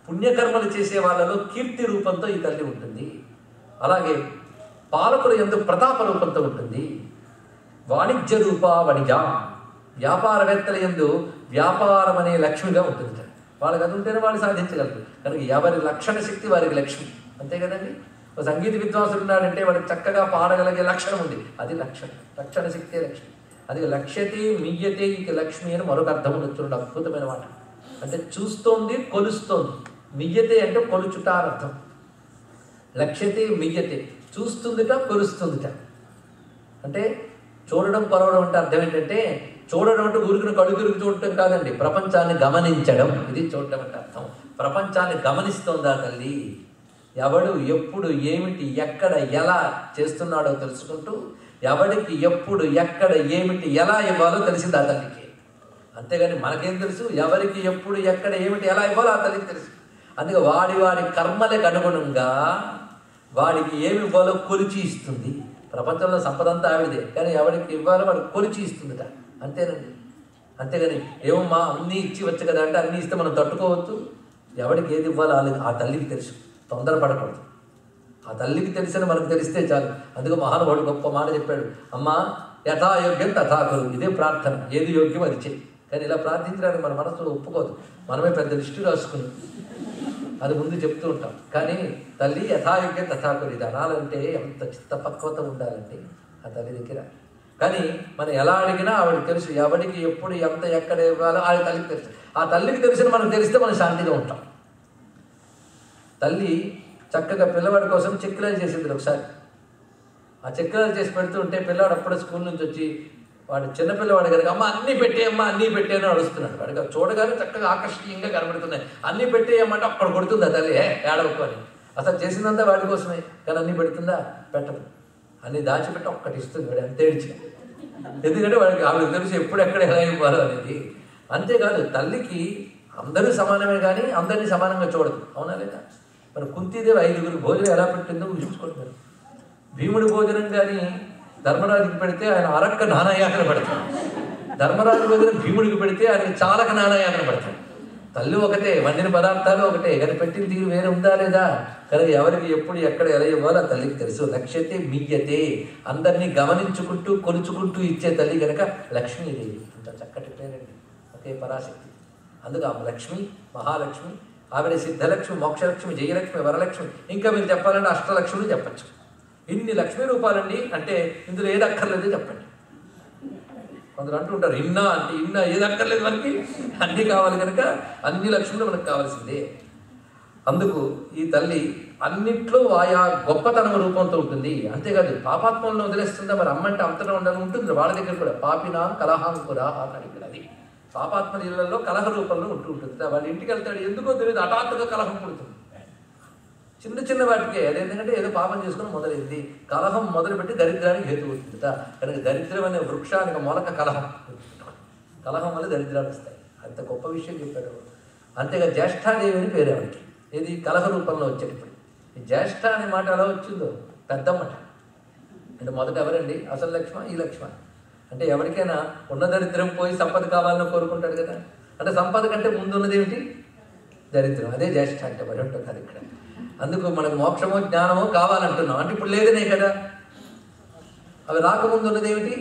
పుణ్యకర్మలు చేసే వాళ్ళలో కీర్తి రూపంతో ఈ తల్లి ఉంటుంది. అలాగే పాలకుల యందు ప్రతాప రూపంతో ఉంటుంది. వాణిజ్య రూప వణిజా. వ్యాపారవేత్తల యందు వ్యాపారం అనే లక్ష్మిగా ఉంటుంది. వాళ్ళకి అది ఉంటేనే వాళ్ళు సాధించగలరు. కనుక ఎవరి లక్షణ శక్తి వారికి లక్ష్మి. అంతే కదండి. ఒక సంగీత విద్వాంసుడు ఉన్నాడంటే వాడికి చక్కగా పాడగలిగే లక్షణం ఉంది. అది లక్షణం, లక్షణ శక్తే లక్ష్మి. అది లక్ష్యతే మియ్యతే ఇక లక్ష్మి అని మరొక అర్థం వచ్చుండే అద్భుతమైన మాట. అంటే చూస్తోంది, కొలుస్తోంది. మియ్యతే అంటే కొలుచుట అని అర్థం. లక్ష్యతే మియ్యతే, చూస్తుందిట, కొలుస్తుందిట. అంటే చూడడం, కొలవడం అంటే అర్థం ఏంటంటే, చూడడం అంటే ఊరికి కళ్ళు తిరిగి చూడటం కాదండి, ప్రపంచాన్ని గమనించడం. ఇది చూడటం అంటే అర్థం. ప్రపంచాన్ని గమనిస్తోందా తల్లి. ఎవడు ఎప్పుడు ఏమిటి ఎక్కడ ఎలా చేస్తున్నాడో తెలుసుకుంటూ ఎవడికి ఎప్పుడు ఎక్కడ ఏమిటి ఎలా ఇవ్వాలో తెలిసింది ఆ తల్లికి. అంతేగాని మనకేం తెలుసు? ఎవరికి ఎప్పుడు ఎక్కడ ఏమిటి ఎలా ఇవ్వాలో ఆ తల్లికి తెలుసు. అందుకే వాడి వాడి కర్మలకు అనుగుణంగా వాడికి ఏమి ఇవ్వాలో కొలిచి ఇస్తుంది. ప్రపంచంలో సంపద అంతా ఆవిడదే, కానీ ఎవరికి ఇవ్వాలో వాడికి కొలిచి ఇస్తుందిట. అంతేనండి. అంతేగాని ఏమమ్మా అన్నీ ఇచ్చి వచ్చు కదా అంటే అన్నీ ఇస్తే మనం తట్టుకోవచ్చు. ఎవడికి ఏది ఇవ్వాలో ఆ తల్లికి తెలుసు. తొందరపడకూడదు. ఆ తల్లికి తెలిసిన మనకు తెలిస్తే చాలు. అందుకే మహానుభావుడు గొప్ప మాట చెప్పాడు, అమ్మా యథాయోగ్యం తథాకురు. ఇదే ప్రార్థన. ఏది యోగ్యం అది చెయ్యి. కానీ ఇలా ప్రార్థించడానికి మన మనసులో ఒప్పుకోదు. మనమే పెద్ద లిస్టు రాసుకుని అది ముందు చెప్తూ ఉంటాం. కానీ తల్లి యథాయోగ్యం తథాకురు ఇది అనాలంటే ఎంత చిత్తపక్వత ఉండాలండి ఆ తల్లి దగ్గర. కానీ మనం ఎలా అడిగినా ఆవిడకి తెలుసు. ఎవడికి ఎప్పుడు ఎంత ఎక్కడ ఇవ్వాలో ఆ తల్లికి తెలుసు. ఆ తల్లికి తెలిసిన మనకు తెలిస్తే మనం శాంతిగా ఉంటాం. తల్లి చక్కగా పిల్లవాడి కోసం చెక్కులాలు చేసింది ఒకసారి. ఆ చెక్కులాలు చేసి పెడుతూ ఉంటే పిల్లవాడు అప్పుడే స్కూల్ నుంచి వచ్చి వాడు చిన్నపిల్లవాడు కనుక అమ్మ అన్నీ పెట్టేయమ్మా అన్నీ పెట్టేయని అడుస్తున్నాడు. వాడికి చూడగానే చక్కగా ఆకర్షణీయంగా కనబడుతున్నాయి. అన్నీ పెట్టేయమ్మంటే అక్కడ కొడుతుందా తల్లి ఏడవకొని. అసలు చేసిందంతా వాడి కోసమే, కానీ అన్నీ పెడుతుందా? పెట్టదు. అన్నీ దాచిపెట్టి ఒక్కటి ఇస్తుంది. వాడు ఎంత ఏడ్చి. ఎందుకంటే వాడికి ఆవిడకి తెలుసు ఎప్పుడు ఎక్కడ ఎలా ఇవ్వాలో అనేది. అంతేకాదు తల్లికి అందరూ సమానమే కానీ అందరినీ సమానంగా చూడదు. అవునా లేదా? మరి కుంతీదేవి 5గురు భోజనం ఎలా పెట్టిందో ఊహించుకుంటున్నారు. భీముడి భోజనం కానీ ధర్మరాజుకి పెడితే ఆయన అరక్క నానాయాతన పెడతాడు. ధర్మరాజు భోజనం భీముడికి పెడితే ఆయన చాలక నానాయాతన పెడతాడు. తల్లి ఒకటే, వండిన పదార్థాలు ఒకటే, కానీ పెట్టిన తీరు వేరే ఉందా లేదా? కనుక ఎవరికి ఎప్పుడు ఎక్కడ ఎలా ఇవ్వాలో ఆ తల్లికి తెలుసు. లక్ష్యతే మియ్యతే. అందరినీ గమనించుకుంటూ కొలుచుకుంటూ ఇచ్చే తల్లి కనుక లక్ష్మీదేవి. అంత చక్కటి పేరండి. ఒకే పరాశక్తి. అందుకు ఆ లక్ష్మి, మహాలక్ష్మి, ఆవిడ సిద్ధలక్ష్మి, మోక్షలక్ష్మి, జయలక్ష్మి, వరలక్ష్మి, ఇంకా మీరు చెప్పాలంటే అష్టలక్ష్ములు చెప్పచ్చు. ఇన్ని లక్ష్మీ రూపాలండి. అంటే ఇందులో ఏది అక్కర్లేదు చెప్పండి. కొందరు అంటూ ఉంటారు ఇన్నా అంటే ఇన్నా ఏది అక్కర్లేదు మనకి, అన్నీ కావాలి కనుక అన్ని లక్ష్ములు మనకు కావాల్సిందే. అందుకు ఈ తల్లి అన్నిట్లో ఆయా గొప్పతనం రూపంతో ఉంటుంది. అంతేకాదు పాపాత్మంలో వదిలేస్తుందా? మరి అమ్మంటే అంతటా ఉండాలని ఉంటుంది వాళ్ళ దగ్గర కూడా. పాపినా కలహాంకురా అన్నాడు ఇక్కడ. అది పాపాత్మ ఇళ్లలో కలహ రూపంలో ఉంటూ ఉంటుంది. వాళ్ళ ఇంటికి వెళ్తాడు, ఎందుకో తెలియదు హఠాత్తుగా కలహం పుడుతుంది. చిన్న చిన్న వాటికే. అదేంటంటే ఏదో పాపం చేసుకుని మొదలైంది. కలహం మొదలుపెట్టి దరిద్రానికి హేతు అవుతుందిట. కనుక దరిద్రం అనే వృక్షానికి మొలక కలహం. కలహం వల్ల దరిద్రాలు వస్తాయి. అంత గొప్ప విషయం చెప్పాడు. అంతేగా జ్యేష్ఠాదేవి అని పేరు ఆవిడకి. ఇది కలహ రూపంలో వచ్చేటప్పుడు. ఈ జ్యేష్ఠ అనే మాట ఎలా వచ్చిందో పెద్దమ్మట. అంటే మొదట ఎవరండి? అసలు లక్ష్మ, ఈ లక్ష్మ. అంటే ఎవరికైనా ఉన్న దరిద్రం పోయి సంపద కావాలని కోరుకుంటాడు కదా. అంటే సంపద కంటే ముందు ఉన్నది ఏమిటి? దరిద్రం. అదే జ్యేష్ఠ అంటే మరి ఉంటుంది అది ఇక్కడ. అందుకు మనకు మోక్షమో జ్ఞానమో కావాలంటున్నాం. అంటే ఇప్పుడు లేదనే కదా. అవి రాకముందు ఉన్నది ఏమిటి?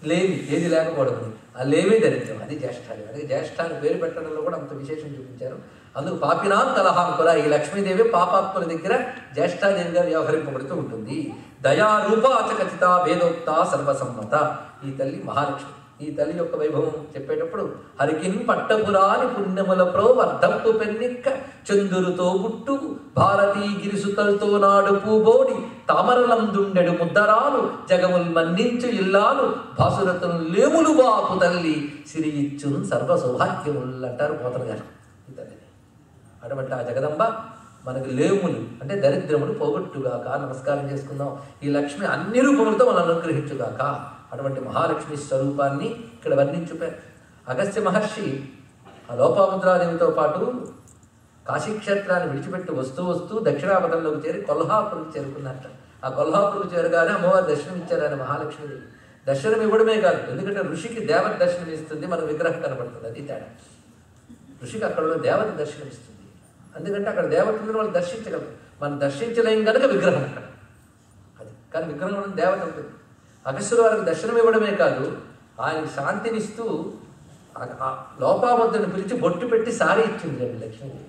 లేవి. ఏది లేకపోవడం. ఆ లేవే దరిద్రం. అది జ్యేష్ఠాది. అదే జ్యేష్ఠాన్ని పేరు పెట్టడంలో కూడా అంత విశేషం చూపించారు. అందుకు పాపినాం కలహాంకుర. ఈ లక్ష్మీదేవి పాపాత్ముల దగ్గర జ్యేష్ఠాదేవిగా వ్యవహరింపబడుతూ ఉంటుంది. దయారూపాచకచిత వేదోక్త సర్వసమ్మత. ఈ తల్లి మహాలక్ష్మి. ఈ తల్లి యొక్క వైభవం చెప్పేటప్పుడు హరికిన్ పట్టపురాని పుణ్యముల ప్రో వర్ధప్పు పెన్నిక్క చందురుతో బుట్టు భారతీ గిరిసుతలతో నాడు పూబోడి తామరలందుండెడు ముద్దరాలు జగముల్ మన్నించు ఇల్లాలు భాసురతులు లేములు బాపు తల్లి సిరి ఇచ్చున్ సర్వ సౌభాగ్యములు అంటారు పోతన గారు ఈ తల్లిని. అటువంటి ఆ జగదంబ మనకు లేములు అంటే దరిద్రములు పోగొట్టుగాక. నమస్కారం చేసుకుందాం. ఈ లక్ష్మి అన్ని రూపములతో మనం అనుగ్రహించుగాక. అటువంటి మహాలక్ష్మి స్వరూపాన్ని ఇక్కడ వర్ణించుపారు. అగస్త్య మహర్షి ఆ లోపాముద్రాదేవితో పాటు కాశీక్షేత్రాన్ని విడిచిపెట్టి వస్తూ వస్తూ దక్షిణాపథంలోకి చేరి కొల్హాపురికి చేరుకున్నట్ట. ఆ కొల్హాపురికి చేరగానే అమ్మవారు దర్శనం ఇచ్చారు ఆయన మహాలక్ష్మీదేవి. దర్శనం ఇవ్వడమే కాదు, ఎందుకంటే ఋషికి దేవత దర్శనం ఇస్తుంది, మన విగ్రహం కనబడుతుంది, అది తేడా. ఋషికి అక్కడ ఉన్న దేవత దర్శనం ఇస్తుంది, ఎందుకంటే అక్కడ దేవతలను వాళ్ళు దర్శించగలరు, మనం దర్శించలేం కనుక విగ్రహం అక్కడ అది. కానీ విగ్రహంలో దేవత ఉంటుంది. అగస్త్యుల వారికి దర్శనం ఇవ్వడమే కాదు, ఆయనకి శాంతినిస్తూ లోపాముద్రను పిలిచి బొట్టు పెట్టి సారీ ఇచ్చింది రండి లక్ష్మీదేవి.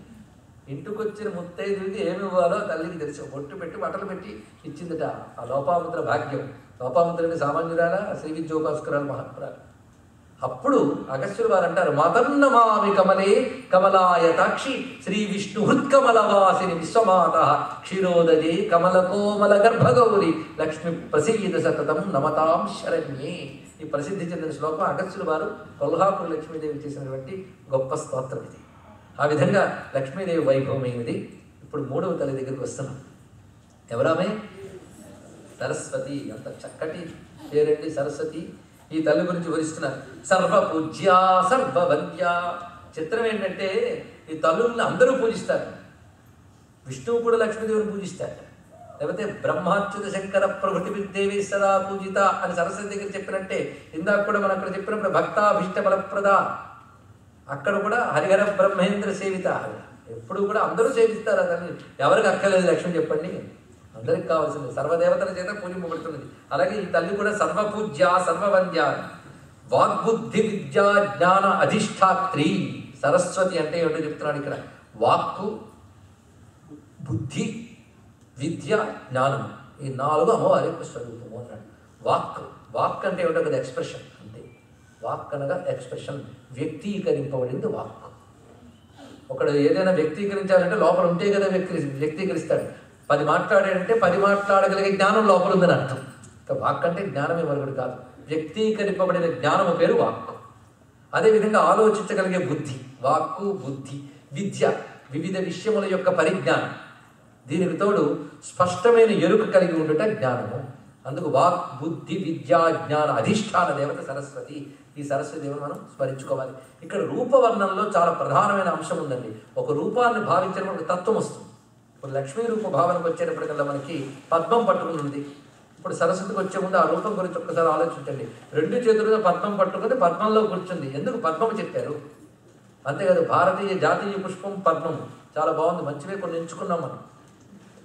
ఇంటికి వచ్చిన ముత్తైదుకి ఏమి ఇవ్వాలో తల్లికి తెలిసి బొట్టు పెట్టి బట్టలు పెట్టి ఇచ్చిందిట. ఆ లోపాముద్ర భాగ్యం. లోపాముద్రని సామాన్యురాలా, శ్రీ విద్యోపాస్కరాలు మహాత్మురాలు. అప్పుడు అగస్త్యులు వారు అంటారు, మాతర్నమామి కమలే కమలాయతాక్షి శ్రీ విష్ణు హృత్కమలవాసిని విశ్వమాత క్షీరోదజే కమలకోమల గర్భగౌరి లక్ష్మి ప్రసీద సతతం నమతాం శరణ్యే. ఈ ప్రసిద్ధి చెందిన శ్లోకం అగస్త్యులు వారు కొల్హాపురి లక్ష్మీదేవి చేసినటువంటి గొప్ప స్తోత్రం ఇది. ఆ విధంగా లక్ష్మీదేవి వైభవమైనది. ఇప్పుడు మూడవ తల్లి దగ్గరికి వస్తున్నాం. ఎవరామే? సరస్వతి. అంత చక్కటి పేరండి సరస్వతి. ఈ తల్లి గురించి వివరిస్తున్నారు. సర్వపూజ్య సర్వవంద్య. చిత్రం ఏంటంటే ఈ తల్లుల్ని అందరూ పూజిస్తారు. విష్ణువు కూడా లక్ష్మీదేవిని పూజిస్తారు. లేకపోతే బ్రహ్మాచ్యుత శంకర ప్రభృతి దేవి సదా పూజిత అని సరస్వతి దగ్గర చెప్పినట్టే, ఇందాక కూడా మనం అక్కడ చెప్పినప్పుడు భక్తాభిష్ట ఫలప్రద, అక్కడ కూడా హరిహర బ్రహ్మేంద్ర సేవిత. ఎప్పుడు కూడా అందరూ సేవిస్తారు. అదని ఎవరికి అక్కర్లేదు లక్ష్మి చెప్పండి, అందరికి కావాల్సింది. సర్వదేవతల చేత పూజింపబడుతున్నది. అలాగే ఈ తల్లి కూడా సర్వపూజ్య సర్వవంద్య. వాగ్బుద్ధి విద్యా జ్ఞాన అధిష్టాత్రి. సరస్వతి అంటే ఏమిటో చెప్తున్నాడు ఇక్కడ. వాక్కు, బుద్ధి, విద్య, జ్ఞానం, ఈ 4 అమ్మవారి యొక్క స్వరూపము అన్నాడు. వాక్ అంటే ఏమిటో కదా ఎక్స్ప్రెషన్ అంతే. వాక్ అనగా ఎక్స్ప్రెషన్, వ్యక్తీకరింపబడింది వాక్. ఒకడు ఏదైనా వ్యక్తీకరించాలంటే లోపల ఉంటే కదా వ్యక్తీకరిస్తాడు. 10 మాట్లాడాడంటే 10 మాట్లాడగలిగే జ్ఞానం లోపల ఉందని అర్థం. వాక్ అంటే జ్ఞానమే మరొకటి కాదు. వ్యక్తీకరింపబడిన జ్ఞానము పేరు వాక్. అదేవిధంగా ఆలోచించగలిగే బుద్ధి, వాక్కు, బుద్ధి, విద్య, వివిధ విషయముల యొక్క పరిజ్ఞానం, దీనికి తోడు స్పష్టమైన ఎరుక కలిగి ఉండుట జ్ఞానము. అందుకు వాక్, బుద్ధి, విద్యా, జ్ఞాన అధిష్టాన దేవత సరస్వతి. ఈ సరస్వతి దేవత మనం స్మరించుకోవాలి. ఇక్కడ రూపవర్ణంలో చాలా ప్రధానమైన అంశం ఉందండి. ఒక రూపాన్ని భావించడం ఒక తత్వం వస్తుంది. ఇప్పుడు లక్ష్మీ రూప భావనకు వచ్చేటప్పటికల్లా మనకి పద్మం పట్టుకుని ఉంది. ఇప్పుడు సరస్వతికి వచ్చే ముందు ఆ రూపం గురించి ఒక్కసారి ఆలోచించండి. 2 చేతులతో పద్మం పట్టుకుని పద్మంలో కూర్చుంది. ఎందుకు పద్మం చెప్పారు? అంతేకాదు, భారతీయ జాతీయ పుష్పం పద్మం. చాలా బాగుంది, మంచివే కొన్ని ఎంచుకున్నాం మనం.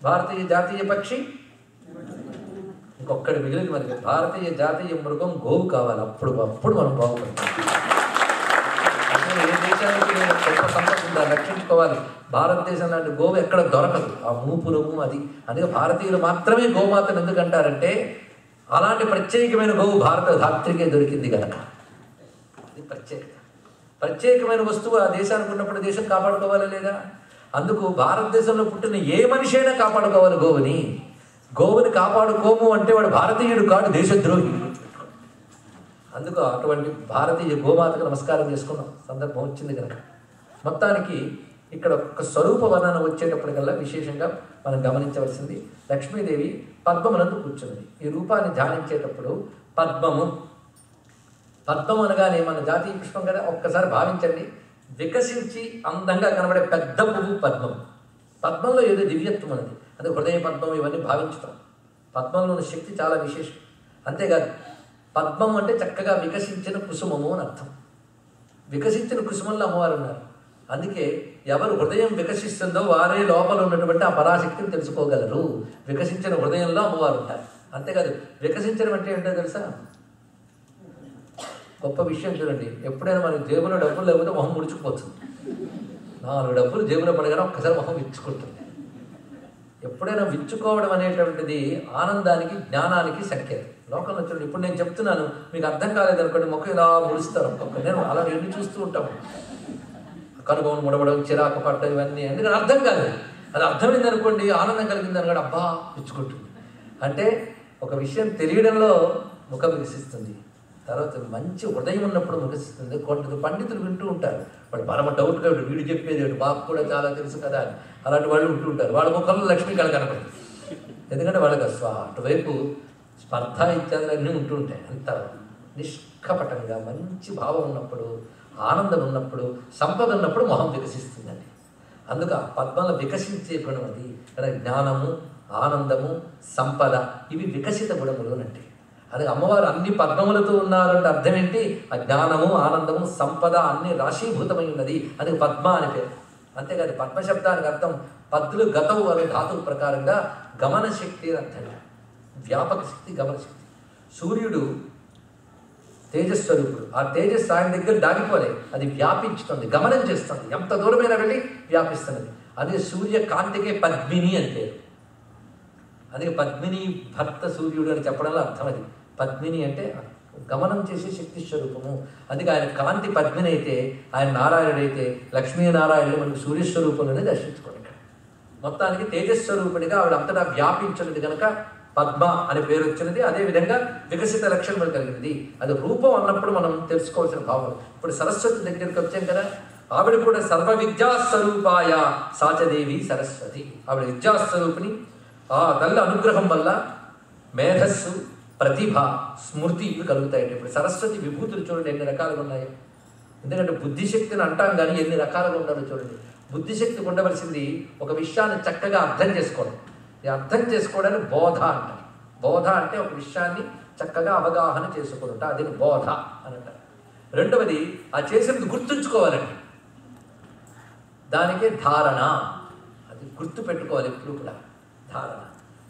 భారతీయ జాతీయ పక్షి ఇంకొక్కటి మిగిలింది మనకి. భారతీయ జాతీయ మృగం గోవు కావాలి. అప్పుడు మనం బాగుపడతాం. ఏ దేశానికి గొప్ప సంపద ఉందా రక్షించుకోవాలి. భారతదేశం లాంటి గోవు ఎక్కడ దొరకదు. ఆ మూపురము అది. అందుకే భారతీయులు మాత్రమే గోమాతను ఎందుకంటారంటే అలాంటి ప్రత్యేకమైన గోవు భారత ధాత్రికే దొరికింది కనుక. అది ప్రత్యేకమైన వస్తువు ఆ దేశానికి ఉన్నప్పుడు దేశం కాపాడుకోవాలా లేదా? అందుకు భారతదేశంలో పుట్టిన ఏ మనిషి అయినా కాపాడుకోవాలి గోవుని. గోవుని కాపాడుకోము అంటే వాడు భారతీయుడు కాడు, దేశద్రోహి. అందుకు అటువంటి భారతీయ గోమాతకు నమస్కారం చేసుకున్నాం సందర్భం వచ్చింది కనుక. మొత్తానికి ఇక్కడ ఒక స్వరూప వర్ణన వచ్చేటప్పటికల్లా విశేషంగా మనం గమనించవలసింది, లక్ష్మీదేవి పద్మమునందు కూర్చున్నది. ఈ రూపాన్ని ధ్యానించేటప్పుడు పద్మము అనగానే మన జాతీయ పుష్పం కదా, ఒక్కసారి భావించండి. వికసించి అందంగా కనబడే పెద్ద పువ్వు పద్మం. పద్మంలో ఏదో దివ్యత్వం అనేది, అది హృదయ పద్మం, ఇవన్నీ భావించుతాం. పద్మంలోని శక్తి చాలా విశేషం. అంతేకాదు, పద్మం అంటే చక్కగా వికసించిన కుసుమము అని అర్థం. వికసించిన కుసుమంలో అమ్మవారు ఉన్నారు. అందుకే ఎవరు హృదయం వికసిస్తుందో వారే లోపల ఉన్నటువంటి ఆ పరాశక్తిని తెలుసుకోగలరు. వికసించిన హృదయంలో అమ్మవారు ఉంటారు. అంతేకాదు, వికసించడం అంటే ఏంటో తెలుసా? గొప్ప విషయం చూడండి. ఎప్పుడైనా మనకి జేబులో డబ్బులు లేకపోతే మొహం ముడుచుకుపోతుంది. 4 డబ్బులు జేబులో పడగానే ఒక్కసారి మొహం విచ్చుకుంటుంది. ఎప్పుడైనా విచ్చుకోవడం అనేటువంటిది ఆనందానికి, జ్ఞానానికి సంకేతం. లోకంలో చూడండి, ఇప్పుడు నేను చెప్తున్నాను, మీకు అర్థం కాలేదనుకోండి, మొక్క ఇలా ముడుస్తారు. నేను అలా ఎన్ని చూస్తూ ఉంటాము. కనుగోను ముడవడం, చిరాకు పట్టడం, ఇవన్నీ ఎందుకంటే అర్థం కాదు. అది అర్థమైంది అనుకోండి, ఆనందం కలిగింది అనుకోండి, అబ్బా విచ్చుకుంటుంది. అంటే ఒక విషయం తెలియడంలో ముఖం వికసిస్తుంది. తర్వాత మంచి హృదయం ఉన్నప్పుడు వికసిస్తుంది. కొంత పండితులు వింటూ ఉంటారు, వాడు పరమ డౌట్గా వీడు చెప్పేది బాబు కూడా చాలా తెలుసు కదా అని అలాంటి వాళ్ళు ఉంటూ ఉంటారు. వాళ్ళ ముఖంలో లక్ష్మీ కళ కనపడుతుంది. ఎందుకంటే వాళ్ళకి అటువైపు స్పర్ధ ఇత్యాదులన్నీ ఉంటూ ఉంటాయి. అంత నిష్కపటంగా మంచి భావం ఉన్నప్పుడు, ఆనందం ఉన్నప్పుడు, సంపద ఉన్నప్పుడు మొహం వికసిస్తుందండి. అందుకు ఆ పద్మంలో వికసించే గుణం అది. ఇక్కడ జ్ఞానము, ఆనందము, సంపద ఇవి వికసిత గుణములు అంటే. అది అమ్మవారు అన్ని పద్మములతో ఉన్నారంటే అర్థం ఏంటి? ఆ జ్ఞానము, ఆనందము, సంపద అన్ని రాశీభూతమై ఉన్నది. అది పద్మ అని పేరు. అంతేకాదు పద్మశబ్దానికి అర్థం పద్దులు గతవు అనే ధాతువు ప్రకారంగా గమన శక్తి అని అర్థం. వ్యాపక శక్తి, గమన శక్తి. సూర్యుడు తేజస్వరూపుడు. ఆ తేజస్సు ఆయన దగ్గర దాగిపోలే, అది వ్యాపించుతుంది, గమనం చేస్తుంది, ఎంత దూరమైనా వెళ్ళి వ్యాపిస్తున్నది. అదే సూర్య కాంతికే పద్మిని అని పేరు. అదే పద్మిని భర్త సూర్యుడు అని చెప్పడంలో అర్థం అది. పద్మిని అంటే గమనం చేసే శక్తి స్వరూపము. అందుకే ఆయన కాంతి పద్మిని అయితే, ఆయన నారాయణుడైతే లక్ష్మీనారాయణుడు మనకు సూర్యస్వరూపులని దర్శించుకోండి. ఇక్కడ మొత్తానికి తేజస్వరూపుడిగా ఆవిడ అంతటా వ్యాపించినది కనుక పద్మ అనే పేరు వచ్చినది. అదేవిధంగా వికసిత లక్షణం కలిగినది. అది రూపం అన్నప్పుడు మనం తెలుసుకోవాల్సిన భావం. ఇప్పుడు సరస్వతి దగ్గరికి వచ్చాం కదా, ఆవిడ కూడా సర్వ విద్యాస్వరూపాయ సాచదేవి సరస్వతి. ఆవిడ విద్యాస్వరూపిణి. ఆ తల్లి అనుగ్రహం వల్ల మేధస్సు, ప్రతిభ, స్మృతి ఇవి కలుగుతాయి. ఇప్పుడు సరస్వతి విభూతులు చూడండి ఎన్ని రకాలుగా ఉన్నాయో. ఎందుకంటే బుద్ధిశక్తిని అంటాం కానీ ఎన్ని రకాలుగా ఉండాలో చూడండి. బుద్ధిశక్తికి ఉండవలసింది ఒక విషయాన్ని చక్కగా అర్థం చేసుకోవడం. ఈ అర్థం చేసుకోవడానికి బోధ అంటారు. బోధ అంటే ఒక విషయాన్ని చక్కగా అవగాహన చేసుకోవడం, అది బోధ అని అంటారు. రెండవది ఆ చేసినది గుర్తుంచుకోవాలండి, దానికే ధారణ. అది గుర్తు పెట్టుకోవాలి ఎప్పుడు కూడా, ధారణ.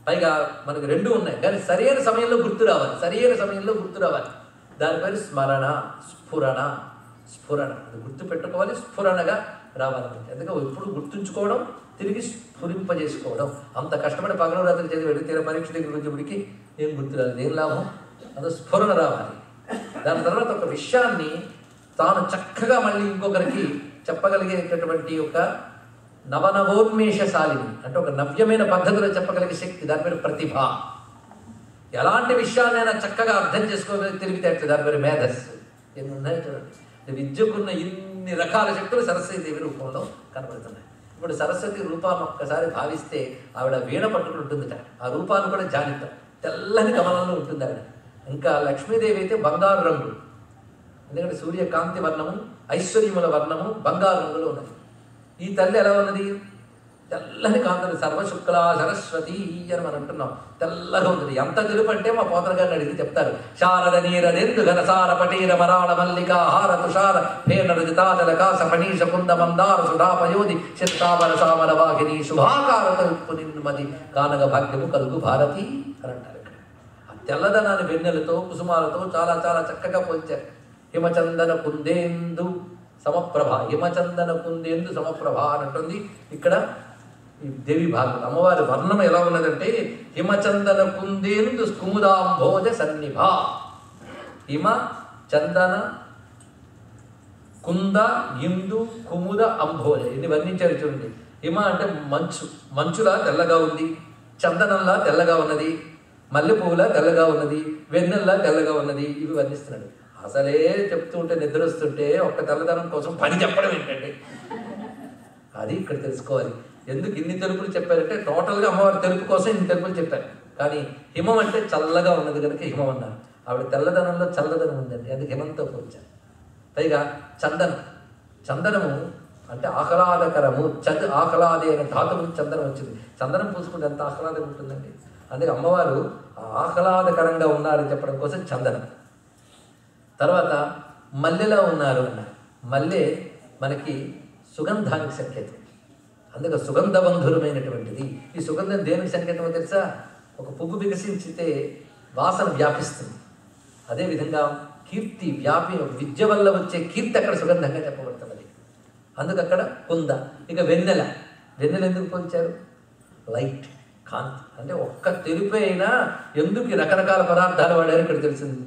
పైగా మనకు రెండు ఉన్నాయి కానీ సరైన సమయంలో గుర్తు రావాలి, సరైన సమయంలో గుర్తు రావాలి. దాని పేరు స్మరణ, స్ఫురణ. స్ఫురణ అది గుర్తు పెట్టుకోవాలి, స్ఫురణగా రావాలంటే. అందుకే ఎప్పుడు గుర్తుంచుకోవడం, తిరిగి స్ఫురింపజేసుకోవడం. అంత కష్టపడి పగలు రాత్రి చదివి తీర పరీక్ష దగ్గర వచ్చేప్పటికి ఏం గుర్తు రాలేదు, ఏం లాభం? అది స్ఫురణ రావాలి. దాని తర్వాత ఒక విషయాన్ని తాను చక్కగా మళ్ళీ ఇంకొకరికి చెప్పగలిగేటటువంటి ఒక నవనవోన్మేషశాలిని, అంటే ఒక నవ్యమైన పద్ధతిలో చెప్పగలిగే శక్తి, దాని పేరు ప్రతిభ. ఎలాంటి విషయాన్నైనా చక్కగా అర్థం చేసుకోగలిగి తెలివితేటలు, దాని పేరు మేధస్సు. ఎన్ని ఉన్నాయో చూడండి. విద్యకున్న ఇన్ని రకాల శక్తులు సరస్వతీదేవి రూపంలో కనబడుతున్నాయి. ఇప్పుడు సరస్వతి రూపాన్ని ఒక్కసారి భావిస్తే ఆవిడ వీణ పట్టుకుని ఉంటుందిట. ఆ రూపాన్ని కూడా జానిద్దాం, తెల్లని కమలంలో ఉంటుంది ఆవిడ. ఇంకా లక్ష్మీదేవి అయితే బంగారు రంగు, ఎందుకంటే సూర్యకాంతి వర్ణము, ఐశ్వర్యముల వర్ణము బంగారు రంగులో ఉన్నది. ఈ తల్లి ఎలా ఉన్నది? తెల్లని కాంతులు, సర్వశుక్లా సరస్వతి అని మనం అంటున్నాం. తెల్లగా ఉంటుంది. ఎంత తెలుపు అంటే మా పోతన గారిని అడిగి చెప్తారు. శారద నీరదెందు ఘనసార పటీర మరాళ మల్లికా హార తుషార ఫేన రజితాచలకాశ ఫణీష కుంద మందార సుధాపయోధి శతావర సామర వాహిని శుభాకార తలుపు నిన్నుమది కానగ భాగ్యము కలుగు భారతి అని అంటారు. ఇక్కడ ఆ తెల్లదనాన్ని వెన్నెలతో, కుసుమాలతో చాలా చాలా చక్కగా పోల్చారు. హిమచందన కుందేందు సమప్రభ, హిమచందన కుందేందు సమప్రభ అని అంటుంది ఇక్కడ ఈ దేవి భాగవతం. అమ్మవారి వర్ణం ఎలా ఉన్నదంటే హిమచందన కుందేందు కుముదాంభోజ సన్నిభ. హిమ, చందన, కుంద, ఇందు, కుముద, అంభోజ ఇన్ని వర్ణించారు చూడండి. హిమ అంటే మంచు, మంచులా తెల్లగా ఉంది. చందనంలా తెల్లగా ఉన్నది, మల్లెపువ్వులా తెల్లగా ఉన్నది, వెన్నెల్లా తెల్లగా ఉన్నది. ఇవి వర్ణిస్తున్నాడు. అసలే చెప్తూ ఉంటే నిద్ర వస్తుంటే ఒక్క తెల్లదనం కోసం పని చెప్పడం ఏంటంటే అది ఇక్కడ తెలుసుకోవాలి. ఎందుకు ఇన్ని తెలుపులు చెప్పారంటే టోటల్గా అమ్మవారి తెలుపు కోసం ఇన్ని తెలుపులు చెప్పారు. కానీ హిమం అంటే చల్లగా ఉన్నది కనుక హిమం అన్నారు. ఆవిడ తెల్లదనంలో చల్లదనం ఉందండి, అది హిమంతో పోల్చారు. పైగా చందనం, చందనము అంటే ఆహ్లాదకరము. ఆహ్లాదే అనే ధాతువు చందనం వచ్చింది. చందనం పూసుకుంటే ఎంత ఆహ్లాదం ఉంటుందండి. అందుకే అమ్మవారు ఆహ్లాదకరంగా ఉన్నారని చెప్పడం కోసం చందనం. తర్వాత మల్లెలా ఉన్నారు అన్నారు. మల్లె మనకి సుగంధానికి సంకేతం, అందుకే సుగంధబంధురమైనటువంటిది. ఈ సుగంధం దేనికి సంకేతమో తెలుసా? ఒక పువ్వు వికసించితే వాసన వ్యాపిస్తుంది. అదేవిధంగా కీర్తి విద్య వల్ల వచ్చే కీర్తి అక్కడ సుగంధంగా చెప్పబడుతున్నది. అందుకు అక్కడ కుంద. ఇక వెన్నెల, వెన్నెల ఎందుకు పోల్చారు? లైట్, కాంతి. అంటే ఒక్క తెలుపు అయినా ఎందుకు రకరకాల పదార్థాలు వాడారు ఇక్కడ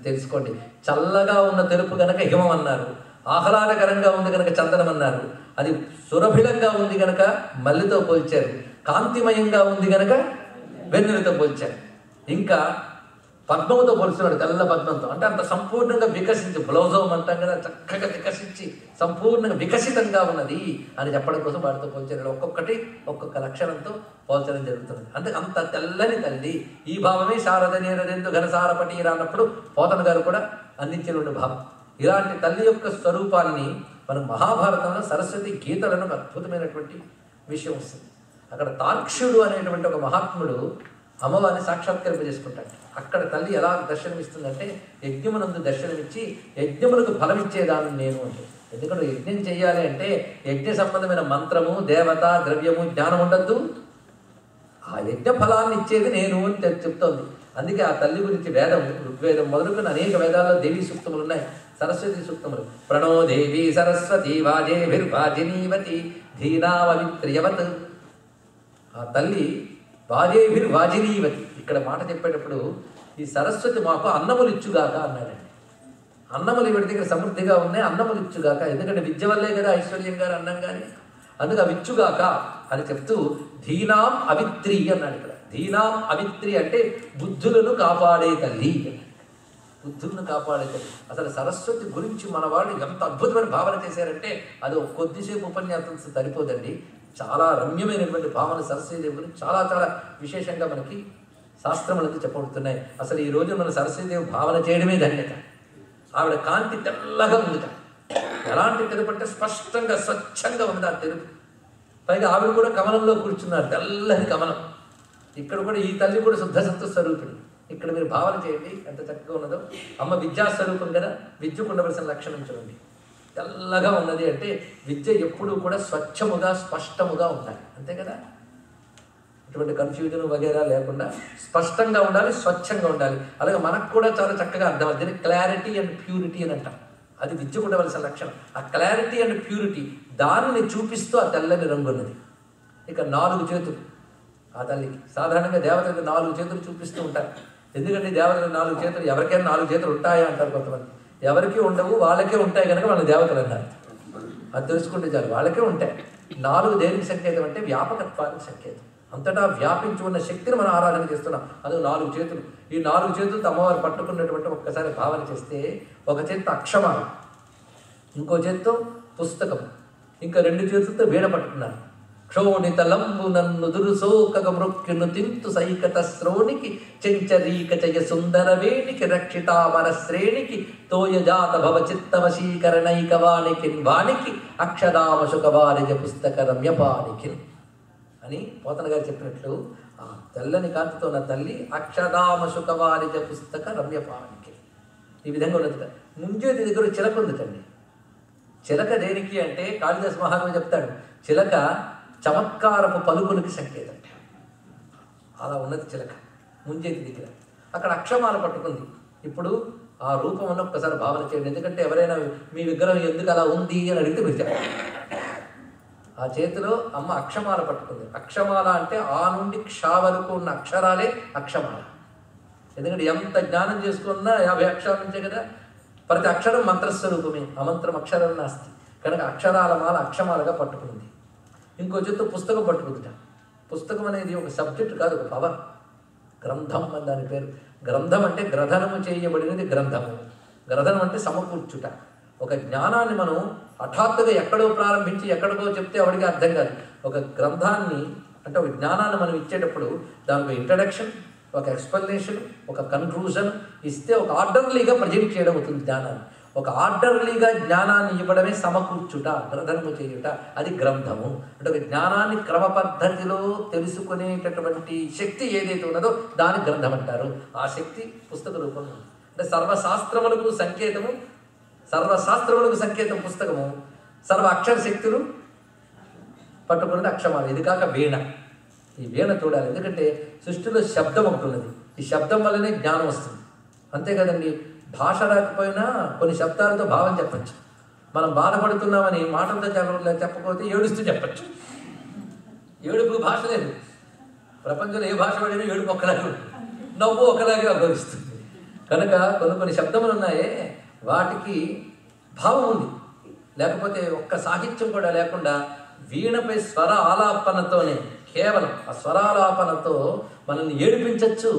తెలుసుకోండి. చల్లగా ఉన్న తెలుపు కనుక హిమం అన్నారు, ఆహ్లాదకరంగా ఉంది కనుక చందనం అన్నారు, అది సురభిలంగా ఉంది కనుక మల్లెతో పోల్చారు, కాంతిమయంగా ఉంది కనుక వెన్నెలతో పోల్చారు. ఇంకా పద్మంతో పోలుస్తున్నాడు, తెల్ల పద్మంతో. అంటే అంత సంపూర్ణంగా వికసించి, బ్లౌజోమ్ అంటాం కదా, చక్కగా వికసించి సంపూర్ణంగా వికసితంగా ఉన్నది అని చెప్పడం కోసం వాటితో పోల్చారు. ఒక్కొక్కటి ఒక్కొక్క లక్షణంతో పోల్చడం జరుగుతుంది. అంటే అంత తెల్లని తల్లి. ఈ భావమే శారద నీరదెందు ఘనసార పటీర అన్నప్పుడు పోతన గారు కూడా అందించిన భావం. ఇలాంటి తల్లి యొక్క స్వరూపాన్ని మనం మహాభారతంలో సరస్వతి గీతలను ఒక అద్భుతమైనటువంటి విషయం వస్తుంది. అక్కడ తార్క్ష్యుడు అనేటువంటి ఒక మహాత్ముడు అమ్మవారిని సాక్షాత్కరింపజేసుకుంటాడు. అక్కడ తల్లి ఎలా దర్శనమిస్తుందంటే యజ్ఞమునందు దర్శనమిచ్చి యజ్ఞములకు ఫలమిచ్చేదాన్ని నేను అంటే. ఎందుకంటే యజ్ఞం చేయాలి అంటే యజ్ఞ సంబంధమైన మంత్రము, దేవత, ద్రవ్యము, జ్ఞానం ఉండద్దు. ఆ యజ్ఞ ఫలాన్ని ఇచ్చేది నేను అని చెప్తోంది. అందుకే ఆ తల్లి గురించి వేదం, ఋగ్వేదం మొదలుకున్న అనేక వేదాల్లో దేవీ సూక్తములు ఉన్నాయి, సరస్వతి సూక్తములు. ప్రణో దేవి సరస్వతి వాజేభిర్వాజినీవతి ధీనావమిత్రియవత్. ఆ తల్లి వాజేభిర్వాజినీవతి. ఇక్కడ మాట చెప్పేటప్పుడు ఈ సరస్వతి మాకు అన్నములు ఇచ్చుగాక అన్నాడండి. అన్నములు ఇవిడి దగ్గర సమృద్ధిగా ఉన్నాయి, అన్నములు ఇచ్చుగాక. ఎందుకంటే విద్య వల్లే కదా ఐశ్వర్యం గారు అన్నం కానీ, అందుకు అవి ఇచ్చుగాక అని చెప్తూ ధీనాం అవిత్రి అన్నాడు. ఇక్కడ ధీనాం అవిత్రి అంటే బుద్ధులను కాపాడే తల్లి, బుద్ధులను కాపాడే తల్లి. అసలు సరస్వతి గురించి మన వాళ్ళు ఎంత అద్భుతమైన భావన చేశారంటే అది కొద్దిసేపు ఉపన్యాసం సరిపోదండి. చాలా రమ్యమైనటువంటి భావన సరస్వతీదేవి గురించి చాలా చాలా విశేషంగా మనకి శాస్త్రములతో చెప్పబడుతున్నాయి. అసలు ఈ రోజు మన సరస్వతీదేవి భావన చేయడమే ధన్యత. ఆవిడ కాంతి తెల్లగా ఉంది, ఎలాంటి తెలుపు అంటే స్పష్టంగా స్వచ్ఛంగా ఉంది ఆ తెలుపు. పైగా ఆవిడ కూడా కమలంలో కూర్చున్నారు, తెల్లని కమలం. ఇక్కడ కూడా ఈ తల్లి కూడా శుద్ధ సత్వ స్వరూపిణి. ఇక్కడ మీరు భావన చేయండి ఎంత చక్కగా ఉన్నదో. అమ్మ విద్యాస్వరూపం కదా, విద్యకు ఉండవలసిన లక్షణం చూడండి. తెల్లగా ఉన్నది అంటే విద్య ఎప్పుడూ కూడా స్వచ్ఛముగా స్పష్టముగా ఉండాలి, అంతే కదా. ఇటువంటి కన్ఫ్యూజన్ వగేరా లేకుండా స్పష్టంగా ఉండాలి, స్వచ్ఛంగా ఉండాలి. అలాగే మనకు కూడా చాలా చక్కగా అర్థం అవుతుంది. క్లారిటీ అండ్ ప్యూరిటీ అని అంటాం, అది విద్యకు ఉండవలసిన లక్షణం. ఆ క్లారిటీ అండ్ ప్యూరిటీ దానిని చూపిస్తూ ఆ తెల్లని రంగు ఉన్నది. ఇక 4 చేతులు ఆ తల్లికి. సాధారణంగా దేవతలకు 4 చేతులు చూపిస్తూ ఉంటారు. ఎందుకంటే దేవతలకు 4 చేతులు, ఎవరికైనా 4 చేతులు ఉంటాయా అంటారు కొంతమంది. ఎవరికి ఉండవు, వాళ్ళకే ఉంటాయి కనుక వాళ్ళ దేవతలు అన్నారు. అది తెలుసుకుంటే చాలు, వాళ్ళకే ఉంటాయి. 4 దేనికి సంకేతం అంటే వ్యాపకత్వానికి సంకేతం. అంతటా వ్యాపించి ఉన్న శక్తిని మనం ఆరాధన చేస్తున్నాం. అది 4 చేతులు. ఈ 4 చేతులతో అమ్మవారు పట్టుకున్నటువంటి ఒక్కసారి భావన చేస్తే, ఒక చేతితో అక్షమాల, ఇంకో చేతితో పుస్తకం, ఇంకా 2 చేతులతో వీణ పట్టుకున్నారు. క్షోణితలంబు నన్ను దురుసోకగ మృక్యును తింతు సైకత శ్రోణికి చెంచరీక చయ సుందర వేణికి రక్షితామర శ్రేణికి తోయజాత భవ చిత్తవశీకరణైక వాణికి వాణికి అక్షరామశుక వారిజ పుస్తక రమ్యపాణికి అని పోతన గారు చెప్పినట్లు ఆ తెల్లని కాంతితో ఉన్న తల్లి అక్షరామశుక వారిజ పుస్తక రమ్యపాణికి. ఈ విధంగా ఉన్నది. ముంజేతి దగ్గర చిలక ఉందిటండి. చిలక దేనికి అంటే కాళిదాస్ మహాకవి చెప్తాడు, చిలక చమత్కారపు పలుకులకి సంకేతం. అలా ఉన్నది చిలక ముంజేతి దగ్గర. అక్కడ అక్షమాల పట్టుకుంది. ఇప్పుడు ఆ రూపం అన్న ఒక్కసారి భావన చేయండి. ఎందుకంటే ఎవరైనా మీ విగ్రహం ఎందుకు అలా ఉంది అని అడిగితే మీరు చెప్పండి. ఆ చేతిలో అమ్మ అక్షమాల పట్టుకుంది. అక్షమాల అంటే ఆ నుండి క్ష వరకు ఉన్న అక్షరాలే అక్షమాల. ఎందుకంటే ఎంత జ్ఞానం చేసుకున్నా 50 అక్షరాల నుంచే కదా. ప్రతి అక్షరం మంత్రస్వరూపమే, అమంత్రం అక్షరం నాస్తి. కనుక అక్షరాల మాల అక్షమాలగా పట్టుకుంది. ఇంకో చేత్తో పుస్తకం పట్టుకుందిట. పుస్తకం అనేది ఒక సబ్జెక్ట్ కాదు, ఒక పవర్. గ్రంథం అని దాని పేరు. గ్రంథం అంటే గ్రథనము చేయబడినది గ్రంథము. గ్రథనం అంటే సమకూర్చుట. ఒక జ్ఞానాన్ని మనం హఠాత్తుగా ఎక్కడో ప్రారంభించి ఎక్కడికో చెప్తే వాడికి అర్థం కాదు. ఒక గ్రంథాన్ని అంటే ఒక జ్ఞానాన్ని మనం ఇచ్చేటప్పుడు దానికి ఇంట్రడక్షన్, ఒక ఎక్స్ప్లెనేషన్, ఒక కన్క్లూజన్ ఇస్తే ఒక ఆర్డర్లీగా ప్రజెంట్ చేయడం అవుతుంది జ్ఞానాన్ని. ఒక ఆర్డర్లీగా జ్ఞానాన్ని ఇవ్వడమే సమకూర్చుట, గ్రథనము చేయుట, అది గ్రంథము. అంటే ఒక జ్ఞానాన్ని క్రమ పద్ధతిలో తెలుసుకునేటటువంటి శక్తి ఏదైతే ఉన్నదో దాని గ్రంథం అంటారు. ఆ శక్తి పుస్తక రూపంలో అంటే సర్వశాస్త్రములకు సంకేతము, సర్వశాస్త్రములకు సంకేతం పుస్తకము, సర్వ అక్షర శక్తులు పట్టుకున్నది అక్షమాల. ఇది కాక వీణ. ఈ వీణ చూడాలి. ఎందుకంటే సృష్టిలో శబ్దం ఒకటి ఉన్నది. ఈ శబ్దం వల్లనే జ్ఞానం వస్తుంది, అంతే కదండి. భాష రాకపోయినా కొన్ని శబ్దాలతో భావం చెప్పచ్చు. మనం బాధపడుతున్నామని మాటలతో చెప్పకపోతే ఏడుస్తూ చెప్పచ్చు. ఏడుపు భాష లేదు. ప్రపంచంలో ఏ భాష పడినా ఏడుపు ఒకలాగే ఉంటుంది, నవ్వు ఒకలాగే అనుభవిస్తుంది. కనుక కొన్ని శబ్దములు ఉన్నాయే వాటికి భావం ఉంది. లేకపోతే ఒక్క సాహిత్యం కూడా లేకుండా వీణపై స్వర ఆలాపనతోనే, కేవలం ఆ స్వరాలాపనతో మనల్ని ఏడిపించవచ్చు.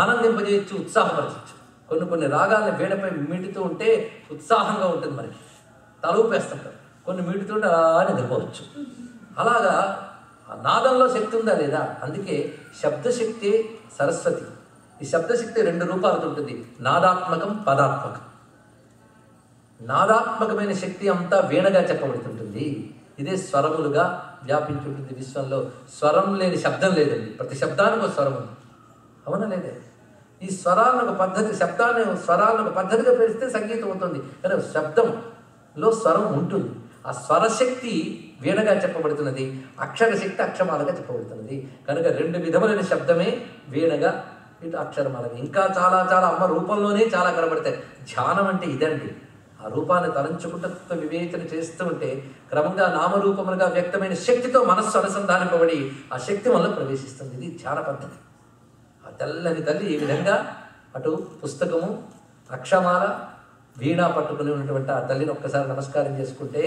ఆనందింపజేయచ్చు, ఉత్సాహపరచచ్చు. కొన్ని రాగాల్ని వీణపై మీటుతూ ఉంటే ఉత్సాహంగా ఉంటుంది, మనకి తల ఊపేస్తుంటాం. కొన్ని మీటుతూ ఉంటే అలా నిద్రపోవచ్చు. అలాగా ఆ నాదంలో శక్తి ఉందా లేదా? అందుకే శబ్దశక్తి సరస్వతి. ఈ శబ్దశక్తి 2 రూపాలతో ఉంటుంది, నాదాత్మకం, పదాత్మకం. నాదాత్మకమైన శక్తి అంతా వీణగా చెప్పబడుతుంటుంది. ఇదే స్వరములుగా వ్యాపించుంటుంది విశ్వంలో. స్వరం లేని శబ్దం లేదండి. ప్రతి శబ్దానికి ఒక స్వరం ఉంది, అవునా లేదా? ఈ స్వరాలను ఒక పద్ధతి, స్వరాలను ఒక పద్ధతిగా పెడితే సంగీతం అవుతుంది. కానీ శబ్దంలో స్వరం ఉంటుంది. ఆ స్వరశక్తి వీణగా చెప్పబడుతున్నది, అక్షరశక్తి అక్షమాలగా చెప్పబడుతున్నది. కనుక 2 విధములైన శబ్దమే వీణగా, ఇటు అక్షరమాలగా. ఇంకా చాలా చాలా అమ్మ రూపంలోనే చాలా కనబడతాయి. ధ్యానం అంటే ఇదండి. ఆ రూపాన్ని తలంచుకుంటూ వివేచన చేస్తూ ఉంటే క్రమంగా నామరూపములుగా వ్యక్తమైన శక్తితో మనస్సు అనుసంధానింపబడి ఆ శక్తి వల్ల ప్రవేశిస్తుంది. ఇది ధ్యాన పద్ధతి. ఆ తెల్లని తల్లి ఈ విధంగా అటు పుస్తకము, అక్షమాల, వీణా పట్టుకుని ఉన్నటువంటి ఆ తల్లిని ఒక్కసారి నమస్కారం చేసుకుంటే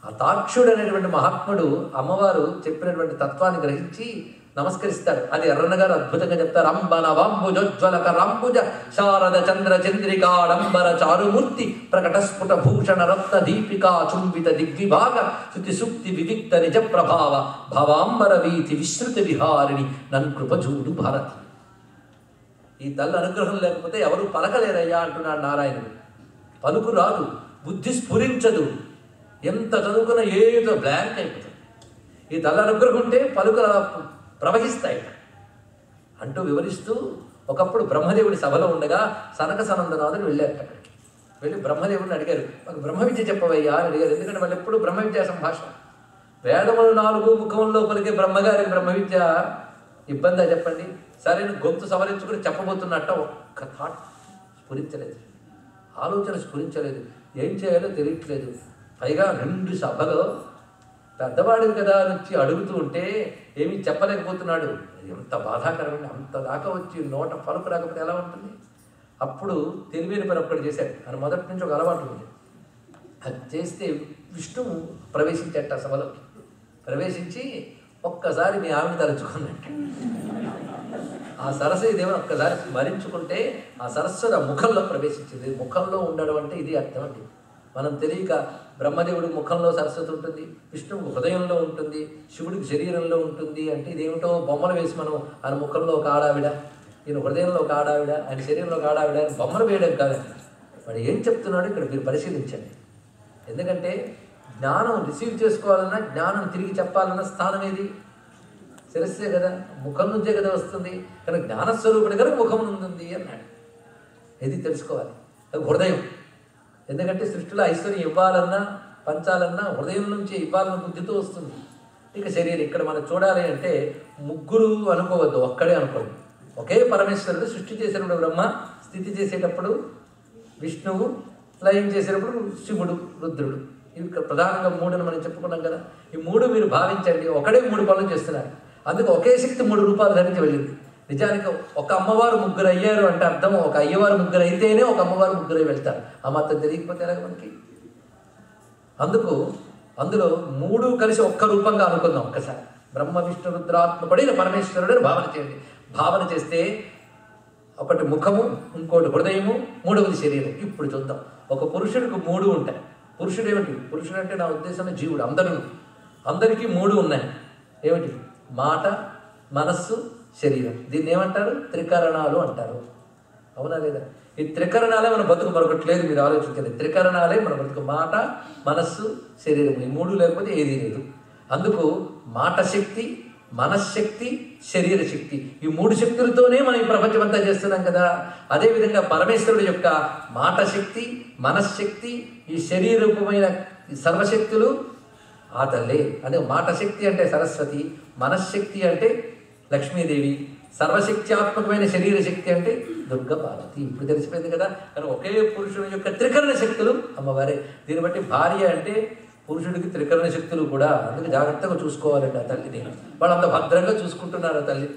ఆ తాక్షుడు అనేటువంటి మహాత్ముడు అమ్మవారు చెప్పినటువంటి తత్వాన్ని గ్రహించి నమస్కరిస్తాడు. అది ఎర్రన్న గారు అద్భుతంగా చెప్తారు. అంబన వాంబుజోజ్వలక రాంబుజ శారద చంద్ర చంద్రికాడంబర చారుమూర్తి ప్రకట స్ఫుట భూషణ రత్న దీపికా చుంబిత దిగ్విభాగ శృతి సుక్తి వివిక్త నిజ ప్రభావ భవాంబర వీతి విశ్రుత విహారిణి నన్ కృపజూడు భారతి. ఈ తల్లి అనుగ్రహం లేకపోతే ఎవరు పలకలేరయ్యా అంటున్నాడు నారాయణుడు. పలుకు రాదు, బుద్ధి స్ఫురించదు, ఎంత చదువుకున్నా ఏదో బ్లాంక్ అయిపోతుంది. ఈ తల్లి అనుగ్రహం ఉంటే పలుకులు ప్రవహిస్తాయి అంటూ వివరిస్తూ, ఒకప్పుడు బ్రహ్మదేవుడి సభలో ఉండగా సనక సనందనాథుడు వెళ్ళారు. అక్కడికి వెళ్ళి బ్రహ్మదేవుడిని అడిగారు, మాకు బ్రహ్మ విద్య చెప్పవయ్యా అని అడిగారు. ఎందుకంటే వాళ్ళు ఎప్పుడు బ్రహ్మ విద్యా సంభాషణ. వేదములు 4 ముఖంలో పలికే బ్రహ్మగారికి బ్రహ్మ విద్య ఇబ్బందా చెప్పండి? సరైన గొంతు సవరించుకుని చెప్పబోతున్నట్ట ఒక్క థాట్ స్ఫురించలేదు, ఆలోచన స్ఫురించలేదు, ఏం చేయాలో తెలియట్లేదు. పైగా 2 సభలో పెద్దవాడిది కదా అని వచ్చి అడుగుతూ ఉంటే ఏమీ చెప్పలేకపోతున్నాడు. ఎంత బాధాకరమైన, అంత దాకా వచ్చి నోట పలుకు రాకపోతే ఎలా ఉంటుంది? అప్పుడు తెలివైన పని ఒక్కటి చేశాడు. ఆయన మొదటి నుంచి ఒక అలవాటు ఉంది. అది చేస్తే విష్ణువు ప్రవేశించేట సభలోకి. ప్రవేశించి ఒక్కసారి మీ ఆవిడ తలుచుకున్నట్టు ఆ సరస్వతి దేవుని ఒక్కసారి స్మరించుకుంటే ఆ సరస్వతి ముఖంలో ప్రవేశించింది. ముఖంలో ఉండడం అంటే ఇది అర్థం అండి. మనం తెలియక బ్రహ్మదేవుడి ముఖంలో సరస్వతి ఉంటుంది, విష్ణువు హృదయంలో ఉంటుంది, శివుడికి శరీరంలో ఉంటుంది అంటే ఇదేమిటో బొమ్మలు వేసి మనం ఆయన ముఖంలో ఒక ఆడావిడ, ఈయన హృదయంలో ఒక ఆడావిడ, ఆయన శరీరంలో ఒక ఆడావిడ అని బొమ్మలు వేయడం కాదండి. వాడు ఏం చెప్తున్నాడో ఇక్కడ మీరు పరిశీలించండి. ఎందుకంటే జ్ఞానం రిసీవ్ చేసుకోవాలన్నా, జ్ఞానం తిరిగి చెప్పాలన్న స్థానం ఏది? శిరస్సే కదా, ముఖం నుంచే కదా వస్తుంది. కానీ జ్ఞానస్వరూపుడు కనుక ముఖం ఉంది అన్నాడు. ఇది తెలుసుకోవాలి. అది హృదయం. ఎందుకంటే సృష్టిలో ఐశ్వర్యం ఇవ్వాలన్నా, పంచాలన్నా హృదయం నుంచి ఇవ్వాలన్న బుద్ధితో వస్తుంది. ఇక శరీరం ఇక్కడ మనం చూడాలి అంటే 3 అనుకోవద్దు, ఒక్కడే అనుకోండి. ఒకే పరమేశ్వరుడు సృష్టి చేసినప్పుడు బ్రహ్మ, స్థితి చేసేటప్పుడు విష్ణువు, లయం చేసేటప్పుడు శివుడు, రుద్రుడు. ఇవి ప్రధానంగా 3 మనం చెప్పుకున్నాం కదా. ఈ 3 మీరు భావించండి, ఒకడే 3 పనులు చేస్తున్నారు. అందుకు ఒకే శక్తి 3 రూపాలు ధరించి వెళ్ళింది. నిజానికి ఒక అమ్మవారు 3 అయ్యారు అంటే అర్థం, ఒక అయ్యవారు 3 అయితేనే ఒక అమ్మవారు 3 వెళ్తారు. ఆ మాత్రం తెలియకపోతే ఎలాగ మనకి? అందులో 3 కలిసి ఒక్క రూపంగా అనుకుందాం. ఒక్కసారి బ్రహ్మ విష్ణు రుద్రాత్మకుడైన పరమేశ్వరుడు భావన చేయండి. భావన చేస్తే ఒకటి ముఖము, ఇంకోటి హృదయము, 3వది శరీరం. ఇప్పుడు చూద్దాం. ఒక పురుషుడికి 3 ఉంటాయి. పురుషుడు ఏమిటి? పురుషుడు అంటే నా ఉద్దేశం జీవుడు. అందరికీ 3 ఉన్నాయి. ఏమిటి? మాట, మనస్సు, శరీరం. దీన్ని ఏమంటారు? త్రికరణాలు అంటారు. అవునా లేదా? ఈ త్రికరణాలే మన బతుకు, మరొకట్లేదు. మీరు ఆలోచించండి. త్రికరణాలే మన బతుకు. మాట, మనస్సు, శరీరం. ఈ 3 లేకపోతే ఏదీ లేదు. అందుకు మాట శక్తి, మనశ్శక్తి, శరీర శక్తి, ఈ 3 శక్తులతోనే మనం ఈ ప్రపంచం అంతా చేస్తున్నాం కదా. అదేవిధంగా పరమేశ్వరుడు యొక్క మాట శక్తి, మనశ్శక్తి, ఈ శరీరూపమైన సర్వశక్తులు ఆ తల్లే. అదే మాట శక్తి అంటే సరస్వతి, మనశ్శక్తి అంటే లక్ష్మీదేవి, సర్వశక్త్యాత్మకమైన శరీర శక్తి అంటే దుర్గా పార్వతి. ఇప్పుడు తెలిసిపోయింది కదా. కానీ ఒకే పురుషుని యొక్క త్రికరణ శక్తులు అమ్మవారే. దీన్ని బట్టి భార్య అంటే పురుషుడికి త్రికరణ శక్తులు కూడా. అందుకు జాగ్రత్తగా చూసుకోవాలండి ఆ తల్లిని. వాళ్ళు అంత భద్రంగా చూసుకుంటున్నారు ఆ తల్లి.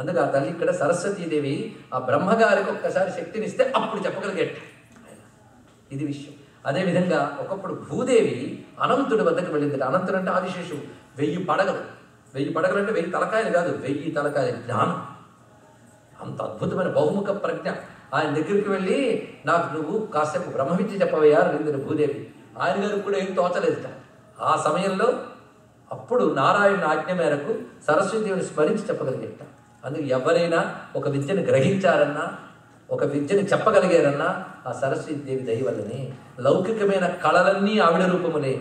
అందుకు ఆ తల్లి ఇక్కడ సరస్వతీదేవి ఆ బ్రహ్మగారికి ఒక్కసారి శక్తినిస్తే అప్పుడు చెప్పగలిగేట. ఇది విషయం. అదేవిధంగా ఒకప్పుడు భూదేవి అనంతుడి వద్దకు వెళ్ళింది. అనంతుడు అంటే ఆదిశేషువు. 1000 పడగలు. 1000 పడగలు అంటే 1000 తలకాయలు కాదు, 1000 తలకాయలు. జ్ఞానం. అంత అద్భుతమైన బహుముఖ ప్రజ్ఞ. ఆయన దగ్గరికి వెళ్ళి నాకు నువ్వు కాసేపు బ్రహ్మ విద్య చెప్పవయ్యా అడిగింది భూదేవి. ఆయన గారికి కూడా ఏం తోచలేదుట. ఆ సమయంలో అప్పుడు నారాయణ ఆజ్ఞ మేరకు సరస్వతీదేవిని స్మరించి చెప్పగలిగేట. అందుకు ఎవరైనా ఒక విద్యను గ్రహించారన్నా, ఒక విద్యను చెప్పగలిగారన్నా ఆ సరస్వతీదేవి దయ వల్లనే. లౌకికమైన కళలన్నీ ఆవిడ రూపములే,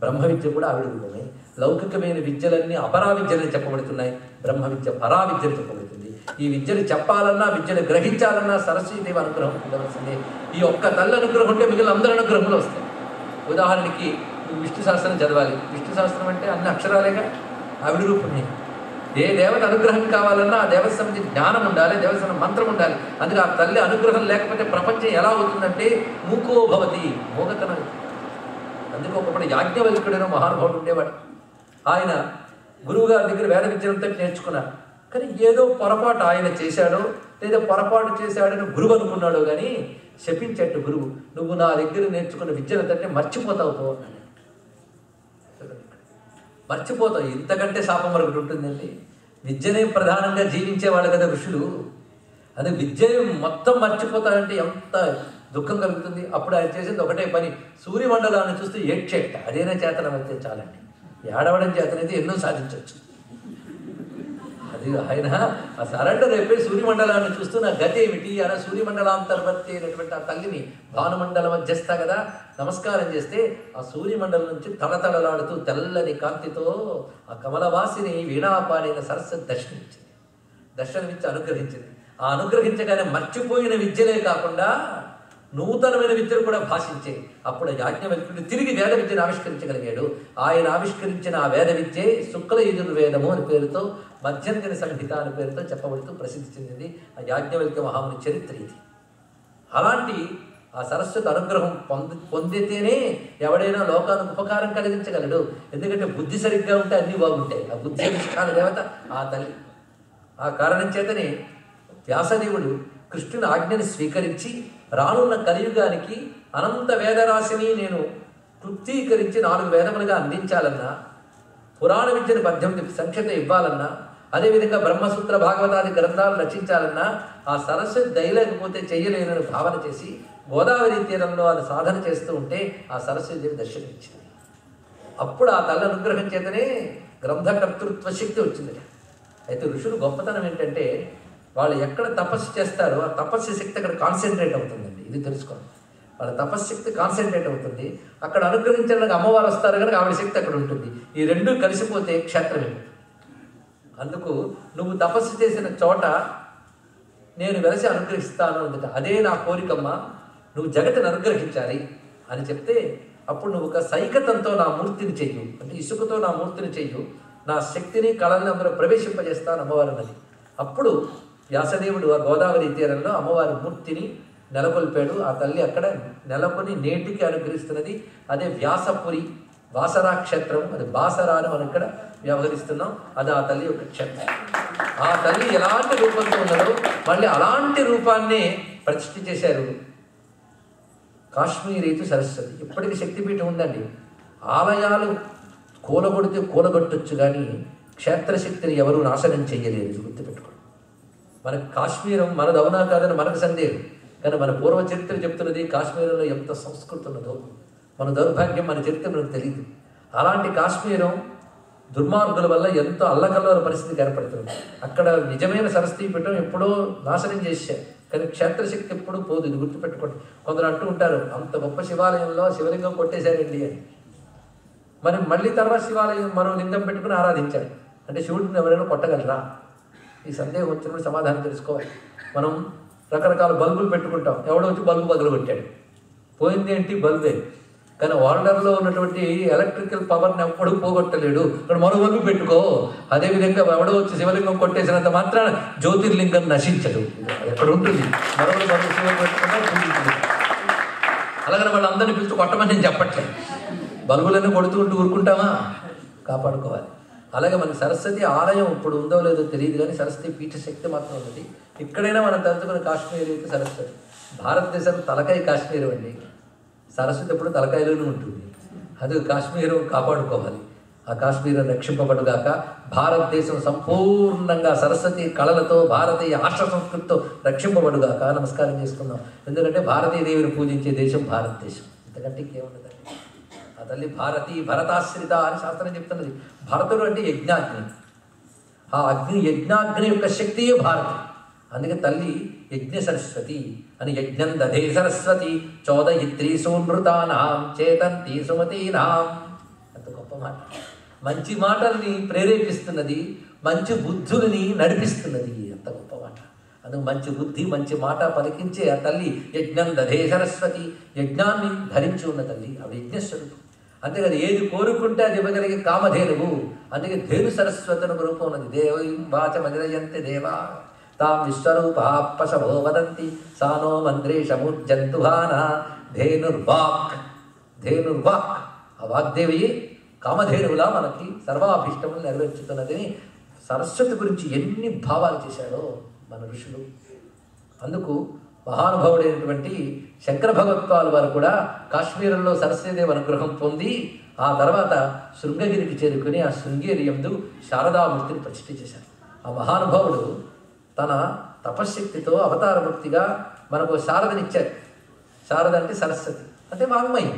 బ్రహ్మ విద్య కూడా ఆవిడ రూపమే. లౌకికమైన విద్యలన్నీ అపరా విద్యలని చెప్పబడుతున్నాయి, బ్రహ్మ విద్య పరా విద్యను చెప్పబడుతుంది. ఈ విద్యను చెప్పాలన్నా, విద్యను గ్రహించాలన్నా సరస్వతీదేవి అనుగ్రహం ఉండవలసిందే. ఈ ఒక్క తల్లి అనుగ్రహం ఉంటే మిగిలిన అందరి అనుగ్రహంలో వస్తాయి. ఉదాహరణకి విష్ణు సహస్రం చదవాలి. విష్ణు సహస్రం అంటే అన్ని అక్షరాలేగా, ఆవిడ రూపమే. ఏ దేవత అనుగ్రహం కావాలన్నా ఆ దేవత సంబంధించి జ్ఞానం ఉండాలి, దేవత మంత్రం ఉండాలి. అందుకే ఆ తల్లి అనుగ్రహం లేకపోతే ప్రపంచం ఎలా అవుతుందంటే మూకో భవతి, మోగతనం. అందుకే ఒకప్పుడు యాజ్ఞవల్క్యుడైన మహానుభావుడు ఉండేవాడు. ఆయన గురువుగారి దగ్గర వేద విద్యనంతా నేర్చుకున్నారు. కానీ ఏదో పొరపాటు ఆయన చేశాడో లేదా పొరపాటు చేశాడని గురువు అనుకున్నాడో కానీ శపించేట్టు గురువు, నువ్వు నా దగ్గర నేర్చుకున్న విద్యనంతటే మర్చిపోతావు పో అన్నాడు. మర్చిపోతావు, ఇంతకంటే శాపం మరొకటి ఉంటుందండి. విద్యనే ప్రధానంగా జీవించేవాళ్ళు కదా ఋషులు. అదే విద్యని మొత్తం మర్చిపోతారంటే ఎంత దుఃఖం కలుగుతుంది. అప్పుడు ఆయన చేసింది ఒకటే పని, సూర్యమండలాన్ని చూస్తూ ఏడ్చేట. అదేనా చేతనం అయితే చాలండి. ఏడవడం చేతనైతే ఎన్నో సాధించవచ్చు. అది ఆయన ఆ సరెండర్ అయిపోయి సూర్యమండలాన్ని చూస్తూ నా గతి ఏమిటి అలా సూర్యమండలాంతర్వర్తి అయినటువంటి ఆ తల్లిని భానుమండల మధ్యస్థ కదా నమస్కారం చేస్తే ఆ సూర్యమండలం నుంచి తలతలలాడుతూ తెల్లని కాంతితో ఆ కమలవాసిని వీణాపాడైన సరస్వతి దర్శనమిచ్చి అనుగ్రహించింది. ఆ అనుగ్రహించగానే మర్చిపోయిన విద్యలే కాకుండా నూతనమైన విద్యను కూడా భాషించే. అప్పుడు యాజ్ఞవల్క్యుడు తిరిగి వేద విద్యను ఆవిష్కరించగలిగాడు. ఆయన ఆవిష్కరించిన ఆ వేద విద్యే శుక్ల యజుర్వేదము అని పేరుతో, మధ్యంతర సంహిత అని పేరుతో చెప్పబడుతూ ప్రసిద్ధి చెందింది. ఆ యాజ్ఞవల్క్య మహాముని చరిత్ర ఇది. అలాంటి ఆ సరస్వతి అనుగ్రహం పొందితేనే ఎవడైనా లోకానికి ఉపకారం కలిగించగలడు. ఎందుకంటే బుద్ధి సరిగ్గా ఉంటే అన్నీ బాగుంటాయి. ఆ బుద్ధి అధిష్టాన దేవత ఆ తల్లి. ఆ కారణం చేతనే వ్యాసదేవుడు కృష్ణుని ఆజ్ఞని స్వీకరించి రానున్న కలియుగానికి అనంత వేదరాశిని నేను క్లుప్తీకరించి 4 వేదములుగా అందించాలన్నా, పురాణ విద్యను 18 సంఖ్యత ఇవ్వాలన్నా, అదేవిధంగా బ్రహ్మసూత్ర భాగవతాది గ్రంథాలు రచించాలన్నా ఆ సరస్వతి దయలేకపోతే చెయ్యలేనని భావన చేసి గోదావరి తీరంలో అది సాధన చేస్తూ ఉంటే ఆ సరస్వతి దేవి దర్శనమిచ్చింది. అప్పుడు ఆ తల్లి అనుగ్రహం చేతనే గ్రంథకర్తృత్వ శక్తి వచ్చింది. అయితే ఋషులు గొప్పతనం ఏంటంటే వాళ్ళు ఎక్కడ తపస్సు చేస్తారో ఆ తపస్సు శక్తి అక్కడ కాన్సన్ట్రేట్ అవుతుందండి. ఇది తెలుసుకోండి. వాళ్ళ తపశ్శక్తి కాన్సన్ట్రేట్ అవుతుంది. అక్కడ అనుగ్రహించడానికి అమ్మవారు వస్తారు కనుక ఆవిడ శక్తి అక్కడ ఉంటుంది. ఈ రెండూ కలిసిపోతే క్షేత్రమే. అందుకు నువ్వు తపస్సు చేసిన చోట నేను వెలసి అనుగ్రహిస్తాను అందుక. అదే నా కోరికమ్మ, నువ్వు జగతిని అనుగ్రహించాలి అని చెప్తే అప్పుడు నువ్వు ఒక సైకతంతో నా మూర్తిని చెయ్యు, అంటే ఇసుకతో నా మూర్తిని చెయ్యు, నా శక్తిని కళల్ని అందులో ప్రవేశింపజేస్తాను అమ్మవారు అన్నది. అప్పుడు వ్యాసదేవుడు ఆ గోదావరి తీరంలో అమ్మవారి మూర్తిని నెలకొల్పాడు. ఆ తల్లి అక్కడ నెలకొని నేటికి అనుగ్రహిస్తున్నది. అదే వ్యాసపురి, వాసరా క్షేత్రం. అది బాసరా అని మనం ఇక్కడ వ్యవహరిస్తున్నాం. అది ఆ తల్లి యొక్క క్షేత్రం. ఆ తల్లి ఎలాంటి రూపంతో ఉన్నదో మళ్ళీ అలాంటి రూపాన్నే ప్రతిష్ఠ చేశారు కాశ్మీరీతు సరస్వతి. ఇప్పటికీ శక్తిపీఠం ఉందండి. ఆలయాలు కూలగొడితే కూలగొట్టొచ్చు కానీ క్షేత్రశక్తిని ఎవరూ నాశనం చెయ్యలేదు. గుర్తుపెట్టుకోండి. మనకు కాశ్మీరం మనది అవునా కాదని మనకు సందేహం, కానీ మన పూర్వ చరిత్ర చెప్తున్నది కాశ్మీరంలో ఎంత సంస్కృతి ఉన్నదో. మన దౌర్భాగ్యం మన చరిత్ర మనకు తెలియదు. అలాంటి కాశ్మీరం దుర్మార్గుల వల్ల ఎంతో అల్లకల్లోల పరిస్థితికి ఏర్పడుతుంది. అక్కడ నిజమైన సరస్వతీ పీఠం ఎప్పుడో నాశనం చేశారు, కానీ క్షేత్రశక్తి ఎప్పుడూ పోదు. ఇది గుర్తుపెట్టుకోండి. కొందరు అంటూ ఉంటారు అంత గొప్ప శివాలయంలో శివలింగం కొట్టేశారండి అని. మరి మళ్ళీ తర్వాత శివాలయం మరో లింగం పెట్టుకుని ఆరాధించారు అంటే శివుడిని ఎవరైనా కొట్టగలరా? ఈ సందేహం వచ్చినప్పుడు సమాధానం తెలుసుకోవాలి. మనం రకరకాల బల్బులు పెట్టుకుంటాం, ఎవడో వచ్చి బల్బు పగలగొట్టాడు, పోయింది ఏంటి? బల్బే. కానీ వాల్డర్లో ఉన్నటువంటి ఎలక్ట్రికల్ పవర్ని ఎప్పుడు పోగొట్టలేడు. ఇక్కడ మరో బల్బు పెట్టుకో. అదేవిధంగా ఎవడో వచ్చి శివలింగం కొట్టేసినంత మాత్రాన జ్యోతిర్లింగం నశించదు, ఎక్కడ ఉంటుంది. మరో బల్బు శివం పెట్టుకున్నా. అలాగని వాళ్ళందరినీ పిలిచి కొట్టమని నేను చెప్పట్లేదు. బల్బులన్నీ కొడుతూ ఉంటూ ఊరుకుంటామా? కాపాడుకోవాలి. అలాగే మనకి సరస్వతి ఆలయం ఇప్పుడు ఉందో లేదో తెలియదు, కానీ సరస్వతి పీఠ శక్తి మాత్రం ఉన్నది. ఇక్కడైనా మనం తలుచుకున్న కాశ్మీర్ అయితే సరస్వతి. భారతదేశం తలకాయ కాశ్మీరం అండి. సరస్వతి ఎప్పుడు తలకాయలోనే ఉంటుంది. అది కాశ్మీరం కాపాడుకోవాలి. ఆ కాశ్మీరం రక్షింపబడుగాక. భారతదేశం సంపూర్ణంగా సరస్వతి కళలతో భారతీయ ఆర్ష సంస్కృతితో రక్షింపబడుగాక. నమస్కారం చేసుకుందాం. ఎందుకంటే భారతీయ దేవిని పూజించే దేశం భారతదేశం. ఇంతకంటే ఇంకేముండదండి. ఆ తల్లి భారతి భరతాశ్రిత అని శాస్త్రం చెప్తున్నది. భరతుడు అంటే యజ్ఞాగ్ని. ఆ అగ్ని యజ్ఞాగ్ని యొక్క శక్తియే భారతి. అందుకే తల్లి యజ్ఞ సరస్వతి అని. యజ్ఞం దధే సరస్వతి చోదయిత్రీ సూనృతానాం చేతంతి సుమతీనాం. అంత గొప్ప మాట. మంచి మాటల్ని ప్రేరేపిస్తున్నది, మంచి బుద్ధుల్ని నడిపిస్తున్నది. అంత గొప్ప మాట. అందుకు మంచి బుద్ధి మంచి మాట పలికించే ఆ తల్లి యజ్ఞం దధే సరస్వతి. యజ్ఞాన్ని ధరించి ఉన్న తల్లి ఆవిడ యజ్ఞస్వరూపం. అంతేకాదు ఏది కోరుకుంటే అది ఇవ్వగలిగే కామధేనువు. అందుకే ధేను సరస్వతిని రూపం ఉన్నది. దేవీ వాచ మదిరయంతి దేవా తాం విశ్వరూపాపశవో వదంతి సానో మంద్రేషముర్జంతుహాన. ధేనుర్వాక్. ధేనుర్వాక్ ఆ వాగ్దేవి కామధేనువులా మనకి సర్వాభిష్టములు నెరవేర్చుతున్నదని సరస్వతి గురించి ఎన్ని భావాలు చేశాడో మన ఋషులు. అందుకు మహానుభావుడైనటువంటి శంకర భగవత్పాల్ వారు కూడా కాశ్మీరంలో సరస్వతీదేవి అనుగ్రహం పొంది ఆ తర్వాత శృంగగిరికి చేరుకుని ఆ శృంగేరి యందు శారదామూర్తిని ప్రతిష్ఠ చేశారు. ఆ మహానుభావుడు తన తపశ్శక్తితో అవతార భక్తిగా మనకు శారదనిచ్చారు. శారద అంటే సరస్వతి అంటే వాంగ్మయం.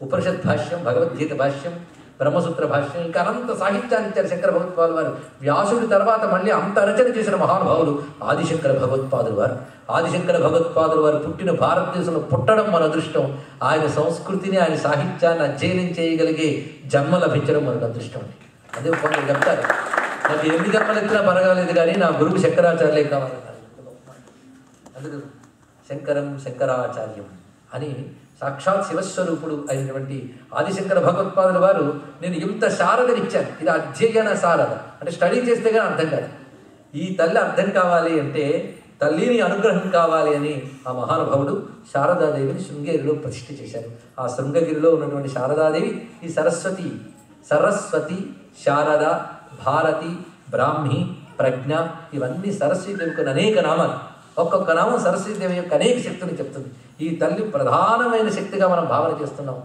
ఉపనిషత్ భాష్యం, భగవద్గీత భాష్యం, బ్రహ్మసూత్ర భాష్యం, ఇంకా అనంత సాహిత్యాన్ని ఇచ్చారు శంకర భగవత్పాదుల వారు. వ్యాసుడి తర్వాత మళ్ళీ అంత రచన చేసిన మహానుభావులు ఆదిశంకర భగవత్పాదుల వారు. ఆదిశంకర భగవత్పాదుల వారు పుట్టిన భారతదేశంలో పుట్టడం మన అదృష్టం. ఆయన సంస్కృతిని ఆయన సాహిత్యాన్ని అధ్యయనం చేయగలిగే జన్మ లభించడం మనకు అదృష్టం. అదే కొందరు చెప్తారు, నాకు ఎన్ని జన్మలు ఎత్తినా పరగాలేదు కానీ నా గురువు శంకరాచార్యులే కావాలన్నారు. అందుకు శంకరం శంకరాచార్యం అని సాక్షాత్ శివస్వరూపుడు అయినటువంటి ఆదిశంకర భగవత్పాదుల వారు నేను ఇంత శారదనిచ్చాను. ఇది అధ్యయన శారద అంటే స్టడీ చేస్తే కానీ అర్థం కాదు. ఈ తల్లి అర్థం కావాలి అంటే తల్లిని అనుగ్రహం కావాలి అని ఆ మహానుభావుడు శారదాదేవిని శృంగేరిలో ప్రతిష్ఠ చేశారు. ఆ శృంగగిరిలో ఉన్నటువంటి శారదాదేవి ఈ సరస్వతి, సరస్వతి, శారద, భారతి, బ్రాహ్మి, ప్రజ్ఞ ఇవన్నీ సరస్వతీదేవికి అనేక నామాలు. ఒక్కొక్క నామం సరస్వతీదేవి యొక్క అనేక శక్తిని చెప్తుంది. ఈ తల్లి ప్రధానమైన శక్తిగా మనం భావన చేస్తున్నాం.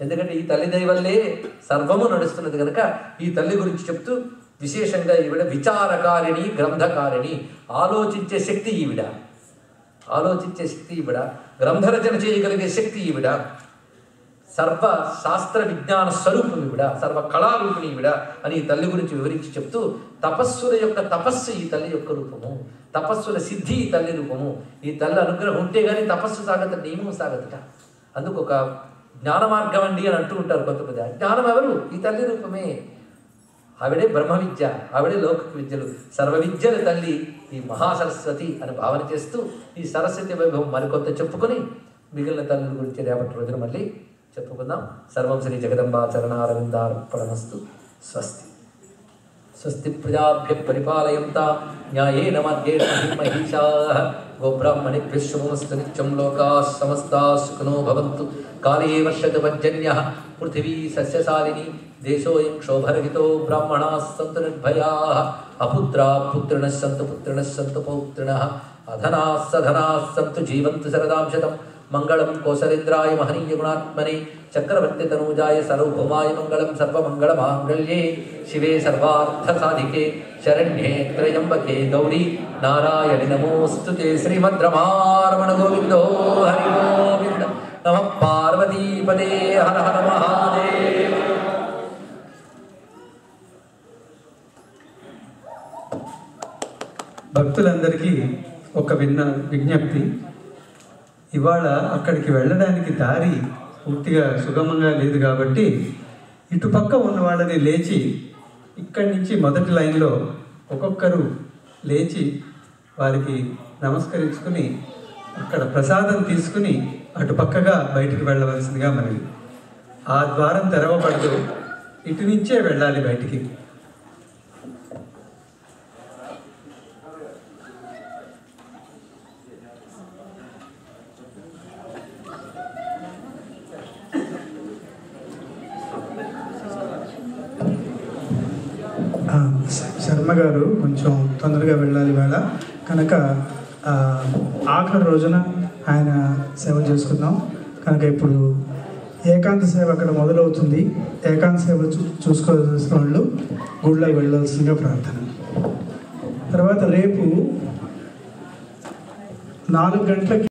ఎందుకంటే ఈ తల్లి దయ వల్లే సర్వము నడుస్తున్నది కనుక ఈ తల్లి గురించి చెప్తూ విశేషంగా ఈవిడ విచారకారిణి, గ్రంథకారిణి, ఆలోచించే శక్తి ఈవిడ. ఆలోచించే శక్తి ఈవిడ, గ్రంథరచన చేయగలిగే శక్తి ఈవిడ, సర్వ శాస్త్ర విజ్ఞాన స్వరూపం ఈవిడ, సర్వ కళారూపిణి ఈవిడ అని ఈ తల్లి గురించి వివరించి చెప్తూ తపస్సుల యొక్క తపస్సు ఈ తల్లి యొక్క రూపము, తపస్సుల సిద్ధి ఈ తల్లి రూపము. ఈ తల్లి అనుగ్రహం ఉంటే కానీ తపస్సు సాగత, నియమం సాగతట. అందుకు ఒక జ్ఞాన మార్గం అండి అని అంటూ ఉంటారు కొంతమంది. జ్ఞానం ఎవరు? ఈ తల్లి రూపమే. ఆవిడే బ్రహ్మ విద్య, ఆవిడే లౌకిక విద్యలు, సర్వ విద్యల తల్లి ఈ మహాసరస్వతి అని భావన చేస్తూ ఈ సరస్వతి వైభవం మరికొంత చెప్పుకొని మిగిలిన తల్లి గురించి రేపటి రోజున మళ్ళీ చెప్పుకుందాం. సర్వం శ్రీ జగదంబా చరణారవిందార్పణమస్తు. స్వస్తి. స్వస్తి ప్రజాభ్య పరిపాలయంతా న్యాయేన మార్గేణ మహిషాః గోబ్రాహ్మణేభ్యః శుభమస్తు నిత్యం. లోకాః సమస్తాః సుఖినో భవంతు. కాలే వర్షతు పర్జన్యః పృథివీ సస్యశాలినీ. దేశోऽयं క్షోభరహితో బ్రాహ్మణాः సంతు నిర్భయాः. అపుత్రాः పుత్రిణः సంతు పుత్రిణः సంతు పౌత్రిణः. అధనాः సధనాः సంతు జీవంతు శరదాం శతం. మంగళం కోసలేంద్రాయ మహనీయ గుణాత్మనే చక్రవర్తి తనూజాయ సార్వభౌమాయ మంగళం. సర్వమంగళమాంగళ్యే శివే సర్వార్థసాధికే శరణ్యే త్రయంబకే గౌరీ నారాయణి నమోస్తుతే. శ్రీమద్రమారమణ గోవిందో హరి గోవింద. నమః పార్వతీపదే హర హర మహాదేవ. భక్తులందరికీ ఒక విజ్ఞప్తి. ఇవాళ అక్కడికి వెళ్ళడానికి దారి పూర్తిగా సుగమంగా లేదు కాబట్టి ఇటుపక్క ఉన్న వాళ్ళని లేచి ఇక్కడి నుంచి మొదటి లైన్లో ఒక్కొక్కరు లేచి వారికి నమస్కరించుకుని అక్కడ ప్రసాదం తీసుకుని అటుపక్కగా బయటికి వెళ్ళవలసిందిగా మనవి. ఆ ద్వారం తెరవబడదు, ఇటు నుంచే వెళ్ళాలి బయటికి. శర్మ గారు కొంచెం తొందరగా వెళ్ళాలి వేళ కనుక ఆఖరి రోజున ఆయన సేవ చేసుకుందాం కనుక ఇప్పుడు ఏకాంత సేవ అక్కడ మొదలవుతుంది. ఏకాంత సేవ చూసుకోవాల్సిన వాళ్ళు గుడిలోకి వెళ్ళాల్సిందిగా ప్రార్థన. తర్వాత రేపు 4 గంటలకి